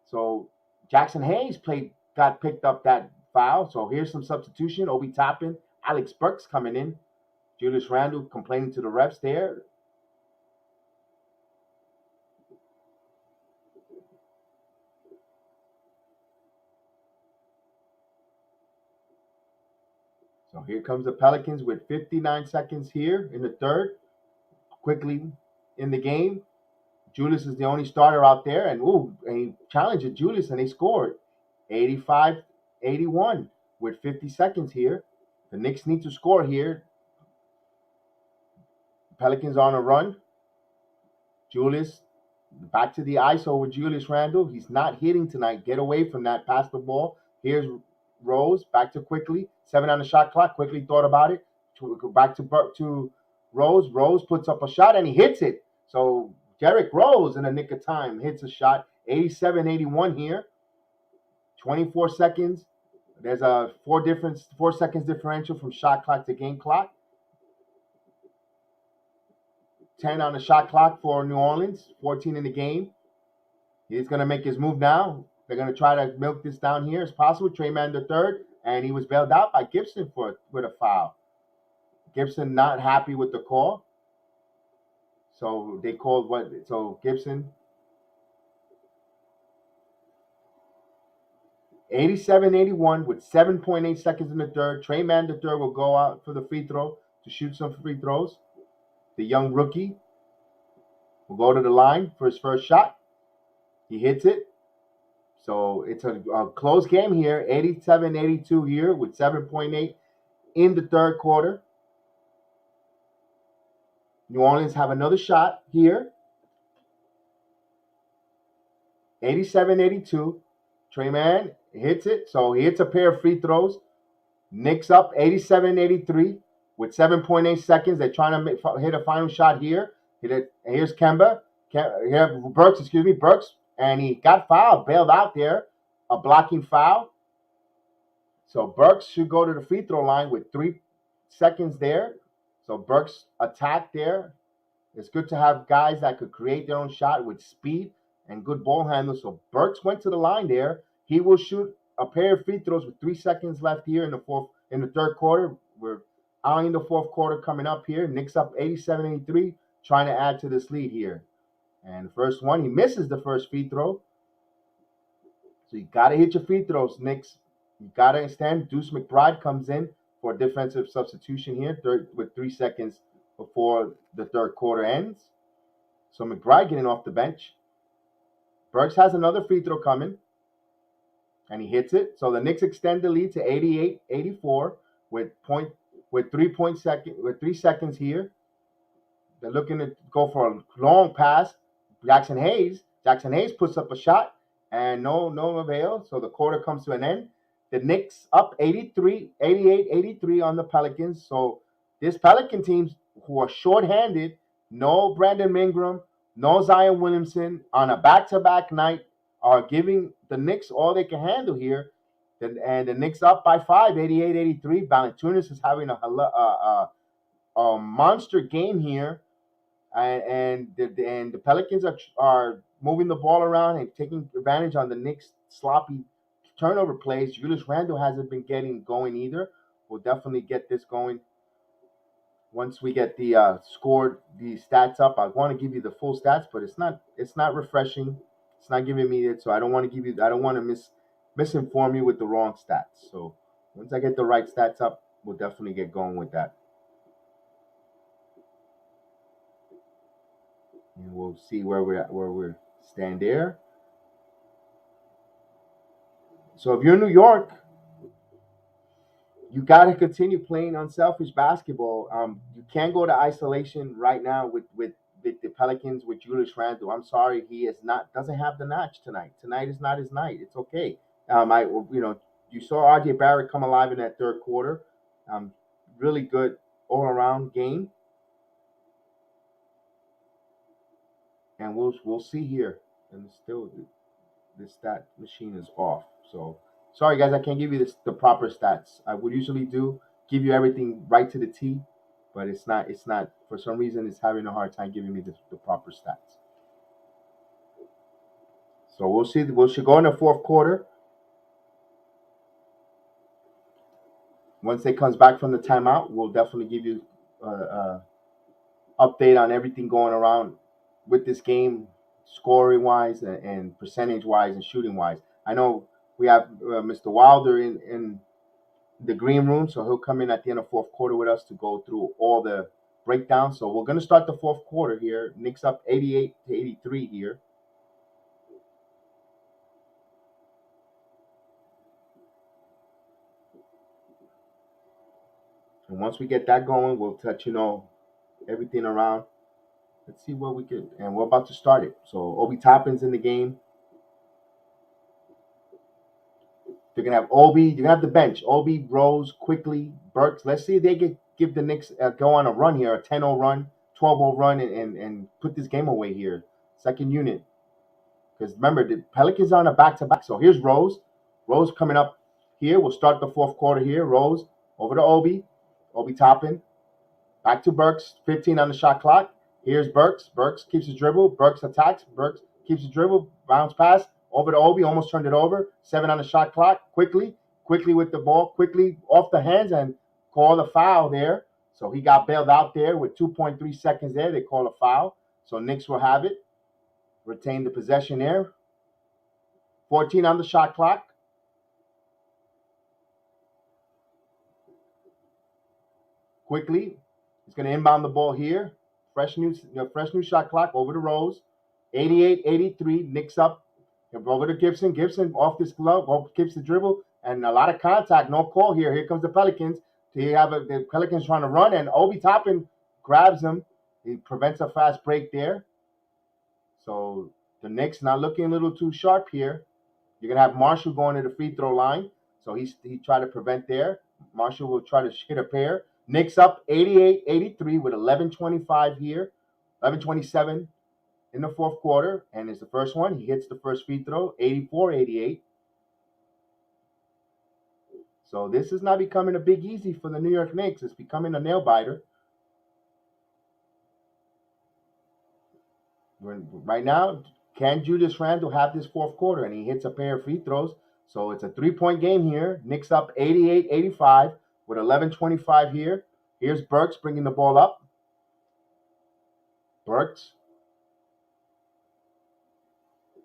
So Jackson Hayes got picked up that foul. So here's some substitution. Obi Toppin, Alex Burks coming in. Julius Randle complaining to the refs there. So here comes the Pelicans with 59 seconds here in the third. Quickly in the game. Julius is the only starter out there. And he challenged Julius and they scored 85-81 with 50 seconds here. The Knicks need to score here. Pelicans on a run. Julius back to the ISO with Julius Randle. He's not hitting tonight. Get away from that. Pass the ball. Here's Rose back to Quickly. 7 on the shot clock. Quickly thought about it. Back to Rose. Rose puts up a shot and he hits it. So Derrick Rose in a nick of time hits a shot. 87-81 here. 24 seconds. There's a 4 seconds differential from shot clock to game clock. 10 on the shot clock for New Orleans. 14 in the game. He's going to make his move now. They're going to try to milk this down here as possible. Trey Mann the third, and he was bailed out by Gibson with a foul. Gibson not happy with the call. So they called Gibson 87-81 with 7.8 seconds in the third. Trey Mann the third will go out for the free throw to shoot some free throws. The young rookie will go to the line for his first shot. He hits it. So it's a close game here, 87-82 here with 7.8 in the third quarter. New Orleans have another shot here. 87-82. Trey Mann hits it. So he hits a pair of free throws. Knicks up 87-83 with 7.8 seconds. They're trying to hit a final shot here. Here's Kemba. Burks. And he got fouled, bailed out there. A blocking foul. So Burks should go to the free throw line with 3 seconds there. So Burks attacked there. It's good to have guys that could create their own shot with speed and good ball handle. So Burks went to the line there. He will shoot a pair of free throws with 3 seconds left here in the third quarter. We're Eyeing the fourth quarter coming up here. Knicks up 87-83, trying to add to this lead here. And the first one, he misses the first free throw. So you got to hit your free throws, Knicks. You got to understand. Deuce McBride comes in for a defensive substitution here with 3 seconds before the third quarter ends. So McBride getting off the bench. Burks has another free throw coming, and he hits it. So the Knicks extend the lead to 88-84 with 3 seconds here. They're looking to go for a long pass. Jackson Hayes puts up a shot, and no avail. So the quarter comes to an end. The Knicks up 88-83 on the Pelicans. So this Pelican team, who are shorthanded, no Brandon Ingram, no Zion Williamson, on a back-to-back night, are giving the Knicks all they can handle here. And the Knicks up by 5, 88-83. Valanciunas is having a monster game here. And the Pelicans are moving the ball around and taking advantage on the Knicks' sloppy turnover plays. Julius Randle hasn't been getting going either. We'll definitely get this going once we get the stats up. I want to give you the full stats, but it's not refreshing. It's not giving me it, so I don't want to misinform you with the wrong stats. So once I get the right stats up, we'll definitely get going with that. And we'll see where we stand there. So if you're in New York, you got to continue playing unselfish basketball. You can't go to isolation right now with the Pelicans with Julius Randle. I'm sorry, he doesn't have the notch tonight. Tonight is not his night. It's okay. You saw RJ Barrett come alive in that third quarter. Really good all around game. And we'll see here. And still, the stat machine is off. So sorry guys, I can't give you the proper stats. I would usually give you everything right to the T, but it's not. For some reason, it's having a hard time giving me the proper stats. So we'll see. We should go in the fourth quarter. Once they comes back from the timeout, we'll definitely give you update on everything going around with this game, scoring wise and percentage wise and shooting wise. I know we have Mr. Wilder in the green room, so he'll come in at the end of fourth quarter with us to go through all the breakdowns. So we're going to start the fourth quarter here. Knicks up 88-83 here. And once we get that going, we'll let you know everything around. Let's see what we can. And we're about to start it. So Obi Toppin's in the game. They're going to have Obi. You're going to have the bench. Obi, Rose, Quickly, Burks. Let's see if they give the Knicks go on a run here, a 10-0 run, 12-0 run, and put this game away here. Second unit. Because remember, the Pelicans are on a back-to-back. So here's Rose. Rose coming up here. We'll start the fourth quarter here. Rose over to Obi. Obi Toppin. Back to Burks. 15 on the shot clock. Here's Burks. Burks keeps his dribble. Burks attacks. Burks keeps his dribble. Bounce pass. Over to Obi. Almost turned it over. 7 on the shot clock. Quickly with the ball. Quickly off the hands and call a foul there. So he got bailed out there with 2.3 seconds there. They call a foul. So Knicks will have it. Retain the possession there. 14 on the shot clock. Quickly. He's going to inbound the ball here. Fresh new shot clock over to Rose. 88-83. Knicks up. Over to Gibson. Gibson off this glove. Keeps the dribble. And a lot of contact. No call here. Here comes the Pelicans. The Pelicans trying to run. And Obi Toppin grabs him. He prevents a fast break there. So the Knicks not looking a little too sharp here. You're going to have Marshall going to the free throw line. So he tried to prevent there. Marshall will try to hit a pair. Knicks up 88-83 with 11:25 here. 11:27 in the fourth quarter. And it's the first one. He hits the first free throw. 84-88. So this is not becoming a big easy for the New York Knicks. It's becoming a nail biter. Right now, can Julius Randle have this fourth quarter? And he hits a pair of free throws. So it's a 3-point game here. Knicks up 88-85 with 11:25 here. Here's Burks bringing the ball up. Burks.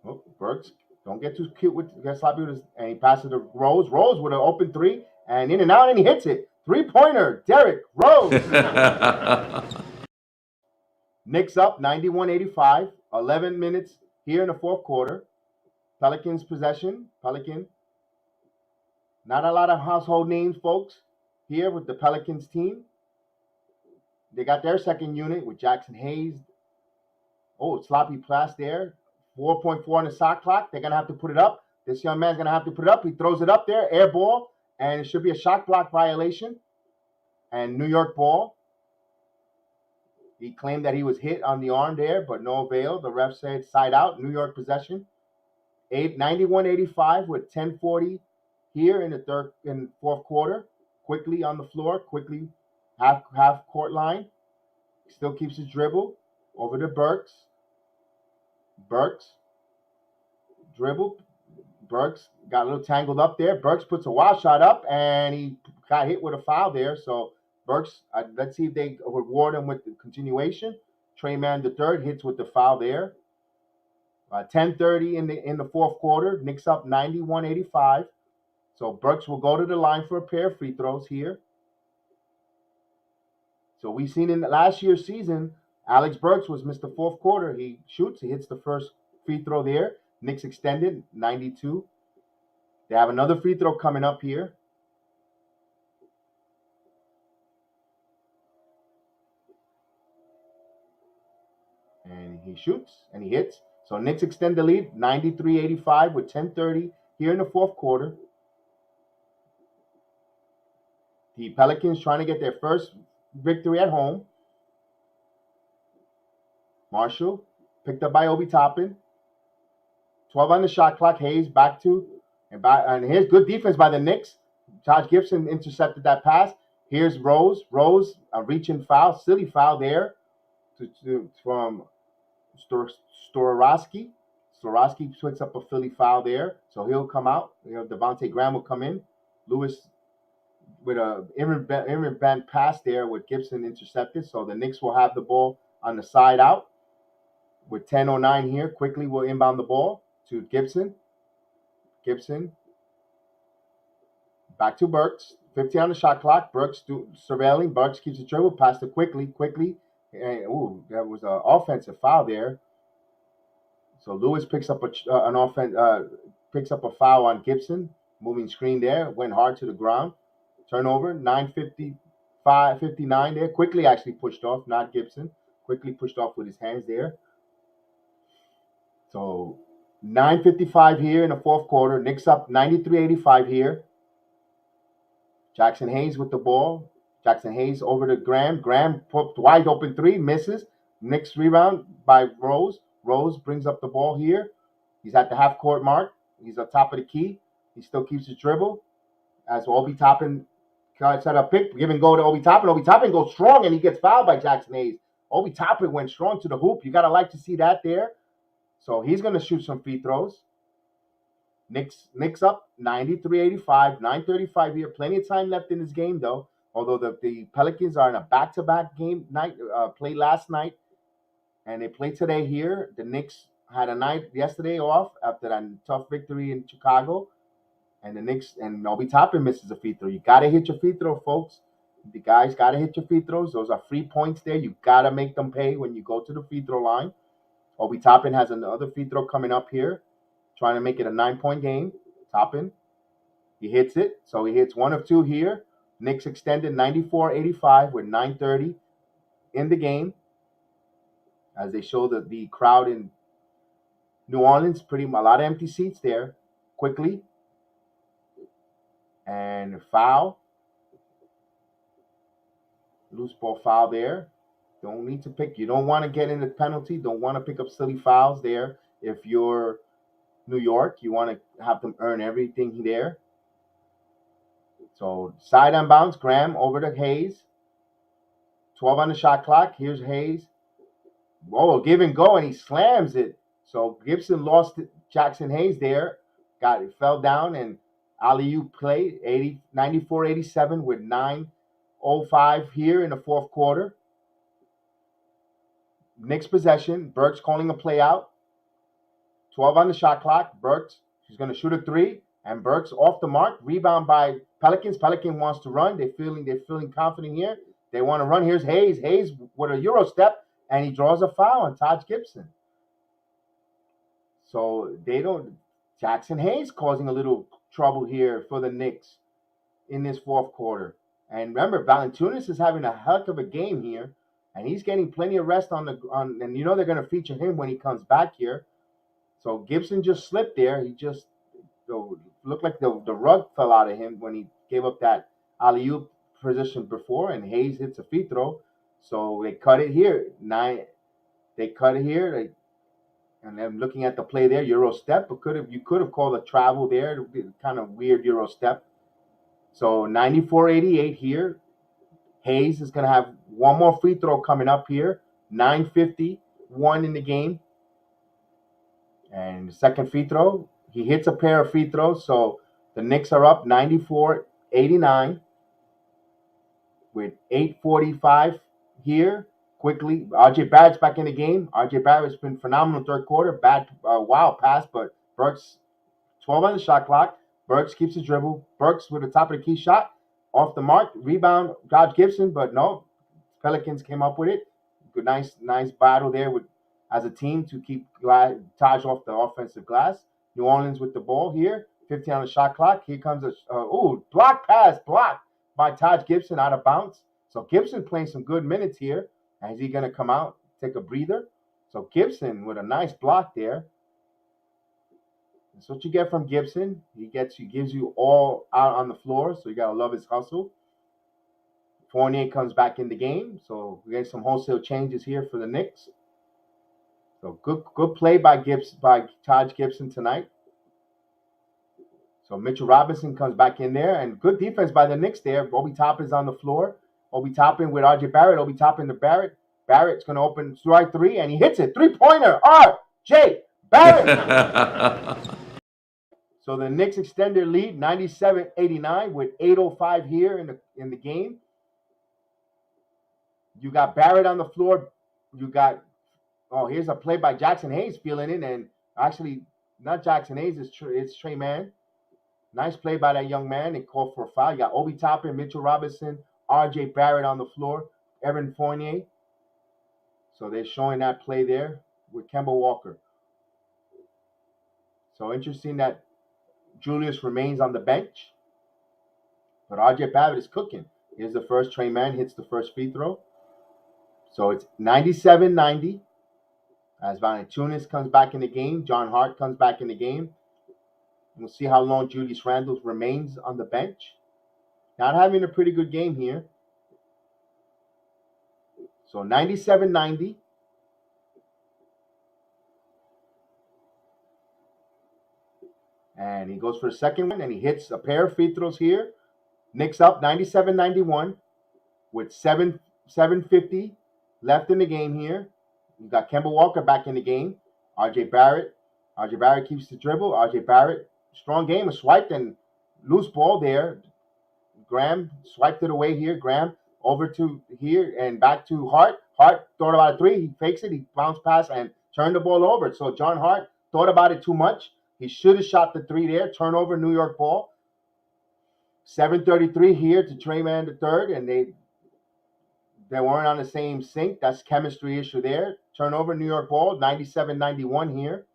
Oh, Burks. Don't get too cute with sloppy with his, and he passes to Rose. Rose with an open three and in and out, and he hits it. 3-pointer, Derrick Rose. Knicks up 91-85. 11 minutes here in the fourth quarter. Pelicans possession. Pelican. Not a lot of household names, folks, here with the Pelicans team. They got their second unit with Jackson Hayes. Oh, sloppy pass there. 4.4 on the shot clock. They're going to have to put it up. This young man's going to have to put it up. He throws it up there, air ball, and it should be a shot block violation. And New York ball. He claimed that he was hit on the arm there, but no avail. The ref said side out, New York possession. 91-85 with 10:40 here in the fourth quarter. Quickly on the floor, quickly half court line. Still keeps his dribble over to Burks. Burks dribble. Burks got a little tangled up there. Burks puts a wild shot up, and he got hit with a foul there. So Burks, let's see if they reward him with the continuation. Trey Mann III hits with the foul there. 10:30 in the fourth quarter. Knicks up 91-85. So Burks will go to the line for a pair of free throws here. So we've seen in the last year's season, Alex Burks was Mr. Fourth Quarter. He shoots. He hits the first free throw there. Knicks extended 92. They have another free throw coming up here. And he shoots and he hits. So Knicks extend the lead 93-85 with 10:30 here in the fourth quarter. The Pelicans trying to get their first victory at home. Marshall picked up by Obi Toppin. 12 on the shot clock. Hayes back to and here's good defense by the Knicks. Taj Gibson intercepted that pass. Here's Rose. Rose a reaching foul, silly foul there from Storowski. Storowski picks up a Philly foul there, so he'll come out. Devontae Graham will come in. Lewis with a inbound pass there with Gibson intercepted, so the Knicks will have the ball on the side out. With 10:09 here, quickly will inbound the ball to Gibson. Gibson back to Burks. 15 on the shot clock. Burks surveilling. Burks keeps the dribble. Passed it quickly. And, that was an offensive foul there. So Lewis picks up picks up a foul on Gibson. Moving screen there. Went hard to the ground. Turnover. 9:59 there. Quickly actually pushed off. Not Gibson. Quickly pushed off with his hands there. So 9:55 here in the fourth quarter. Knicks up 93-85 here. Jackson Hayes with the ball. Jackson Hayes over to Graham. Graham put wide open three, misses. Knicks rebound by Rose. Rose brings up the ball here. He's at the half court mark. He's on top of the key. He still keeps his dribble. As Obi Toppin set up pick, give and go to Obi Toppin. Obi Toppin goes strong and he gets fouled by Jackson Hayes. Obi Toppin went strong to the hoop. You gotta like to see that there. So he's gonna shoot some free throws. Knicks up 93-85, 9:35 here. Plenty of time left in this game though. Although the Pelicans are in a back-to-back game night, played last night, and they play today here. The Knicks had a night yesterday off after that tough victory in Chicago, and the Knicks and Obi Toppin misses a free throw. You gotta hit your free throw, folks. The guys gotta hit your free throws. Those are free points there. You gotta make them pay when you go to the free throw line. Obi Toppin has another free throw coming up here, trying to make it a 9-point game. Toppin, he hits it, so he hits one of two here. Knicks extended 94-85 with 9:30 in the game. As they show the crowd in New Orleans, a lot of empty seats there. Quickly. And foul. Loose ball foul there. Don't need to pick. You don't want to get in the penalty. Don't want to pick up silly fouls there. If you're New York, you want to have them earn everything there. So side on bounce, Graham over to Hayes. 12 on the shot clock. Here's Hayes. Whoa, give and go, and he slams it. So Gibson lost Jackson Hayes there. Fell down, and alley-oop play, 94-87 with 9 8:05 here in the fourth quarter. Knicks possession. Burks calling a play out. 12 on the shot clock. Burks, she's going to shoot a three, and Burks off the mark. Rebound by Pelicans. Pelican wants to run. They're feeling confident here. They want to run. Here's Hayes. Hayes with a Euro step, and he draws a foul on Taj Gibson. So they don't. Jackson Hayes causing a little trouble here for the Knicks in this fourth quarter. And remember, Valanciunas is having a heck of a game here, and he's getting plenty of rest on. And you know they're going to feature him when he comes back here. So Gibson just slipped there. He just looked like the rug fell out of him when he gave up that alley-oop position before, and Hayes hits a free throw. So they cut it here. They cut it here. And I'm looking at the play there, Euro step, but you could have called a travel there. Kind of weird Euro step. So 94-88 here. Hayes is going to have one more free throw coming up here. 9:51 in the game. And the second free throw, he hits a pair of free throws. So the Knicks are up 94-89 with 8:45 here. Quickly, R.J. Barrett's back in the game. R.J. Barrett's been phenomenal third quarter. Bad, wild pass, but Burks, 12 on the shot clock. Burks keeps his dribble. Burks with the top of the key shot. Off the mark. Rebound, Taj Gibson, but no. Pelicans came up with it. Good, nice battle there as a team to keep Taj off the offensive glass. New Orleans with the ball here. 15 on the shot clock. Here comes block pass. Blocked by Taj Gibson out of bounds. So Gibson playing some good minutes here. Is he going to come out, take a breather? So Gibson with a nice block there. That's what you get from Gibson. He gives you all out on the floor, so you got to love his hustle. Fournier comes back in the game, so we get some wholesale changes here for the Knicks. So good play by Taj Gibson tonight. So Mitchell Robinson comes back in there, and good defense by the Knicks there. Obi Toppin's on the floor. Obi Toppin with R.J. Barrett. Obi Toppin to Barrett. Barrett's going to open strike three, and he hits it. Three-pointer. R.J. Barrett. So the Knicks extend their lead 97-89 with 8:05 here in the game. You got Barrett on the floor. You got, here's a play by Jackson Hayes feeling it, and actually not Jackson Hayes, it's Trey Mann. Nice play by that young man. They called for a foul. You got Obi Toppin, Mitchell Robinson, R.J. Barrett on the floor, Evan Fournier. So they're showing that play there with Kemba Walker. So interesting that Julius remains on the bench. But R.J. Barrett is cooking. Here's the first. Trey Mann hits the first free throw. So it's 97-90. As Valanciunas comes back in the game. John Hart comes back in the game. We'll see how long Julius Randle remains on the bench. Not having a pretty good game here. So 97-90. And he goes for the second one, and he hits a pair of free throws here. Knicks up 97-91 with 7:50 left in the game here. You got Kemba Walker back in the game. R.J. Barrett. R.J. Barrett keeps the dribble. R.J. Barrett, strong game, was swiped and loose ball there. Graham swiped it away here. Graham over to here and back to Hart. Hart thought about a three. He fakes it. He bounced past and turned the ball over. So John Hart thought about it too much. He should have shot the three there. Turnover, New York ball. 7:33 here to Trey Mann the third, and they weren't on the same sync. That's chemistry issue there. Turnover, New York ball. 97-91 here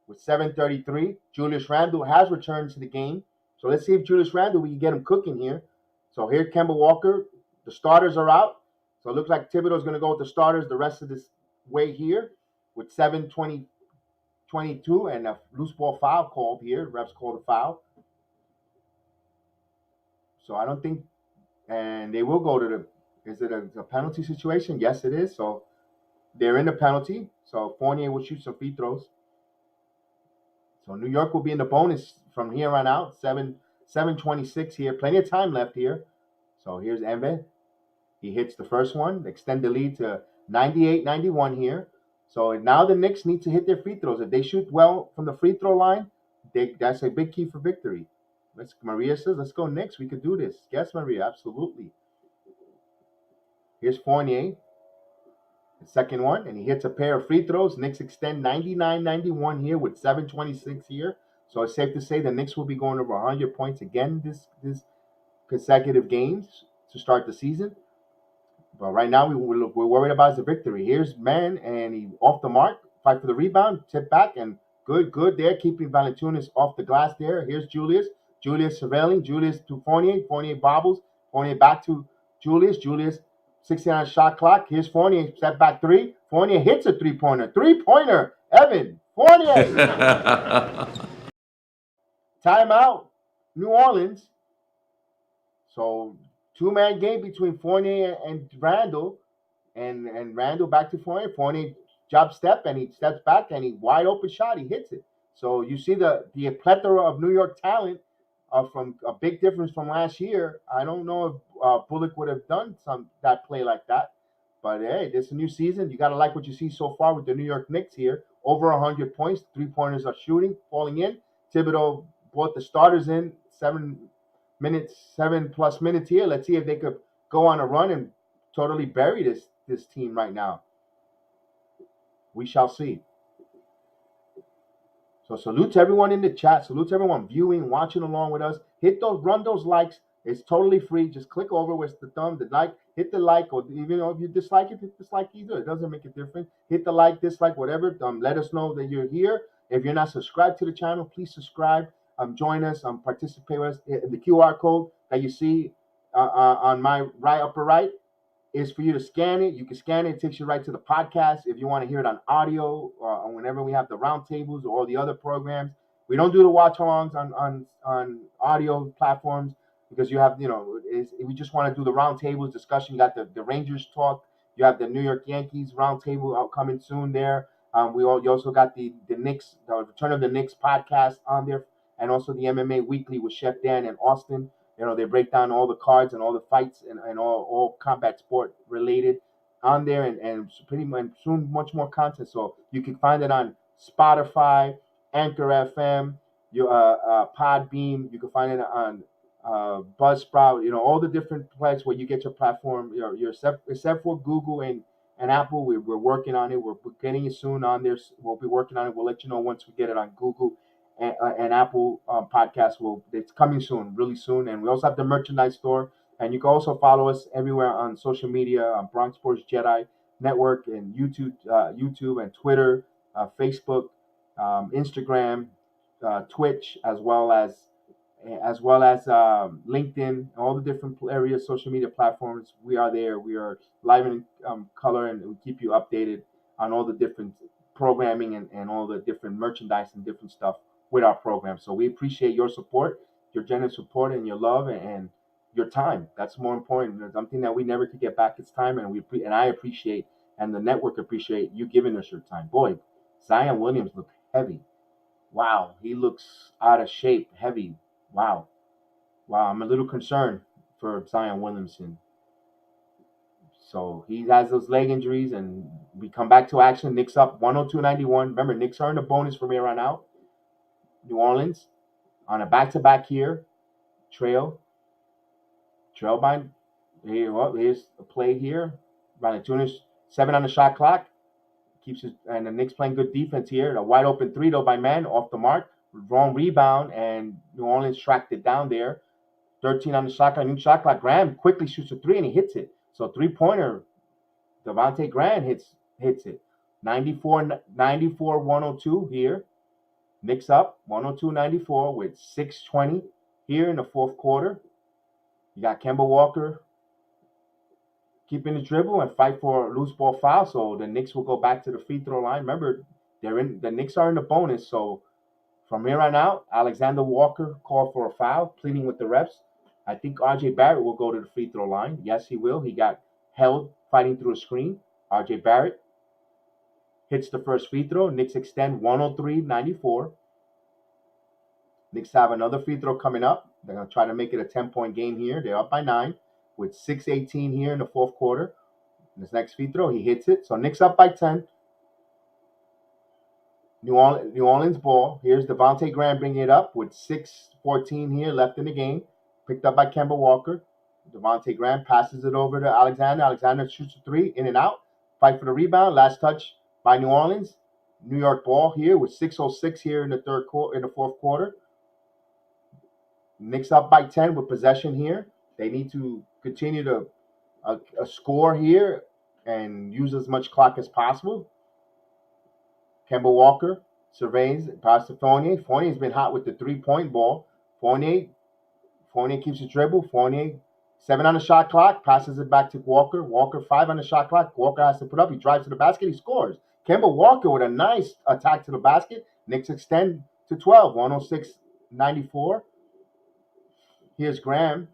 with 7:33. Julius Randle has returned to the game. So let's see if Julius Randle, we can get him cooking here. So here, Kemba Walker. The starters are out. So it looks like Thibodeau's going to go with the starters the rest of this way here with 7:22 and a loose ball foul called here. Refs called a foul. So I don't think, and they will go to is it a penalty situation? Yes, it is. So they're in the penalty. So Fournier will shoot some free throws. So New York will be in the bonus from here on out. 7:26 here. Plenty of time left here. So here's Embiid. He hits the first one. Extend the lead to 98-91 here. So now the Knicks need to hit their free throws. If they shoot well from the free throw line, that's a big key for victory. Maria says, let's go Knicks. We could do this. Yes, Maria, absolutely. Here's Fournier, the second one, and he hits a pair of free throws. Knicks extend 99-91 here with 7:26 here. So it's safe to say the Knicks will be going over 100 points again this consecutive games to start the season. But right now, we're worried about the victory. Here's Man, and he off the mark, fight for the rebound, tip back, and good there, keeping Valanciunas off the glass there. Here's Julius. Julius surveilling. Julius to Fournier. Fournier bobbles. Fournier back to Julius. Julius, 69 shot clock. Here's Fournier, step back three. Fournier hits a three-pointer. Three-pointer. Evan Fournier. Timeout. New Orleans. So two-man game between Fournier and Randall. And Randall back to Fournier. Fournier job step, and he steps back, and he wide open shot. He hits it. So you see the plethora of New York talent from a big difference from last year. I don't know if Bullock would have done that play like that. But, hey, this is a new season. You got to like what you see so far with the New York Knicks here. Over 100 points. Three-pointers are shooting, falling in. Thibodeau brought the starters in 7+ minutes here. Let's see if they could go on a run and totally bury this team right now. We shall see. So salute to everyone in the chat. Salute to everyone viewing, watching along with us. Run those likes. It's totally free. Just click over with the thumb, the like, hit the like, or even if you dislike it, hit dislike either. It doesn't make a difference. Hit the like, dislike, whatever. Let us know that you're here. If you're not subscribed to the channel, please subscribe. Join us. Participate with us. The QR code that you see on my upper right is for you to scan it. You can scan it. It takes you right to the podcast. If you want to hear it on audio or whenever we have the roundtables or all the other programs. We don't do the watch-alongs on audio platforms because you have, we just want to do the roundtables discussion. You got the Rangers talk. You have the New York Yankees roundtable coming soon there. You also got the Knicks, the Return of the Knicks podcast on there, and also the MMA Weekly with Chef Dan and Austin. They break down all the cards and all the fights and all combat sport related on there, and pretty much soon much more content. So you can find it on Spotify, Anchor FM, your Podbeam. You can find it on Buzzsprout. All the different places where you get your platform. Except for Google and Apple, we're working on it. We're getting it soon on there. We'll be working on it. We'll let you know once we get it on Google and Apple podcast. It's coming soon, really soon. And we also have the merchandise store. And you can also follow us everywhere on social media, on Bronx Sports Jedi Network, and YouTube and Twitter, Facebook, Instagram, Twitch, as well as LinkedIn, all the different areas, social media platforms. We are there. We are live in color, and we keep you updated on all the different programming and all the different merchandise and different stuff with our program. So we appreciate your support, your generous support, and your love and your time. That's more important. There's something that we never could get back. It's time, and I appreciate, and the network appreciate you giving us your time. Boy, Zion Williams looked heavy. Wow, he looks out of shape, heavy. Wow. I'm a little concerned for Zion Williamson. So he has those leg injuries, and we come back to action. Knicks up 102-91. Remember, Knicks are in the bonus from here on out. New Orleans on a back-to-back here. Trail by here. Well, here's a play here. Valanciunas 7 on the shot clock. And the Knicks playing good defense here. A wide open three though by Man off the mark. Wrong rebound, and New Orleans tracked it down there. 13 on the shot clock. New shot clock. Graham quickly shoots a three, and he hits it. So three-pointer. Devontae Graham hits it. 94-102 here. Knicks up 102-94 with 6:20 here in the fourth quarter. You got Kemba Walker keeping the dribble and fight for a loose ball foul. So the Knicks will go back to the free throw line. Remember, the Knicks are in the bonus. So from here on out, Alexander Walker called for a foul, pleading with the refs. I think RJ Barrett will go to the free throw line. Yes, he will. He got held fighting through a screen. RJ Barrett hits the first free throw. Knicks extend 103-94. Knicks have another free throw coming up. They're going to try to make it a 10-point game here. They're up by 9 with 6:18 here in the fourth quarter. This next free throw, he hits it. So Knicks up by 10. New Orleans ball. Here's Devontae Graham bringing it up with 6:14 here left in the game. Picked up by Kemba Walker. Devontae Graham passes it over to Alexander. Alexander shoots a three, in and out. Fight for the rebound. Last touch by New Orleans. New York ball here with 6:06 here in the fourth quarter. Knicks up by 10 with possession here. They need to continue to score here and use as much clock as possible. Kemba Walker surveys, pass to Fournier. Fournier's been hot with the three-point ball. Fournier keeps the dribble. Fournier, 7 on the shot clock, passes it back to Walker. Walker, 5 on the shot clock. Walker has to put up. He drives to the basket. He scores. Kemba Walker with a nice attack to the basket. Knicks extend to 12, 106-94. Here's Graham.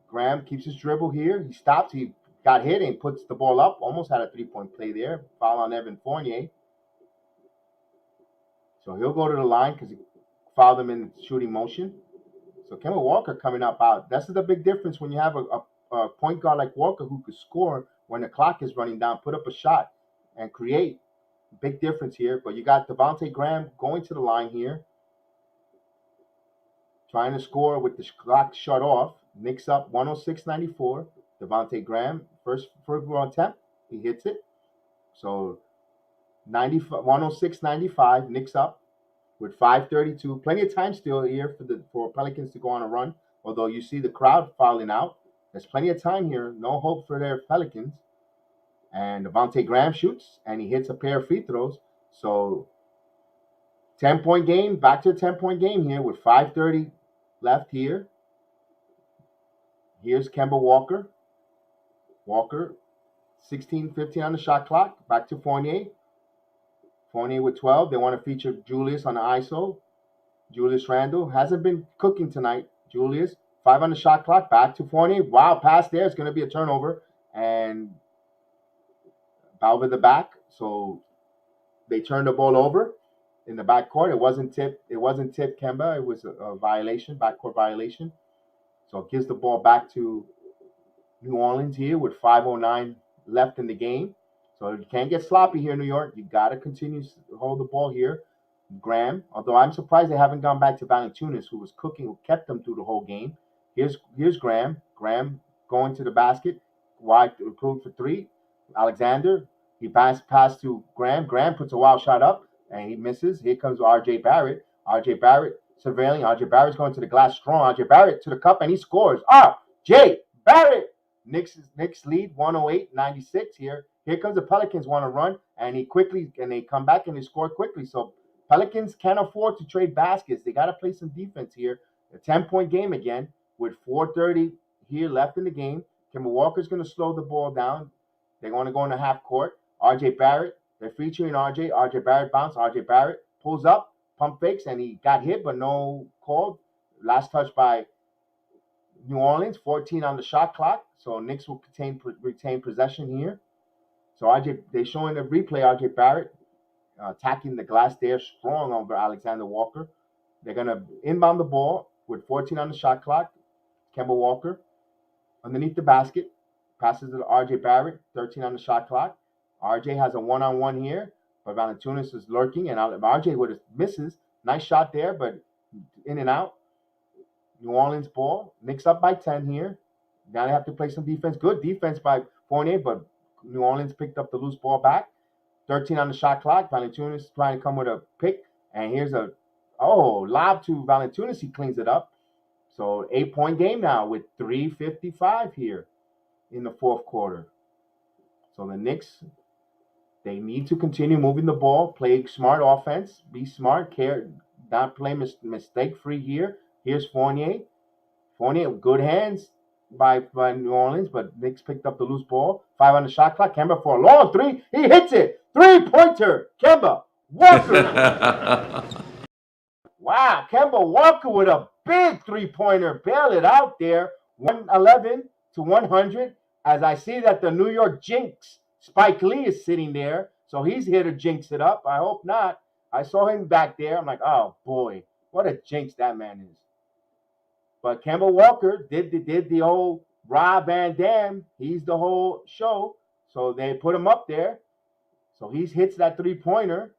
Graham keeps his dribble here. He stops. He got hit and puts the ball up. Almost had a three-point play there. Foul on Evan Fournier. So he'll go to the line because he fouled him in shooting motion. So Kemba Walker coming up out. That's the big difference when you have a point guard like Walker who could score when the clock is running down, put up a shot, and create. Big difference here. But you got Devontae Graham going to the line here, trying to score with the clock shut off. Knicks up 106-94. Devontae Graham, first attempt, he hits it. So 106-95. Knicks up with 5:32. Plenty of time still here for Pelicans to go on a run. Although you see the crowd falling out, there's plenty of time here. No hope for their Pelicans. And Devontae Graham shoots, and he hits a pair of free throws. So 10-point game, back to a 10-point game here with 5:30 left here. Here's Kemba Walker. Walker, 16-15 on the shot clock. Back to Fournier. Fournier with 12. They want to feature Julius on the ISO. Julius Randle hasn't been cooking tonight. Julius, 5 on the shot clock. Back to Fournier. Wow, pass there. It's going to be a turnover. And over the back. So they turned the ball over in the backcourt. It wasn't tipped Kemba. It was a violation, backcourt violation. So it gives the ball back to New Orleans here with 5:09 left in the game. So you can't get sloppy here, New York. You got to continue to hold the ball here. Graham, although I'm surprised they haven't gone back to Valanciunas, who was cooking, who kept them through the whole game. Here's Graham. Graham going to the basket. Wide approved for 3. Alexander, he pass to Graham. Graham puts a wild shot up, and he misses. Here comes R.J. Barrett. R.J. Barrett surveilling. R.J. Barrett's going to the glass strong. R.J. Barrett to the cup, and he scores. R.J. Barrett! Knicks lead 108-96 here. Here comes the Pelicans want to run, and they come back and they score quickly. So Pelicans can't afford to trade baskets. They got to play some defense here. A 10-point game again with 4:30 here left in the game. Kemba Walker's going to slow the ball down. They want to go in the half court. R.J. Barrett, they're featuring R.J. R.J. Barrett bounce. R.J. Barrett pulls up, pump fakes, and he got hit, but no call. Last touch by New Orleans, 14 on the shot clock. So Knicks will retain possession here. So they're showing the replay. R.J. Barrett attacking the glass there strong over Alexander Walker. They're going to inbound the ball with 14 on the shot clock. Kemba Walker underneath the basket. Passes to R.J. Barrett, 13 on the shot clock. R.J. has a one-on-one here, but Valanciunas is lurking, and R.J. misses. Nice shot there, but in and out. New Orleans ball. Knicks up by 10 here. Now they have to play some defense. Good defense by Fournier, but New Orleans picked up the loose ball back. 13 on the shot clock. Valanciunas trying to come with a pick, and here's a lob to Valanciunas. He cleans it up. So 8-point game now with 3:55 here in the fourth quarter. So the Knicks, they need to continue moving the ball, play smart offense, be smart, not play mistake-free here. Here's Fournier. Fournier, good hands by New Orleans, but Knicks picked up the loose ball. 5 on the shot clock. Kemba for a long 3. He hits it. 3-pointer. Kemba Walker. Wow, Kemba Walker with a big 3-pointer. Bail it out there. 111-100. As I see that the New York Jinx, Spike Lee, is sitting there. So he's here to jinx it up. I hope not. I saw him back there. I'm like, oh, boy. What a jinx that man is. But Kemba Walker did the old Rob Van Dam. He's the whole show. So they put him up there. So he hits that 3-pointer.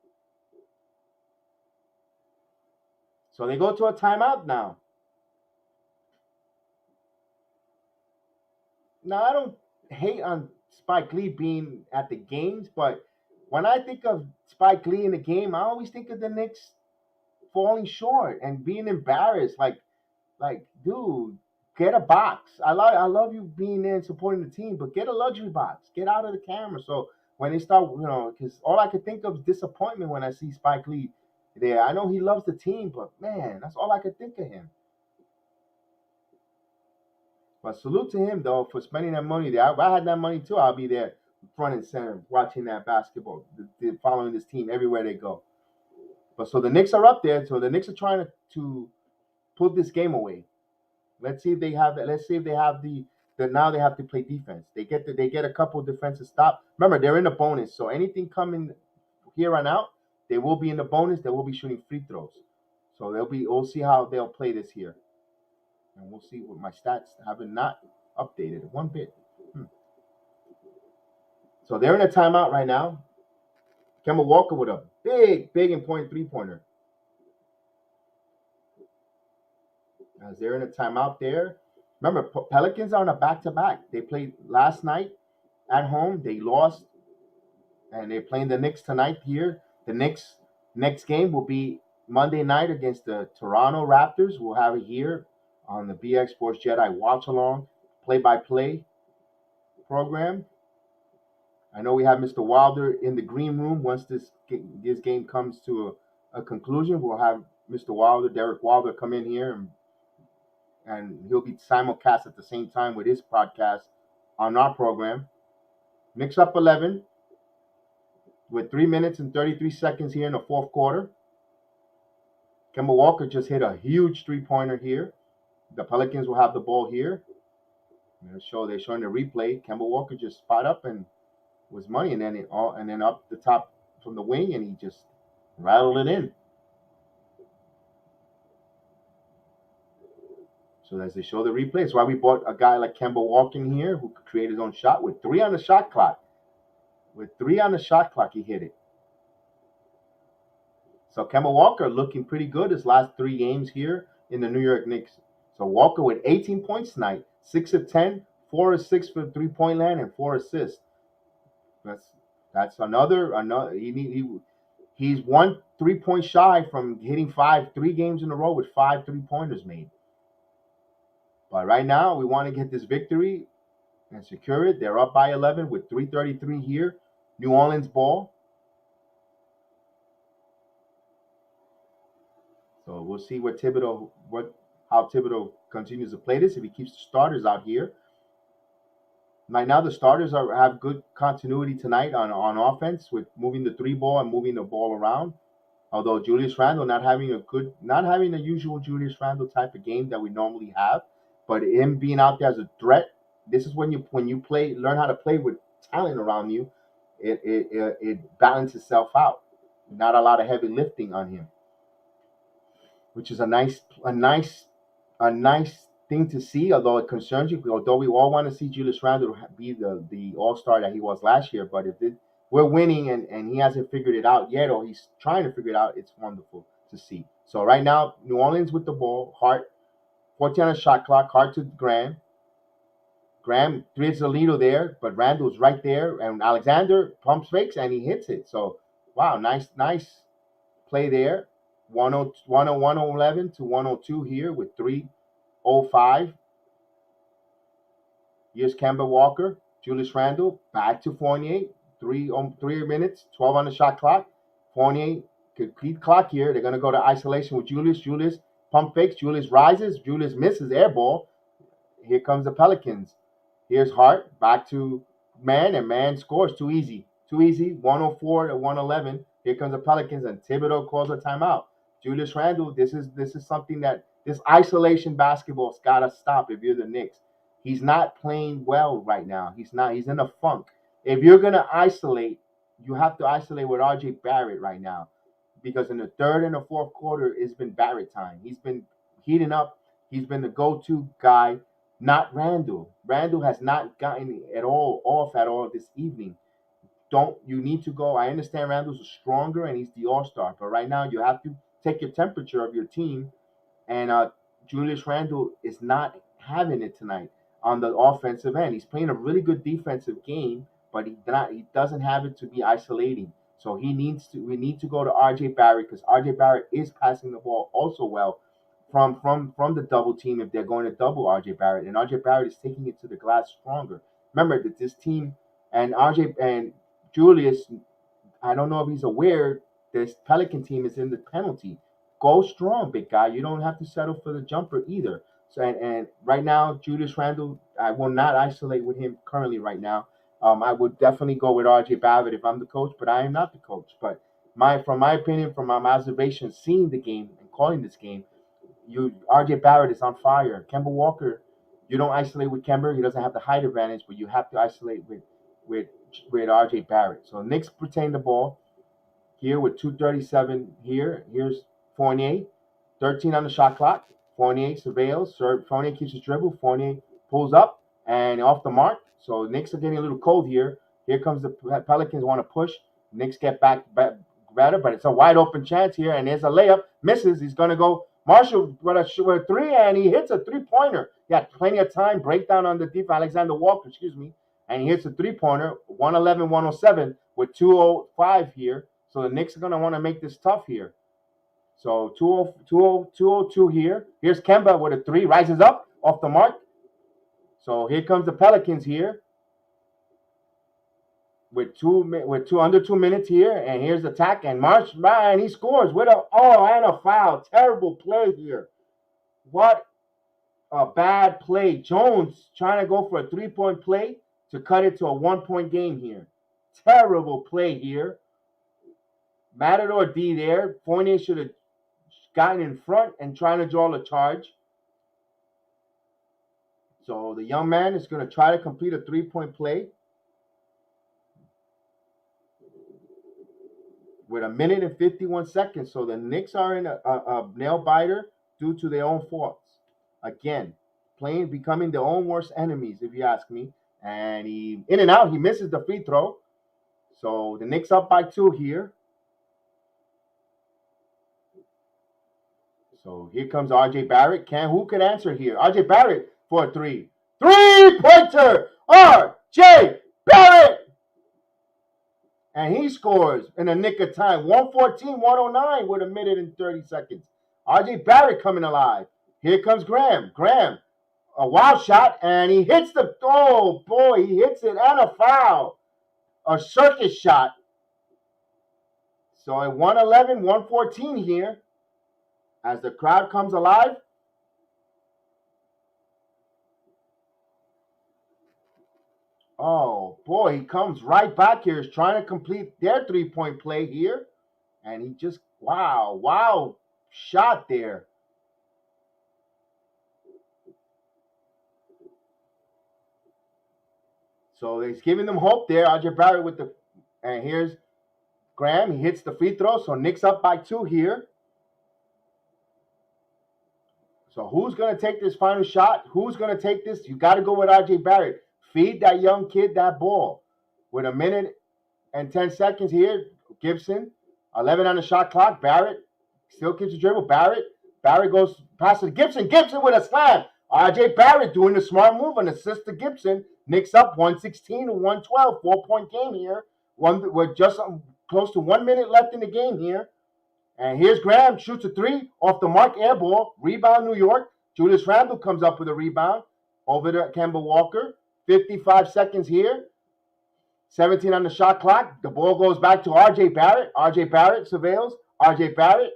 So they go to a timeout now. Now, I don't hate on Spike Lee being at the games, but when I think of Spike Lee in the game, I always think of the Knicks falling short and being embarrassed. Like, dude, get a box. I love you being there and supporting the team, but get a luxury box. Get out of the camera. So when they start, because all I could think of is disappointment when I see Spike Lee there. I know he loves the team, but man, that's all I could think of him. But salute to him though for spending that money there. If I had that money too, I'll be there front and center watching that basketball, following this team everywhere they go. But so the Knicks are up there. So the Knicks are trying to put this game away. Let's see if they have that. Let's see if they have the now they have to play defense. They get a couple of defensive stops. Remember, they're in the bonus, so anything coming here on out, they will be in the bonus. They will be shooting free throws. So we'll see how they'll play this here. And we'll see what my stats haven't not updated one bit. So they're in a timeout right now. Kemba Walker with a big important 3-pointer. As they're in a timeout there. Remember, Pelicans are on a back-to-back. They played last night at home. They lost. And they're playing the Knicks tonight here. The Knicks next game will be Monday night against the Toronto Raptors. We'll have it here on the BX Sports Jedi watch-along, play-by-play program. I know we have Mr. Wilder in the green room. Once this game comes to a conclusion, we'll have Mr. Wilder, Derek Wilder, come in here and he'll be simulcast at the same time with his podcast on our program. Knicks up 11 with 3 minutes and 33 seconds here in the fourth quarter. Kemba Walker just hit a huge 3-pointer here. The Pelicans will have the ball here. They're showing the replay. Kemba Walker just spot up and was money, and then up the top from the wing, and he just rattled it in. So as they show the replay, that's why we bought a guy like Kemba Walker in here who could create his own shot with 3 on the shot clock. With 3 on the shot clock, he hit it. So Kemba Walker looking pretty good his last 3 games here in the New York Knicks. So Walker with 18 points tonight, 6 of 10, 4 of 6 for 3-point land, and 4 assists. That's another. He's 1 3-point shy from hitting 3 games in a row with 5 3-pointers made. But right now, we want to get this victory and secure it. They're up by 11 with 3:33 here. New Orleans ball. So we'll see how Thibodeau continues to play this if he keeps the starters out here. Right now, the starters have good continuity tonight on offense with moving the 3-ball and moving the ball around. Although Julius Randle not having a usual Julius Randle type of game that we normally have, but him being out there as a threat. This is when you learn how to play with talent around you. It balances itself out. Not a lot of heavy lifting on him, which is a nice thing to see, although it concerns you. Although we all want to see Julius Randle be the all-star that he was last year, but if we're winning and he hasn't figured it out yet, or he's trying to figure it out, it's wonderful to see. So right now, New Orleans with the ball, Hart, 14 on the shot clock, Hart to Graham. Graham threads the needle there, but Randle's right there, and Alexander pumps fakes and he hits it. So, wow, nice play there. 111 to 102 here with 3:05. Here's Kemba Walker, Julius Randle, back to Fournier. 3 minutes, 12 on the shot clock. Fournier could keep clock here. They're going to go to isolation with Julius. Julius pump fakes. Julius rises. Julius misses air ball. Here comes the Pelicans. Here's Hart back to man, and man scores. Too easy. 104 to 111. Here comes the Pelicans, and Thibodeau calls a timeout. Julius Randle, this is something that this isolation basketball's got to stop if you're the Knicks. He's not playing well right now. He's not. He's in a funk. If you're going to isolate, you have to isolate with R.J. Barrett right now, because in the third and the fourth quarter, it's been Barrett time. He's been heating up. He's been the go-to guy, not Randle. Randle has not gotten off at all this evening. You need to go. I understand Randle's stronger and he's the all-star, but right now you have to take your temperature of your team, and Julius Randle is not having it tonight. on the offensive end. He's playing a really good defensive game, but he doesn't have it to be isolating. So we need to go to RJ Barrett, because RJ Barrett is passing the ball also well from the double team if they're going to double RJ Barrett, and RJ Barrett is taking it to the glass stronger. Remember that this team and RJ and Julius, I don't know if he's aware, this Pelican team is in the penalty. Go strong, big guy. You don't have to settle for the jumper either. So and right now, Julius Randle, I will not isolate with him currently right now. I would definitely go with RJ Barrett if I'm the coach, but I am not the coach. But from my opinion, from my observation, seeing the game and calling this game, RJ Barrett is on fire. Kemba Walker, you don't isolate with Kemba. He doesn't have the height advantage, but you have to isolate with RJ Barrett. So Knicks retain the ball here with 2:37 here. Here's Fournier, 13 on the shot clock. Fournier surveils. Fournier keeps his dribble. Fournier pulls up and off the mark. So Knicks are getting a little cold here. Here comes the Pelicans want to push. Knicks get back better, but it's a wide open chance here. And there's a layup. Misses. He's going to go Marshall with a three, and he hits a three-pointer. He had plenty of time. Breakdown on the defense. Alexander Walker, and he hits a three-pointer. 111-107 with 2:05 here. So the Knicks are going to want to make this tough here. So 2:02 here. Here's Kemba with a three. Rises up off the mark. So here comes the Pelicans here with under 2 minutes here, and here's the attack, and and he scores with and a foul. Terrible play here. What a bad play. Jones trying to go for a 3-point play to cut it to a 1-point game here. Terrible play here. Matador D there. Fournier should have gotten in front and trying to draw the charge. So the young man is going to try to complete a 3-point play with 1 minute and 51 seconds. So the Knicks are in a nail biter due to their own faults. Again, becoming their own worst enemies, if you ask me. And he in and out, he misses the free throw. So the Knicks up by 2 here. So here comes RJ Barrett. Who could answer here? RJ Barrett for a 3. 3-pointer! RJ Barrett! And he scores in a nick of time. 114-109 with 1 minute and 30 seconds. RJ Barrett coming alive. Here comes Graham. Graham, a wild shot, and he hits he hits it, and a foul. A circus shot. So at 111-114 here, as the crowd comes alive. Oh, boy, he comes right back here. He's trying to complete their 3-point play here. And he just, wow shot there. So he's giving them hope there. RJ Barrett and here's Graham. He hits the free throw. So Knicks up by 2 here. So who's going to take this final shot? Who's going to take this? You got to go with RJ Barrett. Feed that young kid that ball. With 1 minute and 10 seconds here, Gibson, 11 on the shot clock. Barrett still keeps the dribble. Barrett goes past to Gibson. Gibson with a slam. RJ Barrett doing the smart move and assist to Gibson. Knicks up 116-112. 4-point game here. With just close to 1 minute left in the game here. And here's Graham, shoots a 3 off the mark, air ball. Rebound, New York. Julius Randle comes up with a rebound over to Kemba Walker. 55 seconds here. 17 on the shot clock. The ball goes back to RJ Barrett. RJ Barrett surveils. RJ Barrett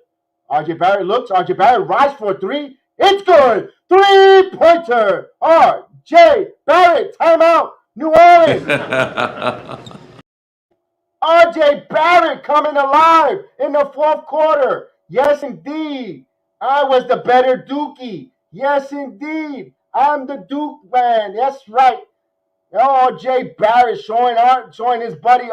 looks. RJ Barrett rises for a 3. It's good. 3-pointer. RJ Barrett. Timeout. New Orleans. RJ Barrett coming alive in the 4th quarter. Yes, indeed. I was the better Dookie. Yes, indeed. I'm the Duke man. That's right. RJ Barrett showing his buddy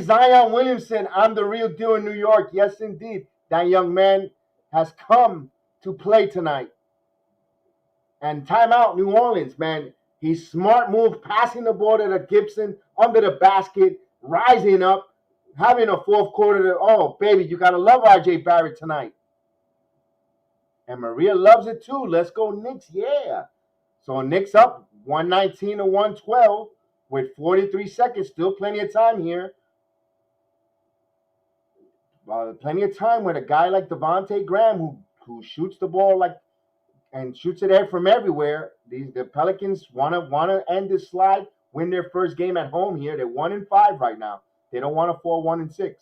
Zion Williamson. I'm the real deal in New York. Yes, indeed. That young man has come to play tonight. And timeout, New Orleans, man. He's smart move, passing the ball to the Gibson under the basket, rising up, having a 4th quarter. Oh, baby, you got to love RJ Barrett tonight. And Maria loves it too. Let's go Knicks, yeah. So Knicks up 119 to 112 with 43 seconds. Still plenty of time here. Plenty of time with a guy like Devontae Graham who shoots the ball and shoots it from everywhere. The Pelicans wanna end this slide, win their first game at home here. They're 1-5 right now. They don't want to fall 1-6.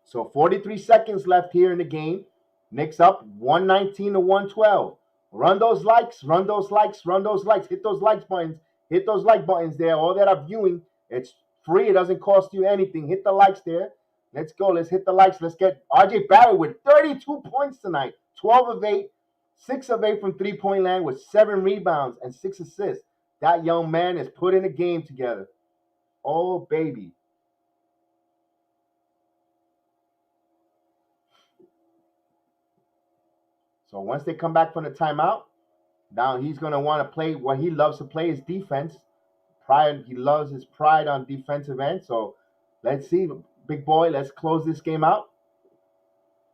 So 43 seconds left here in the game. Knicks up 119 to 112. Run those likes, run those likes, run those likes. Hit those likes buttons. Hit those like buttons there. All that are viewing, it's free. It doesn't cost you anything. Hit the likes there. Let's go. Let's hit the likes. Let's get RJ Barrett with 32 points tonight. 12 of 8. 6 of 8 from three-point land with 7 rebounds and 6 assists. That young man is putting the game together. Oh, baby. So once they come back from the timeout, now he's going to want to play what he loves to play is defense. He loves his pride on defensive end. So let's see, big boy, let's close this game out.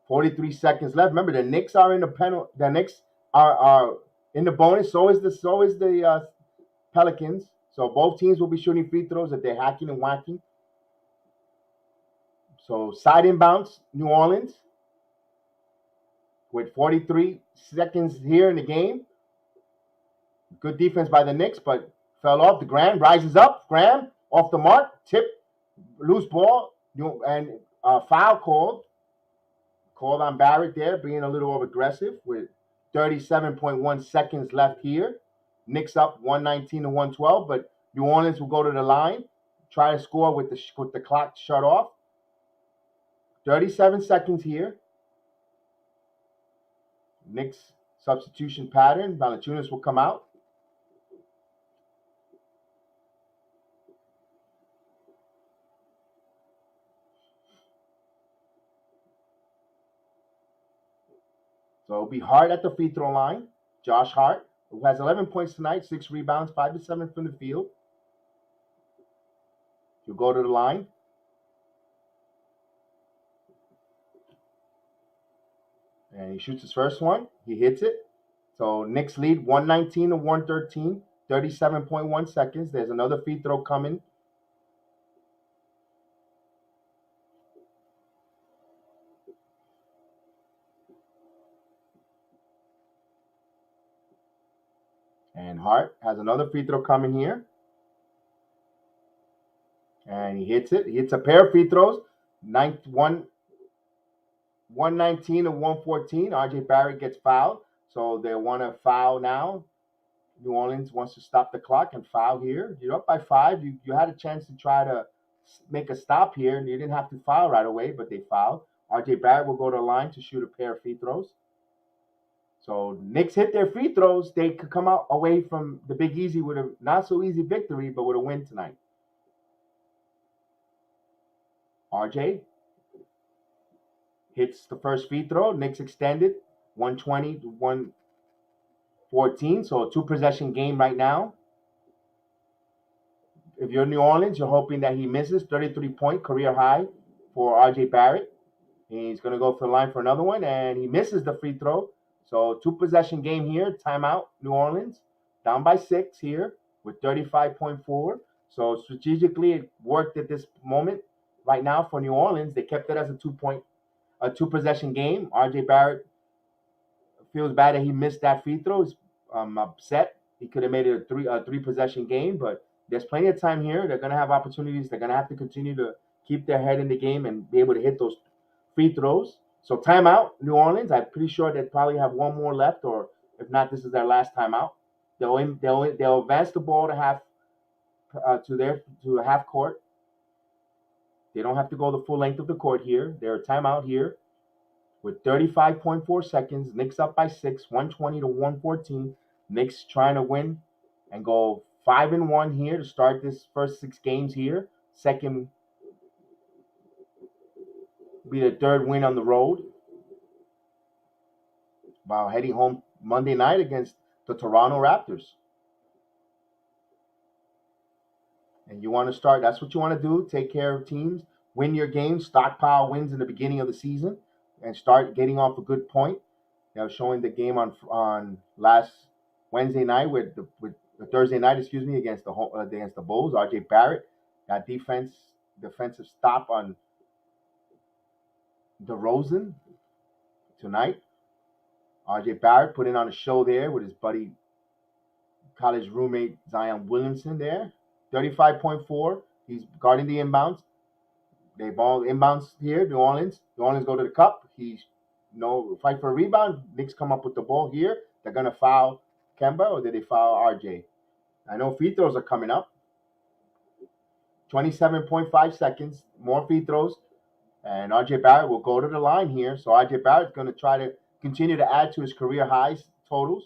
43 seconds left. Remember, the Knicks are in the penalty. The Knicks are in the bonus. So is the Pelicans. So both teams will be shooting free throws if they're hacking and whacking. So side inbounds, New Orleans. With 43 seconds here in the game. Good defense by the Knicks, but fell off. The Graham rises up. Graham off the mark. Tip. Loose ball. And foul called. Called on Barrett there, being a little aggressive with 37.1 seconds left here. Knicks up 119 to 112, but New Orleans will go to the line. Try to score with the clock shut off. 37 seconds here. Knicks substitution pattern. Valanciunas will come out. So it'll be Hart at the free throw line. Josh Hart, who has 11 points tonight, 6 rebounds, 5 to 7 from the field. He'll go to the line. And he shoots his first one. He hits it. So Knicks lead 119 to 113, 37.1 seconds. There's another free throw coming. And Hart has another free throw coming here. And he hits it. He hits a pair of free throws. 119 to 114. RJ Barrett gets fouled. So they want to foul now. New Orleans wants to stop the clock and foul here. You're up by 5. You had a chance to try to make a stop here, and you didn't have to foul right away, but they fouled. RJ Barrett will go to the line to shoot a pair of free throws. So Knicks hit their free throws. They could come out away from the Big Easy with a not so easy victory, but with a win tonight. RJ hits the first free throw. Knicks extended 120 to 114. So a 2-possession game right now. If you're New Orleans, you're hoping that he misses. 33-point career high for RJ Barrett. He's going to go for the line for another one, and he misses the free throw. So 2-possession game here. Timeout, New Orleans. Down by 6 here with 35.4. So strategically, it worked at this moment right now for New Orleans. They kept it as a 2-possession game. RJ Barrett feels bad that he missed that free throw. He's upset. He could have made it a 3-possession game, but there's plenty of time here. They're going to have opportunities. They're going to have to continue to keep their head in the game and be able to hit those free throws. So timeout, New Orleans. I'm pretty sure they probably have one more left, or if not, this is their last timeout. They'll advance the ball to half court. They don't have to go the full length of the court here. They're a timeout here with 35.4 seconds. Knicks up by 6, 120 to 114. Knicks trying to win and go 5-1 here to start this first 6 games here. Second be the 3rd win on the road. While heading home Monday night against the Toronto Raptors. And you want to start, that's what you want to do, take care of teams, win your games, stockpile wins in the beginning of the season, and start getting off a good point. They were showing the game on last Wednesday night with the Thursday night, against the Bulls. RJ Barrett, that defensive stop on DeRozan tonight. RJ Barrett putting on a show there with his buddy, college roommate Zion Williamson there. 35.4. He's guarding the inbounds. They ball inbounds here, New Orleans. New Orleans go to the cup. He's fight for a rebound. Knicks come up with the ball here. They're going to foul Kemba, or did they foul RJ? I know free throws are coming up. 27.5 seconds. More free throws. And RJ Barrett will go to the line here. So RJ Barrett's going to try to continue to add to his career highs totals.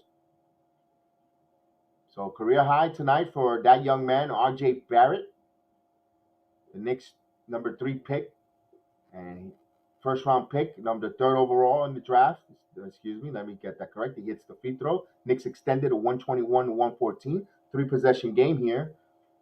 So career high tonight for that young man, RJ Barrett. The Knicks number 3 pick. And first round pick, number 3rd overall in the draft. Let me get that correct. He gets the free throw. Knicks extended a 121 to 114. 3-possession game here.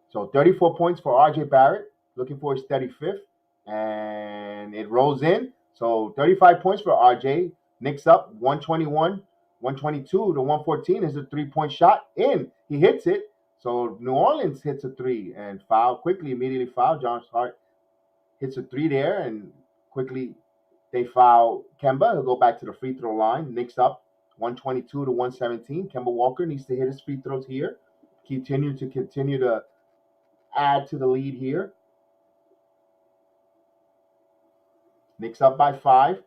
So 34 points for RJ Barrett. Looking for his 35th. And it rolls in. So 35 points for RJ. Knicks up 121, 122 to 114 is a 3-point shot in. He hits it. So New Orleans hits a 3 and immediately foul. John Hart hits a 3 there, and quickly they foul Kemba. He'll go back to the free throw line. Knicks up 122 to 117. Kemba Walker needs to hit his free throws here. Continue to add to the lead here. Knicks up by 5.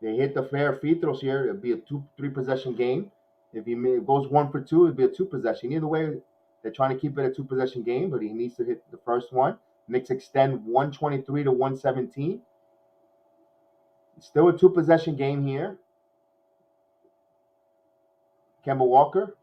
They hit the fair free throws here. It'll be a 3-possession game. If he goes 1 for 2, it'll be a 2-possession. Either way, they're trying to keep it a 2-possession game, but he needs to hit the first one. Knicks extend 123 to 117. It's still a 2-possession game here. Kemba Walker.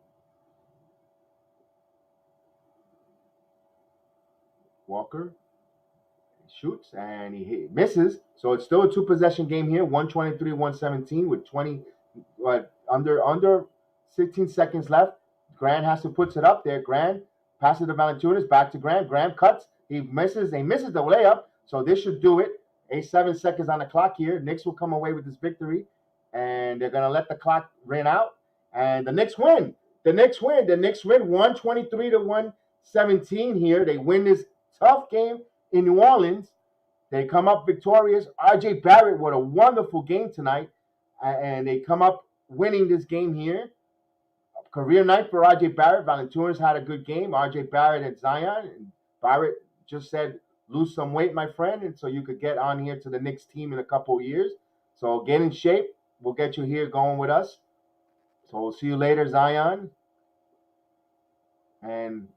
Shoots and he misses. So it's still a 2-possession game here. 123-117 with under 16 seconds left. Grant has to put it up there. Grant passes to Valanciunas, back to Grant. Grant cuts. He misses. He misses the layup. So this should do it. 7 seconds on the clock here. Knicks will come away with this victory, and they're gonna let the clock run out. And the Knicks win. The Knicks win 123 to 117 here. They win this tough game in New Orleans. They come up victorious. RJ Barrett, what a wonderful game tonight. And they come up winning this game here. Career night for RJ Barrett. Valanciunas had a good game. RJ Barrett and Zion. And Barrett just said, lose some weight, my friend, and so you could get on here to the Knicks team in a couple of years. So get in shape. We'll get you here going with us. So we'll see you later, Zion. And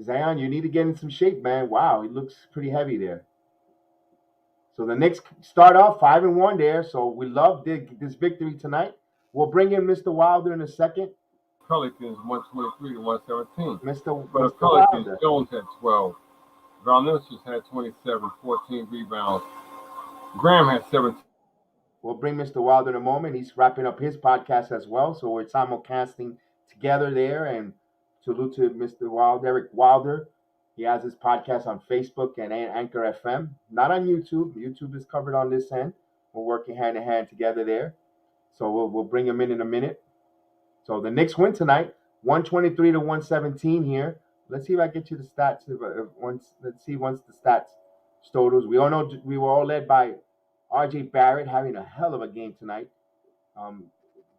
Zion, you need to get in some shape, man. Wow, he looks pretty heavy there. So the Knicks start off 5-1 there. So we love this victory tonight. We'll bring in Mr. Wilder in a second. Pelicans 123 to 117. But the Pelicans, Wilder. Jones had 12. Williamson had 27, 14 rebounds. Graham had 17. We'll bring Mr. Wilder in a moment. He's wrapping up his podcast as well. So we're simulcasting together there. And salute to Mr. Wilder, Eric Wilder. He has his podcast on Facebook and Anchor FM. Not on YouTube. YouTube is covered on this end. We're working hand in hand together there. So we'll bring him in a minute. So the Knicks win tonight, 123 to 117 here. Let's see if I get you the stats. Let's see once the stats totals. We all know we were all led by RJ Barrett having a hell of a game tonight.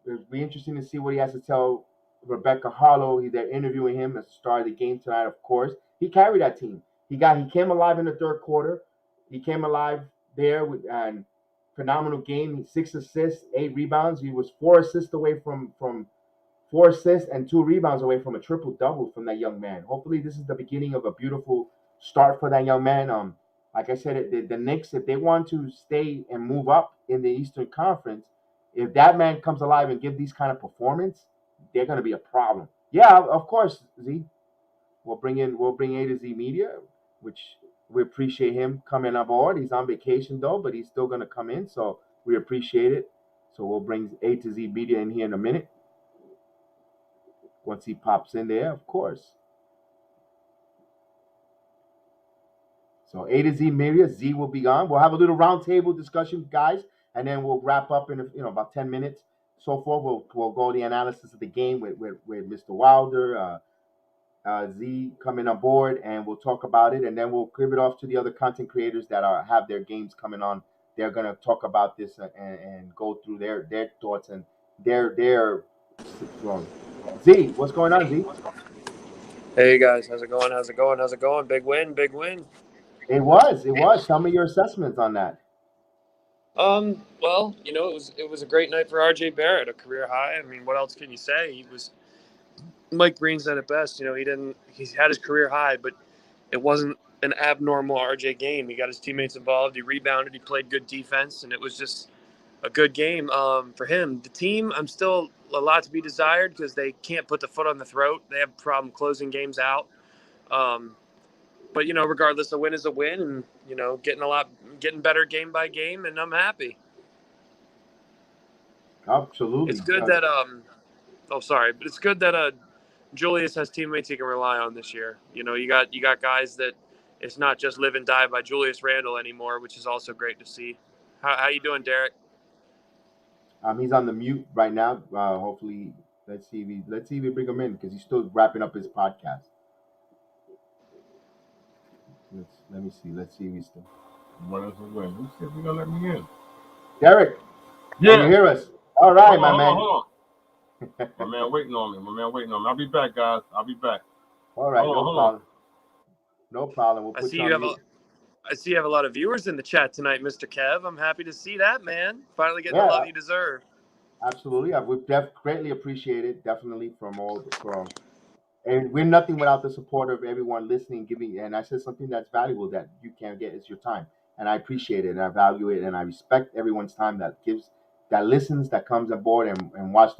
It'll be interesting to see what he has to tell Rebecca Harlow. They're interviewing him at the start of the game tonight, of course. He carried that team. He came alive in the third quarter. He came alive there with and phenomenal game. 6 assists, 8 rebounds. He was 4 assists away from 4 assists and 2 rebounds away from a triple-double from that young man. Hopefully this is the beginning of a beautiful start for that young man. Like I said, the Knicks, if they want to stay and move up in the Eastern Conference, if that man comes alive and give these kind of performance, they're going to be a problem. Yeah, of course, Z. We'll bring A to Z Media, which we appreciate him coming aboard. He's on vacation, though, but he's still going to come in, so we appreciate it. So we'll bring A to Z Media in here in a minute. Once he pops in there, of course. So A to Z Media, Z will be on. We'll have a little roundtable discussion, guys. and then we'll wrap up in about 10 minutes. So forth. We'll go the analysis of the game with Mr. Wilder, Z coming on board, and we'll talk about it, and then we'll give it off to the other content creators that have their games coming on. They're gonna talk about this and go through their thoughts and their well, Z. What's going on, Z? Hey guys, how's it going? How's it going? How's it going? Big win, big win. It was. Tell me your assessments on that. Well, it was a great night for RJ Barrett, a career high. I mean, what else can you say? Mike Breen said it best. He had his career high, but it wasn't an abnormal RJ game. He got his teammates involved. He rebounded. He played good defense, and it was just a good game for him. The team, I'm still a lot to be desired because they can't put the foot on the throat. They have a problem closing games out. But regardless, a win is a win, and getting better game by game, and I'm happy. Absolutely. It's good that but it's good that Julius has teammates he can rely on this year. You got guys that it's not just live and die by Julius Randle anymore, which is also great to see. How you doing, Derek? He's on the mute right now. Hopefully, let's see if we bring him in because he's still wrapping up his podcast. Let me see. Let's see if he's still. What else is win? Who said we gonna let me in? Derek, Yeah. Can you hear us? All right, my man. Hold on. My man waiting on me. I'll be back, guys. I'll be back. All right, Hold no on. problem. No problem. We'll put you on mute. I see you have a lot of viewers in the chat tonight, Mr. Kev. I'm happy to see that, man. Finally getting the love you deserve. Absolutely. We've greatly appreciate it, definitely and we're nothing without the support of everyone listening, giving, and I said something that's valuable that you can't get is your time. And I appreciate it and I value it and I respect everyone's time that listens, that comes aboard and watch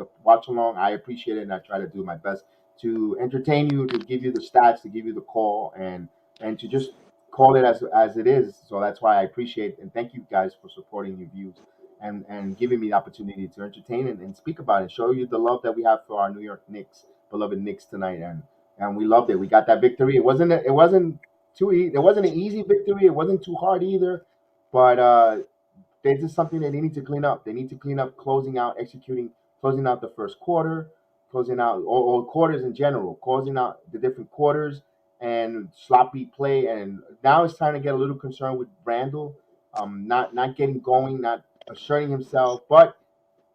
along. I appreciate it and I try to do my best to entertain you, to give you the stats, to give you the call and to just call it as it is. So that's why I appreciate and thank you guys for supporting your views and giving me the opportunity to entertain and speak about it, show you the love that we have for our New York Knicks, beloved Knicks tonight, and we loved it. We got that victory. It wasn't an easy victory. It wasn't too hard either, but there's just something that they need to clean up. They need to clean up closing out the first quarter, closing out all quarters in general, closing out the different quarters and sloppy play. And now it's time to get a little concerned with Randall, not getting going, not asserting himself. But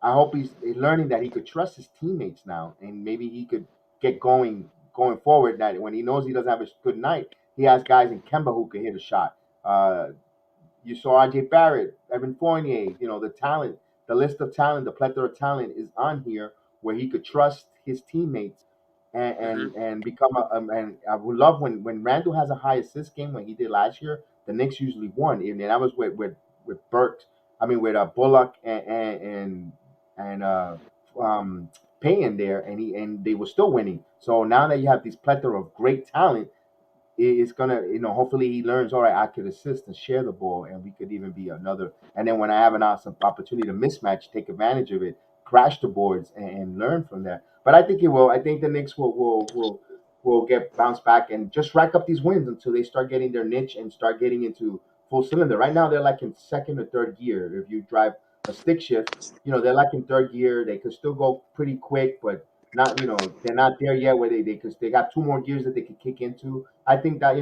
I hope he's learning that he could trust his teammates now, and maybe he could get going forward. That when he knows he doesn't have a good night, he has guys in Kemba who can hit a shot. You saw RJ Barrett, Evan Fournier. The talent, the list of talent, the plethora of talent is on here where he could trust his teammates and become and I would love when Randall has a high assist game when he did last year. The Knicks usually won, and that was with Burt. I mean with Bullock and Payne there, and they were still winning. So now that you have this plethora of great talent, it's gonna, hopefully he learns. All right, I could assist and share the ball, and we could even be another. And then when I have an awesome opportunity to mismatch, take advantage of it, crash the boards, and learn from that. But I think it will. I think the Knicks will get bounced back and just rack up these wins until they start getting their niche and start getting into full cylinder. Right now, they're like in second or third gear. If you drive a stick shift, they're like in third gear. They could still go pretty quick, but not, they're not there yet where because they got two more gears that they could kick into. I think that,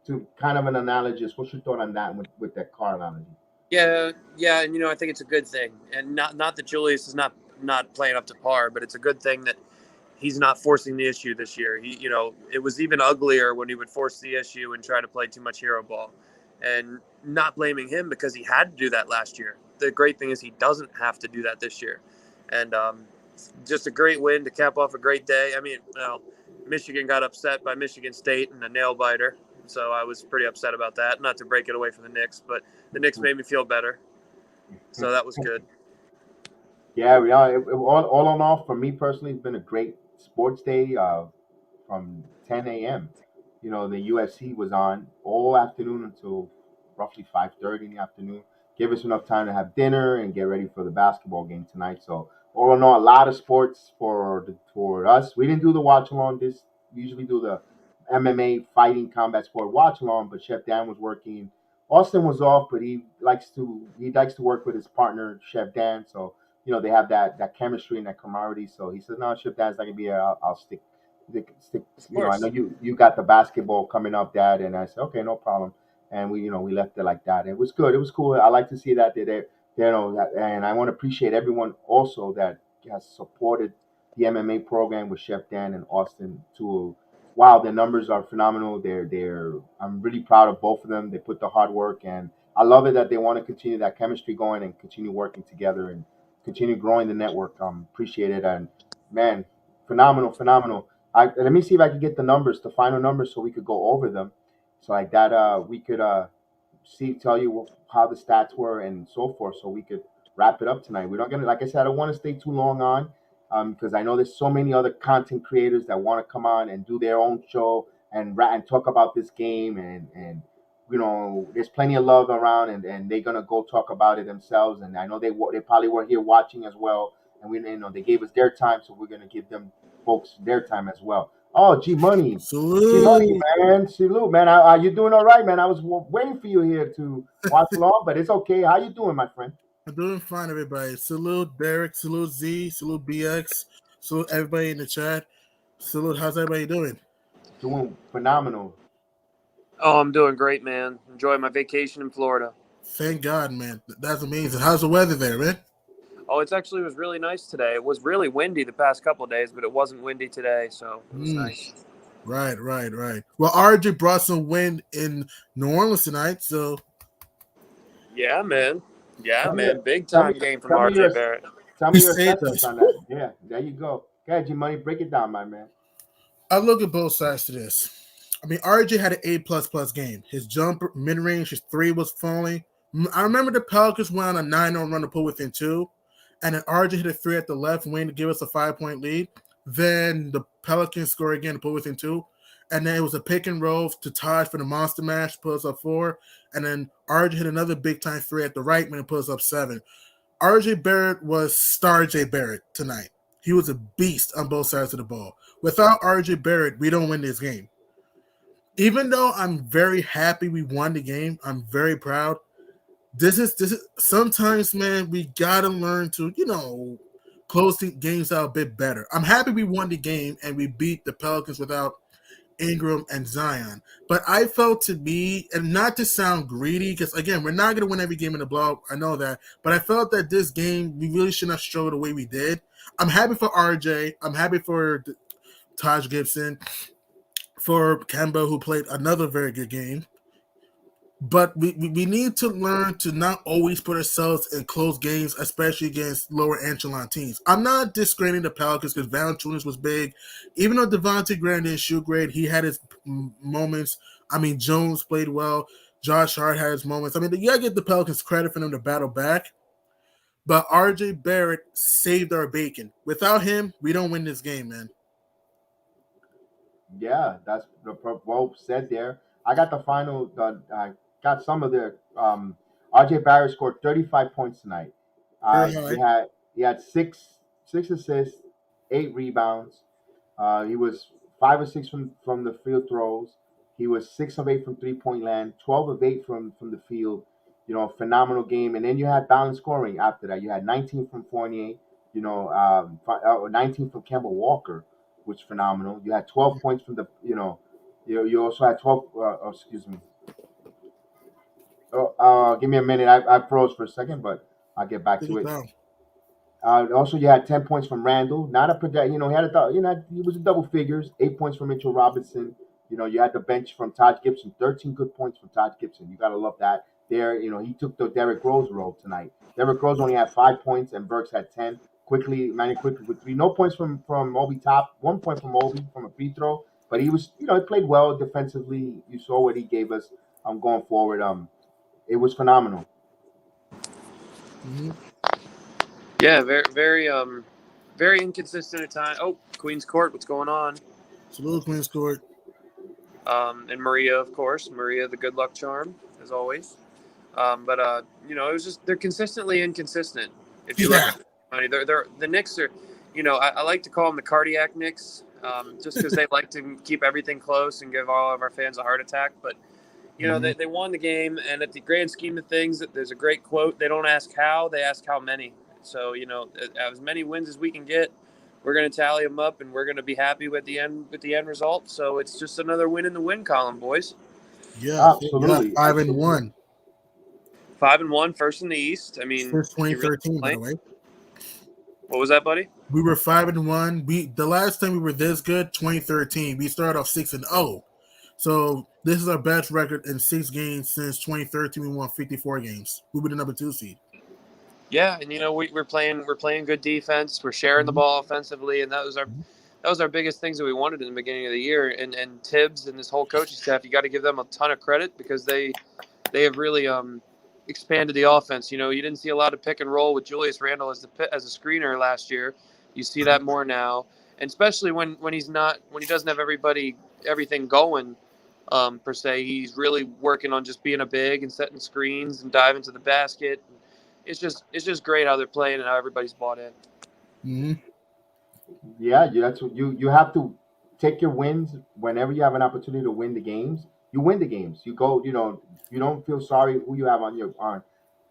to kind of an analogist, what's your thought on that with that car analogy? Yeah, and I think it's a good thing, and not that Julius is not playing up to par, but it's a good thing that he's not forcing the issue this year. It was even uglier when he would force the issue and try to play too much hero ball, and not blaming him because he had to do that last year. The great thing is he doesn't have to do that this year, and just a great win to cap off a great day. I mean, Michigan got upset by Michigan State in a nail biter, so I was pretty upset about that. Not to break it away from the Knicks, but the Knicks made me feel better, so that was good. Yeah, all in all, for me personally, it's been a great sports day from 10 a.m. The UFC was on all afternoon until roughly 5:30 in the afternoon. Gave us enough time to have dinner and get ready for the basketball game tonight. So all in all, a lot of sports for us. We didn't do the watch along. We usually do the MMA fighting combat sport watch along, but Chef Dan was working Austin was off, but he likes to work with his partner Chef Dan. So they have that chemistry and that camaraderie. So he says, no, Chef Dan's not gonna be here. I'll stick. Of I course. know you got the basketball coming up, Dad, and I said, okay, no problem. And we left it like that. It was good. It was cool. I like to see that and I want to appreciate everyone also that has supported the MMA program with Chef Dan and Austin too. Wow, their numbers are phenomenal. I'm really proud of both of them. They put the hard work, and I love it that they want to continue that chemistry going and continue working together and continue growing the network. Appreciate it, and man, phenomenal. Let me see if I can get the final numbers, so we could go over them, so like that we could tell you how the stats were and so forth, so we could wrap it up tonight. We're not gonna, like I said, I don't want to stay too long on, because I know there's so many other content creators that want to come on and do their own show and talk about this game, and there's plenty of love around, and they're gonna go talk about it themselves. And I know they probably were here watching as well, and they gave us their time, so we're gonna give them folks their time as well. Oh, G Money. G Money, Salute. man. Salute, man. Are you doing all right, man? I was waiting for you here to watch along, but it's okay. How you doing, my friend? I'm doing fine, everybody. Salute Derek, salute Z, salute BX, salute everybody in the chat. Salute, how's everybody doing? Doing phenomenal. Oh, I'm doing great, man. Enjoying my vacation in Florida. Thank God, man. That's amazing. How's the weather there, man? Oh, it actually was really nice today. It was really windy the past couple of days, but it wasn't windy today, so it was nice. Right. Well, RJ brought some wind in New Orleans tonight, so Yeah, man. Tell me- Big time game from tell me RJ your- Barrett. Tell me your Say it, assessments though. on that. Yeah, there you go. Okay, G Money, break it down, my man. I look at both sides to this. I mean, RJ had an A++ game. His jumper, mid-range, his three was falling. I remember the Pelicans went on a 9-0 run to pull within 2, and then RJ hit a 3 at the left wing to give us a 5-point lead. Then the Pelicans score again to pull within 2, and then it was a pick and roll to Taj for the monster mash, put us up 4, and then RJ hit another big-time 3 at the right wing to put us up 7. RJ Barrett was Star J Barrett tonight. He was a beast on both sides of the ball. Without RJ Barrett, we don't win this game. Even though I'm very happy we won the game, I'm very proud. This is sometimes, man, we gotta learn to, close the games out a bit better. I'm happy we won the game and we beat the Pelicans without Ingram and Zion. But I felt to me, and not to sound greedy, because again, we're not gonna win every game in the blowout. I know that, but I felt that this game we really should not struggle the way we did. I'm happy for RJ. I'm happy for Taj Gibson, for Kemba, who played another very good game. But we need to learn to not always put ourselves in close games, especially against lower echelon teams. I'm not discrediting the Pelicans because Valanciunas was big. Even though Devontae Graham didn't shoot great, he had his moments. I mean, Jones played well. Josh Hart had his moments. I mean, you got to give the Pelicans credit for them to battle back. But RJ Barrett saved our bacon. Without him, we don't win this game, man. Yeah, that's well said there. I got the final. I got some of the. RJ Barrett scored 35 points tonight. He had six assists, 8 rebounds. He was 5 of 6 from the field throws. He was 6 of 8 from 3-point land, 12 of 8 from the field. Phenomenal game. And then you had balanced scoring after that. You had 19 from Fournier. 19 from Kemba Walker, which is phenomenal. You had 12 points from the. You also had 12. Excuse me. Give me a minute. I froze for a second, but I'll get back to it. Also, you had 10 points from Randall. Not a project. He had he was in double figures. 8 points from Mitchell Robinson. You had the bench from Taj Gibson. 13 good points from Taj Gibson. You gotta love that. There, he took the Derrick Rose role tonight. Derrick Rose only had 5 points, and Burks had 10. Quickly with 3. No points from Obi Top. 1 point from Obi from a free throw. But he was, he played well defensively. You saw what he gave us. Going forward. It was phenomenal. Mm-hmm. Yeah, very inconsistent at times. Oh, Queen's Court, what's going on? Salute, Queen's Court. And Maria, of course. Maria, the good luck charm, as always. But it was just they're consistently inconsistent. If you look at money, they're the Knicks are, I like to call them the cardiac Knicks, just because they like to keep everything close and give all of our fans a heart attack. But you know, they won the game. And at the grand scheme of things, there's a great quote. They don't ask how, they ask how many. So, you know, as many wins as we can get, we're going to tally them up, and we're going to be happy with the end result. So it's just another win in the win column, boys. Yeah, Absolutely. 5-1. 5-1, first in the East. I mean, Since 2013, by the way. What was that, buddy? We were 5-1. The last time we were this good, 2013. We started off 6-0. So this is our best record in 6 games since 2013. We won 54 games. We were the number 2 seed. Yeah, and you know we're playing good defense. We're sharing the ball offensively, and that was our biggest things that we wanted in the beginning of the year. And Tibbs and this whole coaching staff, you got to give them a ton of credit because they have really expanded the offense. You know, you didn't see a lot of pick and roll with Julius Randle as a screener last year. You see that more now, and especially when he doesn't have everything going per se. He's really working on just being a big and setting screens and diving to the basket. It's just great how they're playing and how everybody's bought in. Mm-hmm. Yeah, that's what you have to take your wins whenever you have an opportunity to win the games. You win the games. You go. You know, you don't feel sorry who you have on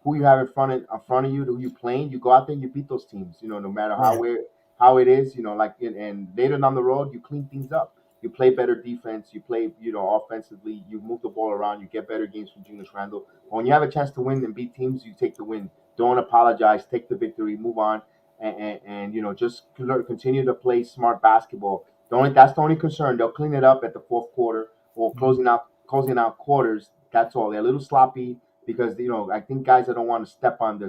who you have in front of you, who you playing. You go out there and you beat those teams. You know, no matter how it is. You know, like and later down the road, you clean things up. You play better defense. You play, offensively. You move the ball around. You get better games from Julius Randle. But when you have a chance to win and beat teams, you take the win. Don't apologize. Take the victory. Move on. And just continue to play smart basketball. That's the only concern. They'll clean it up at the fourth quarter or closing out quarters. That's all. They're a little sloppy because I think guys that don't want to step on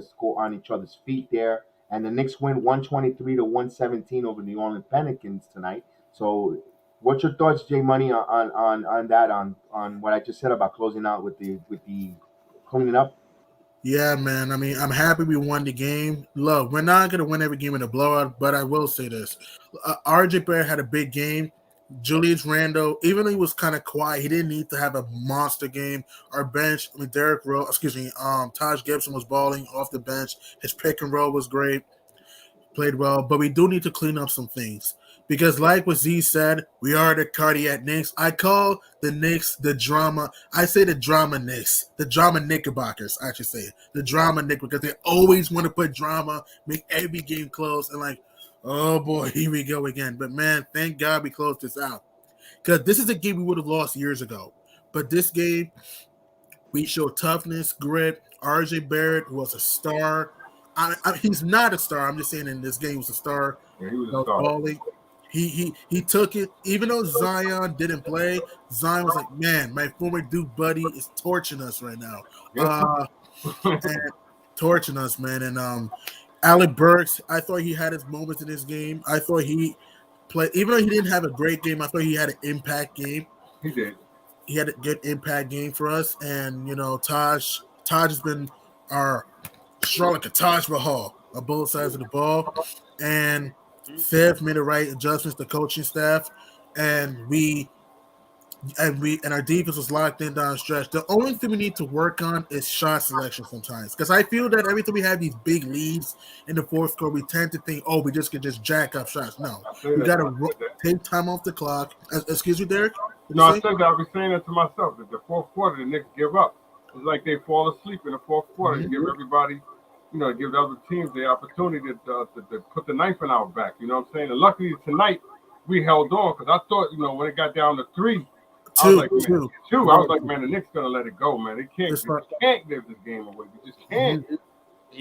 each other's feet there. And the Knicks win 123-117 over the Orleans Pelicans tonight. So, what's your thoughts, Jay Money, on that on what I just said about closing out with the cleaning up? Yeah, man. I mean, I'm happy we won the game. Look, we're not going to win every game in a blowout, but I will say this. RJ Barrett had a big game. Julius Randle, even though he was kind of quiet, he didn't need to have a monster game. Our bench, Taj Gibson was balling off the bench. His pick and roll was great. Played well, but we do need to clean up some things. Because like what Z said, we are the cardiac Knicks. I call the Knicks the drama. I say the drama Knicks. The drama Knickerbockers, I should say. The drama Knick, because they always want to put drama, make every game close, and like, oh boy, here we go again. But man, thank God we closed this out. Because this is a game we would have lost years ago. But this game, we showed toughness, grit. RJ Barrett was a star. He's not a star. I'm just saying in this game he was a star. Yeah, he was a star. Balling. He took it, even though Zion didn't play. Zion was like, man, my former Duke buddy is torching us right now. And torching us, man. And Alec Burks, I thought he had his moments in this game. I thought he played, even though he didn't have a great game, I thought he had an impact game. He did. He had a good impact game for us. And, Taj has been our Charlotte Taj Mahal on both sides of the ball. And Fifth made the right adjustments to coaching staff, and our defense was locked in down the stretch. The only thing we need to work on is shot selection sometimes, because I feel that every time we have these big leads in the fourth quarter, we tend to think, oh, we just can just jack up shots. No, we got to take time off the clock. Excuse me, Derek? No, I said that. I've been saying that to myself, that the fourth quarter, the Knicks give up. It's like they fall asleep in the fourth quarter. You give everybody, give the other teams the opportunity to put the knife in our back. You know what I'm saying? And luckily tonight we held on, because I thought, when it got down to two. I was like, man, the Knicks gonna let it go, man. They can't give this game away. We just can't.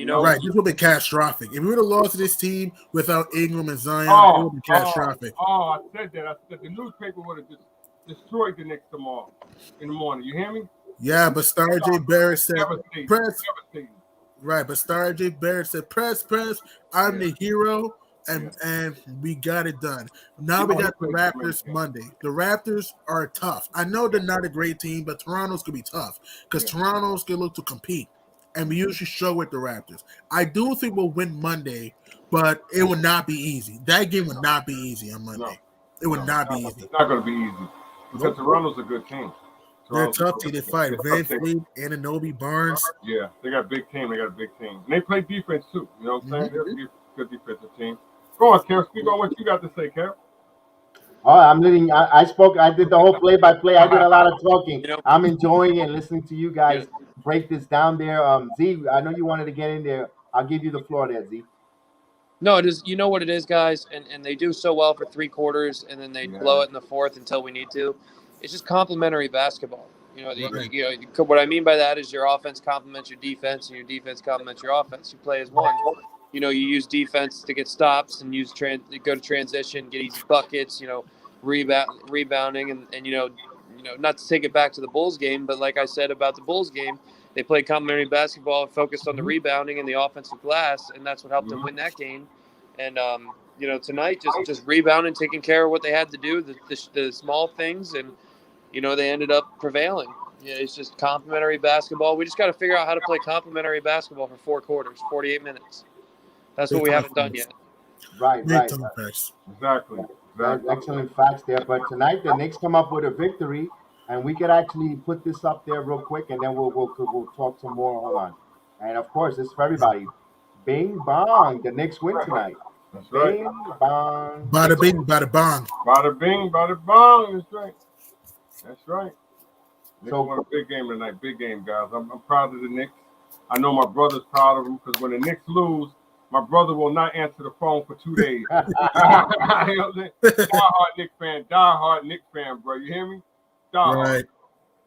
Right, this would be catastrophic. If we would have lost to this team without Ingram and Zion, it would be catastrophic. I said that. I said the newspaper would have just destroyed the Knicks tomorrow in the morning. You hear me? Yeah, but Star J. Barrett said, press. Devastating. Right, but Star J. Barrett said, press, I'm the hero, and we got it done. Now we got the Raptors Monday. The Raptors are tough. I know they're not a great team, but Toronto's going to be tough, because Toronto's going to look to compete, and we usually show with the Raptors. I do think we'll win Monday, but it will not be easy. That game will not be easy on Monday. No. It would not be easy. It's not going to be easy, because Toronto's a good team. They're tough team. They fight. Van Fleet, Anunoby, Barnes. Yeah, they got a big team. And they play defense, too. You know what I'm saying? They're a good defensive team. Go on, Carol. Speak on what you got to say, Carol. Oh, I'm letting. I spoke. I did the whole play-by-play. I did a lot of talking. You know, I'm enjoying it, listening to you you know, guys break this down there. Z, I know you wanted to get in there. I'll give you the floor there, Z. no, it is. You know what it is, guys, and they do so well for 3 quarters, and then they blow Yeah. it in the fourth until we need to. It's just complementary basketball. You know, Right. what I mean by that is your offense complements your defense, and your defense complements your offense. You play as one. You know, you use defense to get stops and go to transition, get easy buckets. You know, rebounding, and not to take it back to the Bulls game, but like I said about the Bulls game, they played complementary basketball, focused on the rebounding and the offensive glass, and that's what helped them win that game. And tonight, just rebounding, taking care of what they had to do, the small things, and they ended up prevailing. Yeah, it's just complementary basketball. We just got to figure out how to play complementary basketball for 4 quarters, 48 minutes. That's what we haven't done yet. Right, Big right. time facts. Exactly. Excellent facts there. But tonight the Knicks come up with a victory, and we could actually put this up there real quick, and then we'll talk some more. Hold on. And of course, this is for everybody. Bing bong, the Knicks win tonight. That's right. Bing bong. Bada bing, bada bong. Bada bing, bada bong. That's right. That's right. Knicks So- won a big game tonight. Big game, guys. I'm proud of the Knicks. I know my brother's proud of them because when the Knicks lose, my brother will not answer the phone for 2 days. You know what I'm saying? Die-hard Knicks fan, bro. You hear me? Die-hard. Right.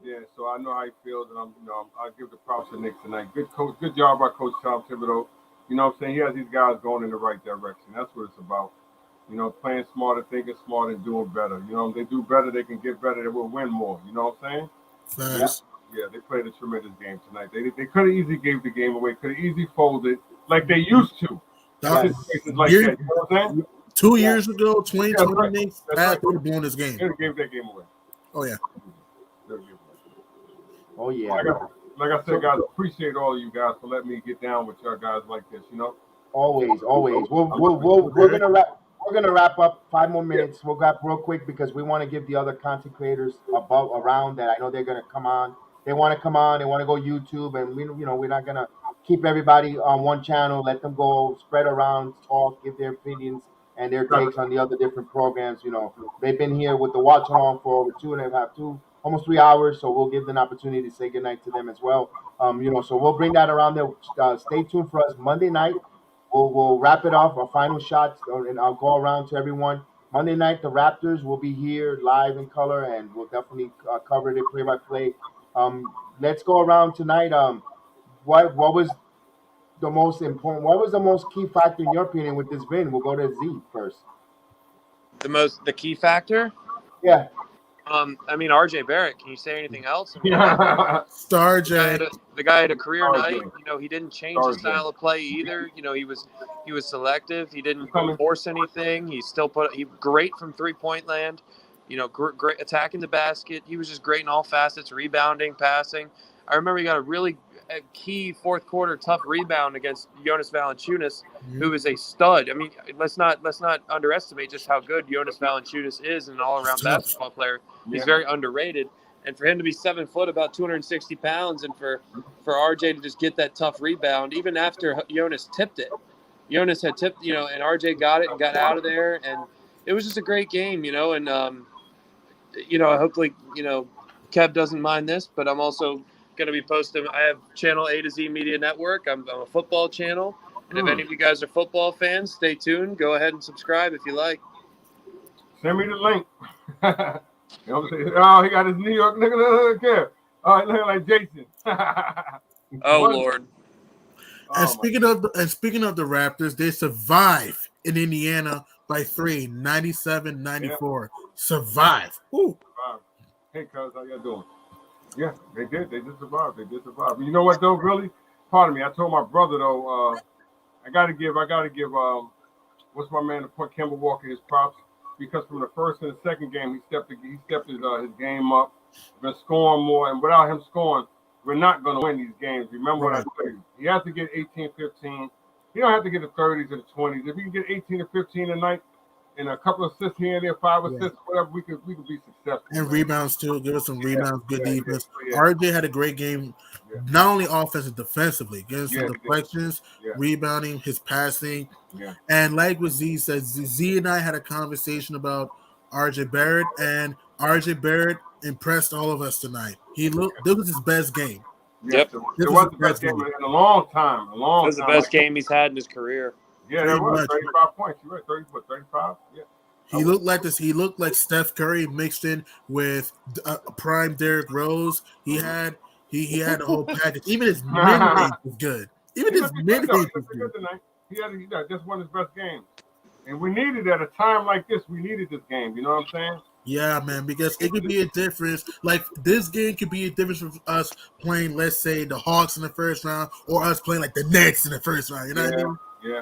Yeah, so I know how he feels, and I give the props to Knicks tonight. Good coach, good job by Coach Tom Thibodeau. You know what I'm saying? He has these guys going in the right direction. That's what it's about. You know, playing smarter, thinking smarter, and doing better. You know, if they do better, they can get better. They will win more. You know what I'm saying? Facts. Yeah, they played a tremendous game tonight. They could have easily gave the game away. Could have easily folded like they used to. That was Situations like year- that. You know what I'm saying? 2 years ago, 2020 right. Knicks That's had right. would have blown this game. They would have gave that game away. Oh yeah. They would've gave it away. Oh yeah. Like I said, guys, appreciate all of you guys for letting me get down with y'all guys like this. You know. Always. We're gonna wrap up. 5 more minutes. We'll wrap real quick because we want to give the other content creators around that. I know they're gonna come on. They want to come on. They want to go YouTube, and we're not gonna keep everybody on one channel. Let them go spread around, talk, give their opinions and their takes on the other different programs. You know, they've been here with the watch along for over 2.5, almost 3 hours. So we'll give them an opportunity to say goodnight to them as well. So we'll bring that around there. Stay tuned for us Monday night. We'll wrap it off. Our final shots, and I'll go around to everyone. Monday night, the Raptors will be here live in color, and we'll definitely cover it play-by-play. Let's go around tonight. What was the most important? What was the most key factor in your opinion with this win? We'll go to Z first. The key factor. Yeah. RJ Barrett. Can you say anything else? Star The J. guy had a career RJ. night. He didn't change his style of play either. He was selective. He didn't force anything. He still great from 3-point land. Great attacking the basket. He was just great in all facets, rebounding, passing. I remember he got a really key fourth quarter tough rebound against Jonas Valanciunas, who is a stud. I mean, let's not underestimate just how good Jonas Valanciunas is, an all-around basketball player. He's very underrated. And for him to be 7 foot, about 260 pounds, and for RJ to just get that tough rebound, even after Jonas tipped it. Jonas had tipped, and RJ got it and got out of there. And it was just a great game, and, hopefully, Kev doesn't mind this, but I'm also going to be posting. I have channel A to Z Media Network. I'm a football channel. And if any of you guys are football fans, stay tuned. Go ahead and subscribe if you like. Send me the link. You know what I'm saying? Oh, he got his New York nigga. Look here. Oh, he looking like Jason. Oh, Lord. And speaking of the Raptors, they survive in Indiana by 3, 97-94. Survive. Ooh. Hey, cuz, how y'all doing? Yeah, they did. They did survive. You know what, though, really? Pardon me. I told my brother, though, I gotta give what's my man, Kemba Walker, his props, because from the first and the second game, he stepped his game up, been scoring more, and without him scoring, we're not going to win these games. Remember what I told you. He has to get 18, 15. He don't have to get the 30s or the 20s. If he can get 18 or 15 tonight, and a couple of assists here and there, 5 assists, whatever, we could be successful. And rebounds too. Give us some rebounds, good defense. RJ had a great game, not only offensively, defensively, getting some deflections, rebounding, his passing. Yeah. And like what Z said, Z and I had a conversation about RJ Barrett, and RJ Barrett impressed all of us tonight. This was his best game. Yes, Yep. it was the best game in a long time. It was the best game he's had in his career. Yeah, that was 35 points. You were 35? Yeah. He looked like this. He looked like Steph Curry mixed in with prime Derrick Rose. He had the whole package. Even his mid-range was good. Even his mid-range was good. Tonight. He just won his best game. And we needed at a time like this. We needed this game. You know what I'm saying? Yeah, man, because it could be a difference. Like, this game could be a difference from us playing, let's say, the Hawks in the first round, or us playing like the Knicks in the first round. You know what I mean? Yeah.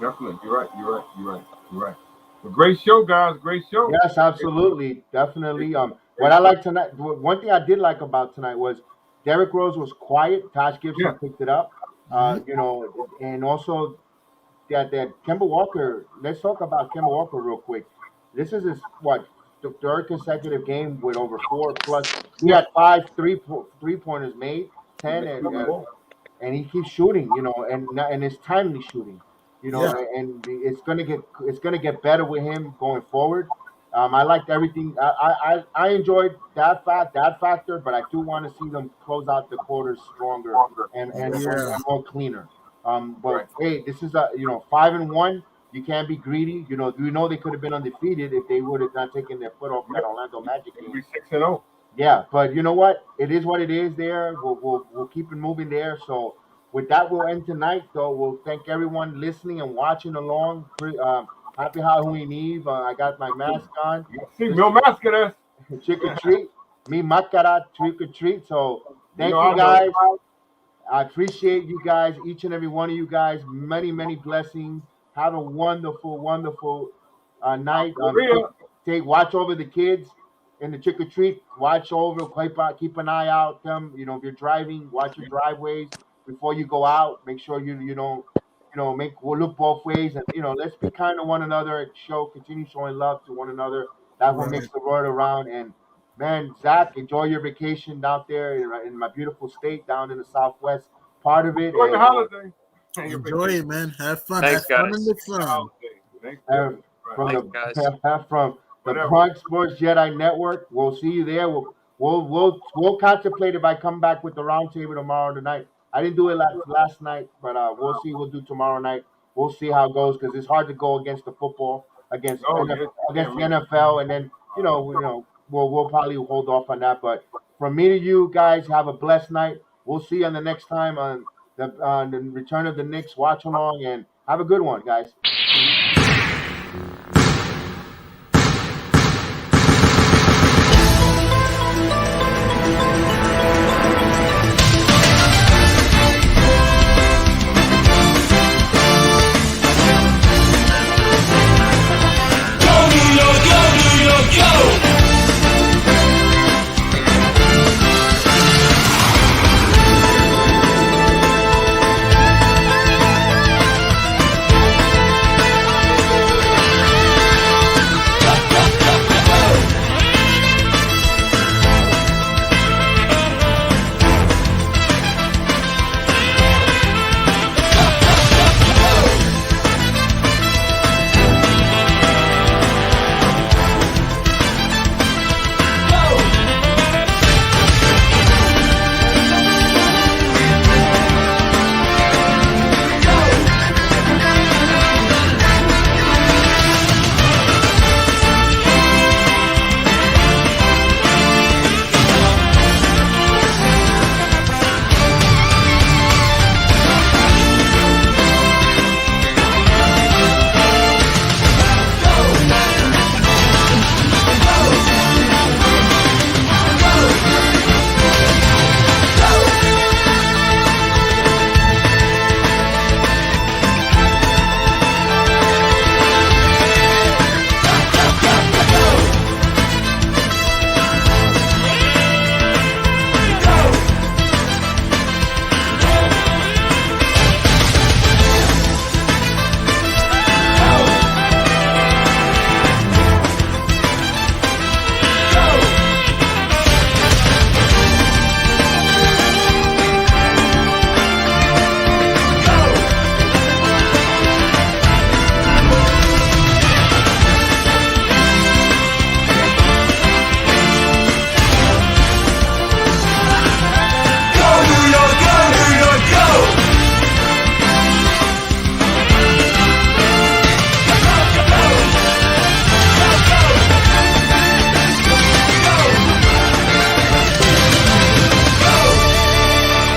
Definitely. You're right. Well, great show, guys. Great show. Yes, absolutely. Definitely. What I like tonight, one thing I did like about tonight was Derrick Rose was quiet. Taj Gibson picked it up. And also that Kemba Walker. Let's talk about Kemba Walker real quick. This is his the third consecutive game with over 4+. He had 5 3-pointers made, 10, and he keeps shooting. And it's timely shooting. And it's gonna get better with him going forward. I liked everything. I enjoyed that factor, but I do want to see them close out the quarters stronger and more cleaner. But hey, this is 5-1. You can't be greedy. You know they could have been undefeated if they would have not taken their foot off that Orlando Magic game. We'll be 6-0. Yeah, but you know what? It is what it is. There, we'll keep it moving there. So with that, we'll end tonight. So we'll thank everyone listening and watching along. Happy Halloween Eve. I got my mask on. See, no mask at us. Trick or treat. Me makara trick or treat. So thank you guys. I appreciate you guys, each and every one of you guys. Many, many blessings. Have a wonderful, wonderful night. Watch over the kids in the trick or treat. Watch over, keep an eye out. If you're driving, watch your driveways before you go out. Make sure you don't, we'll look both ways, and let's be kind to one another. Continue showing love to one another. That's what makes the world around. And man, Zach, enjoy your vacation out there in my beautiful state down in the southwest part of it. Enjoy the holiday. Enjoy it, man. Have fun. Thanks, Have fun guys. in the fun. From the Bronx Sports Jedi Network, we'll see you there. We'll contemplate if I come back with the roundtable tomorrow night. I didn't do it last night, but we'll see. We'll do tomorrow night. We'll see how it goes because it's hard to go against the football, against the NFL, and then we'll probably hold off on that. But from me to you guys, have a blessed night. We'll see you on the next time on the return of the Knicks watch along, and have a good one, guys.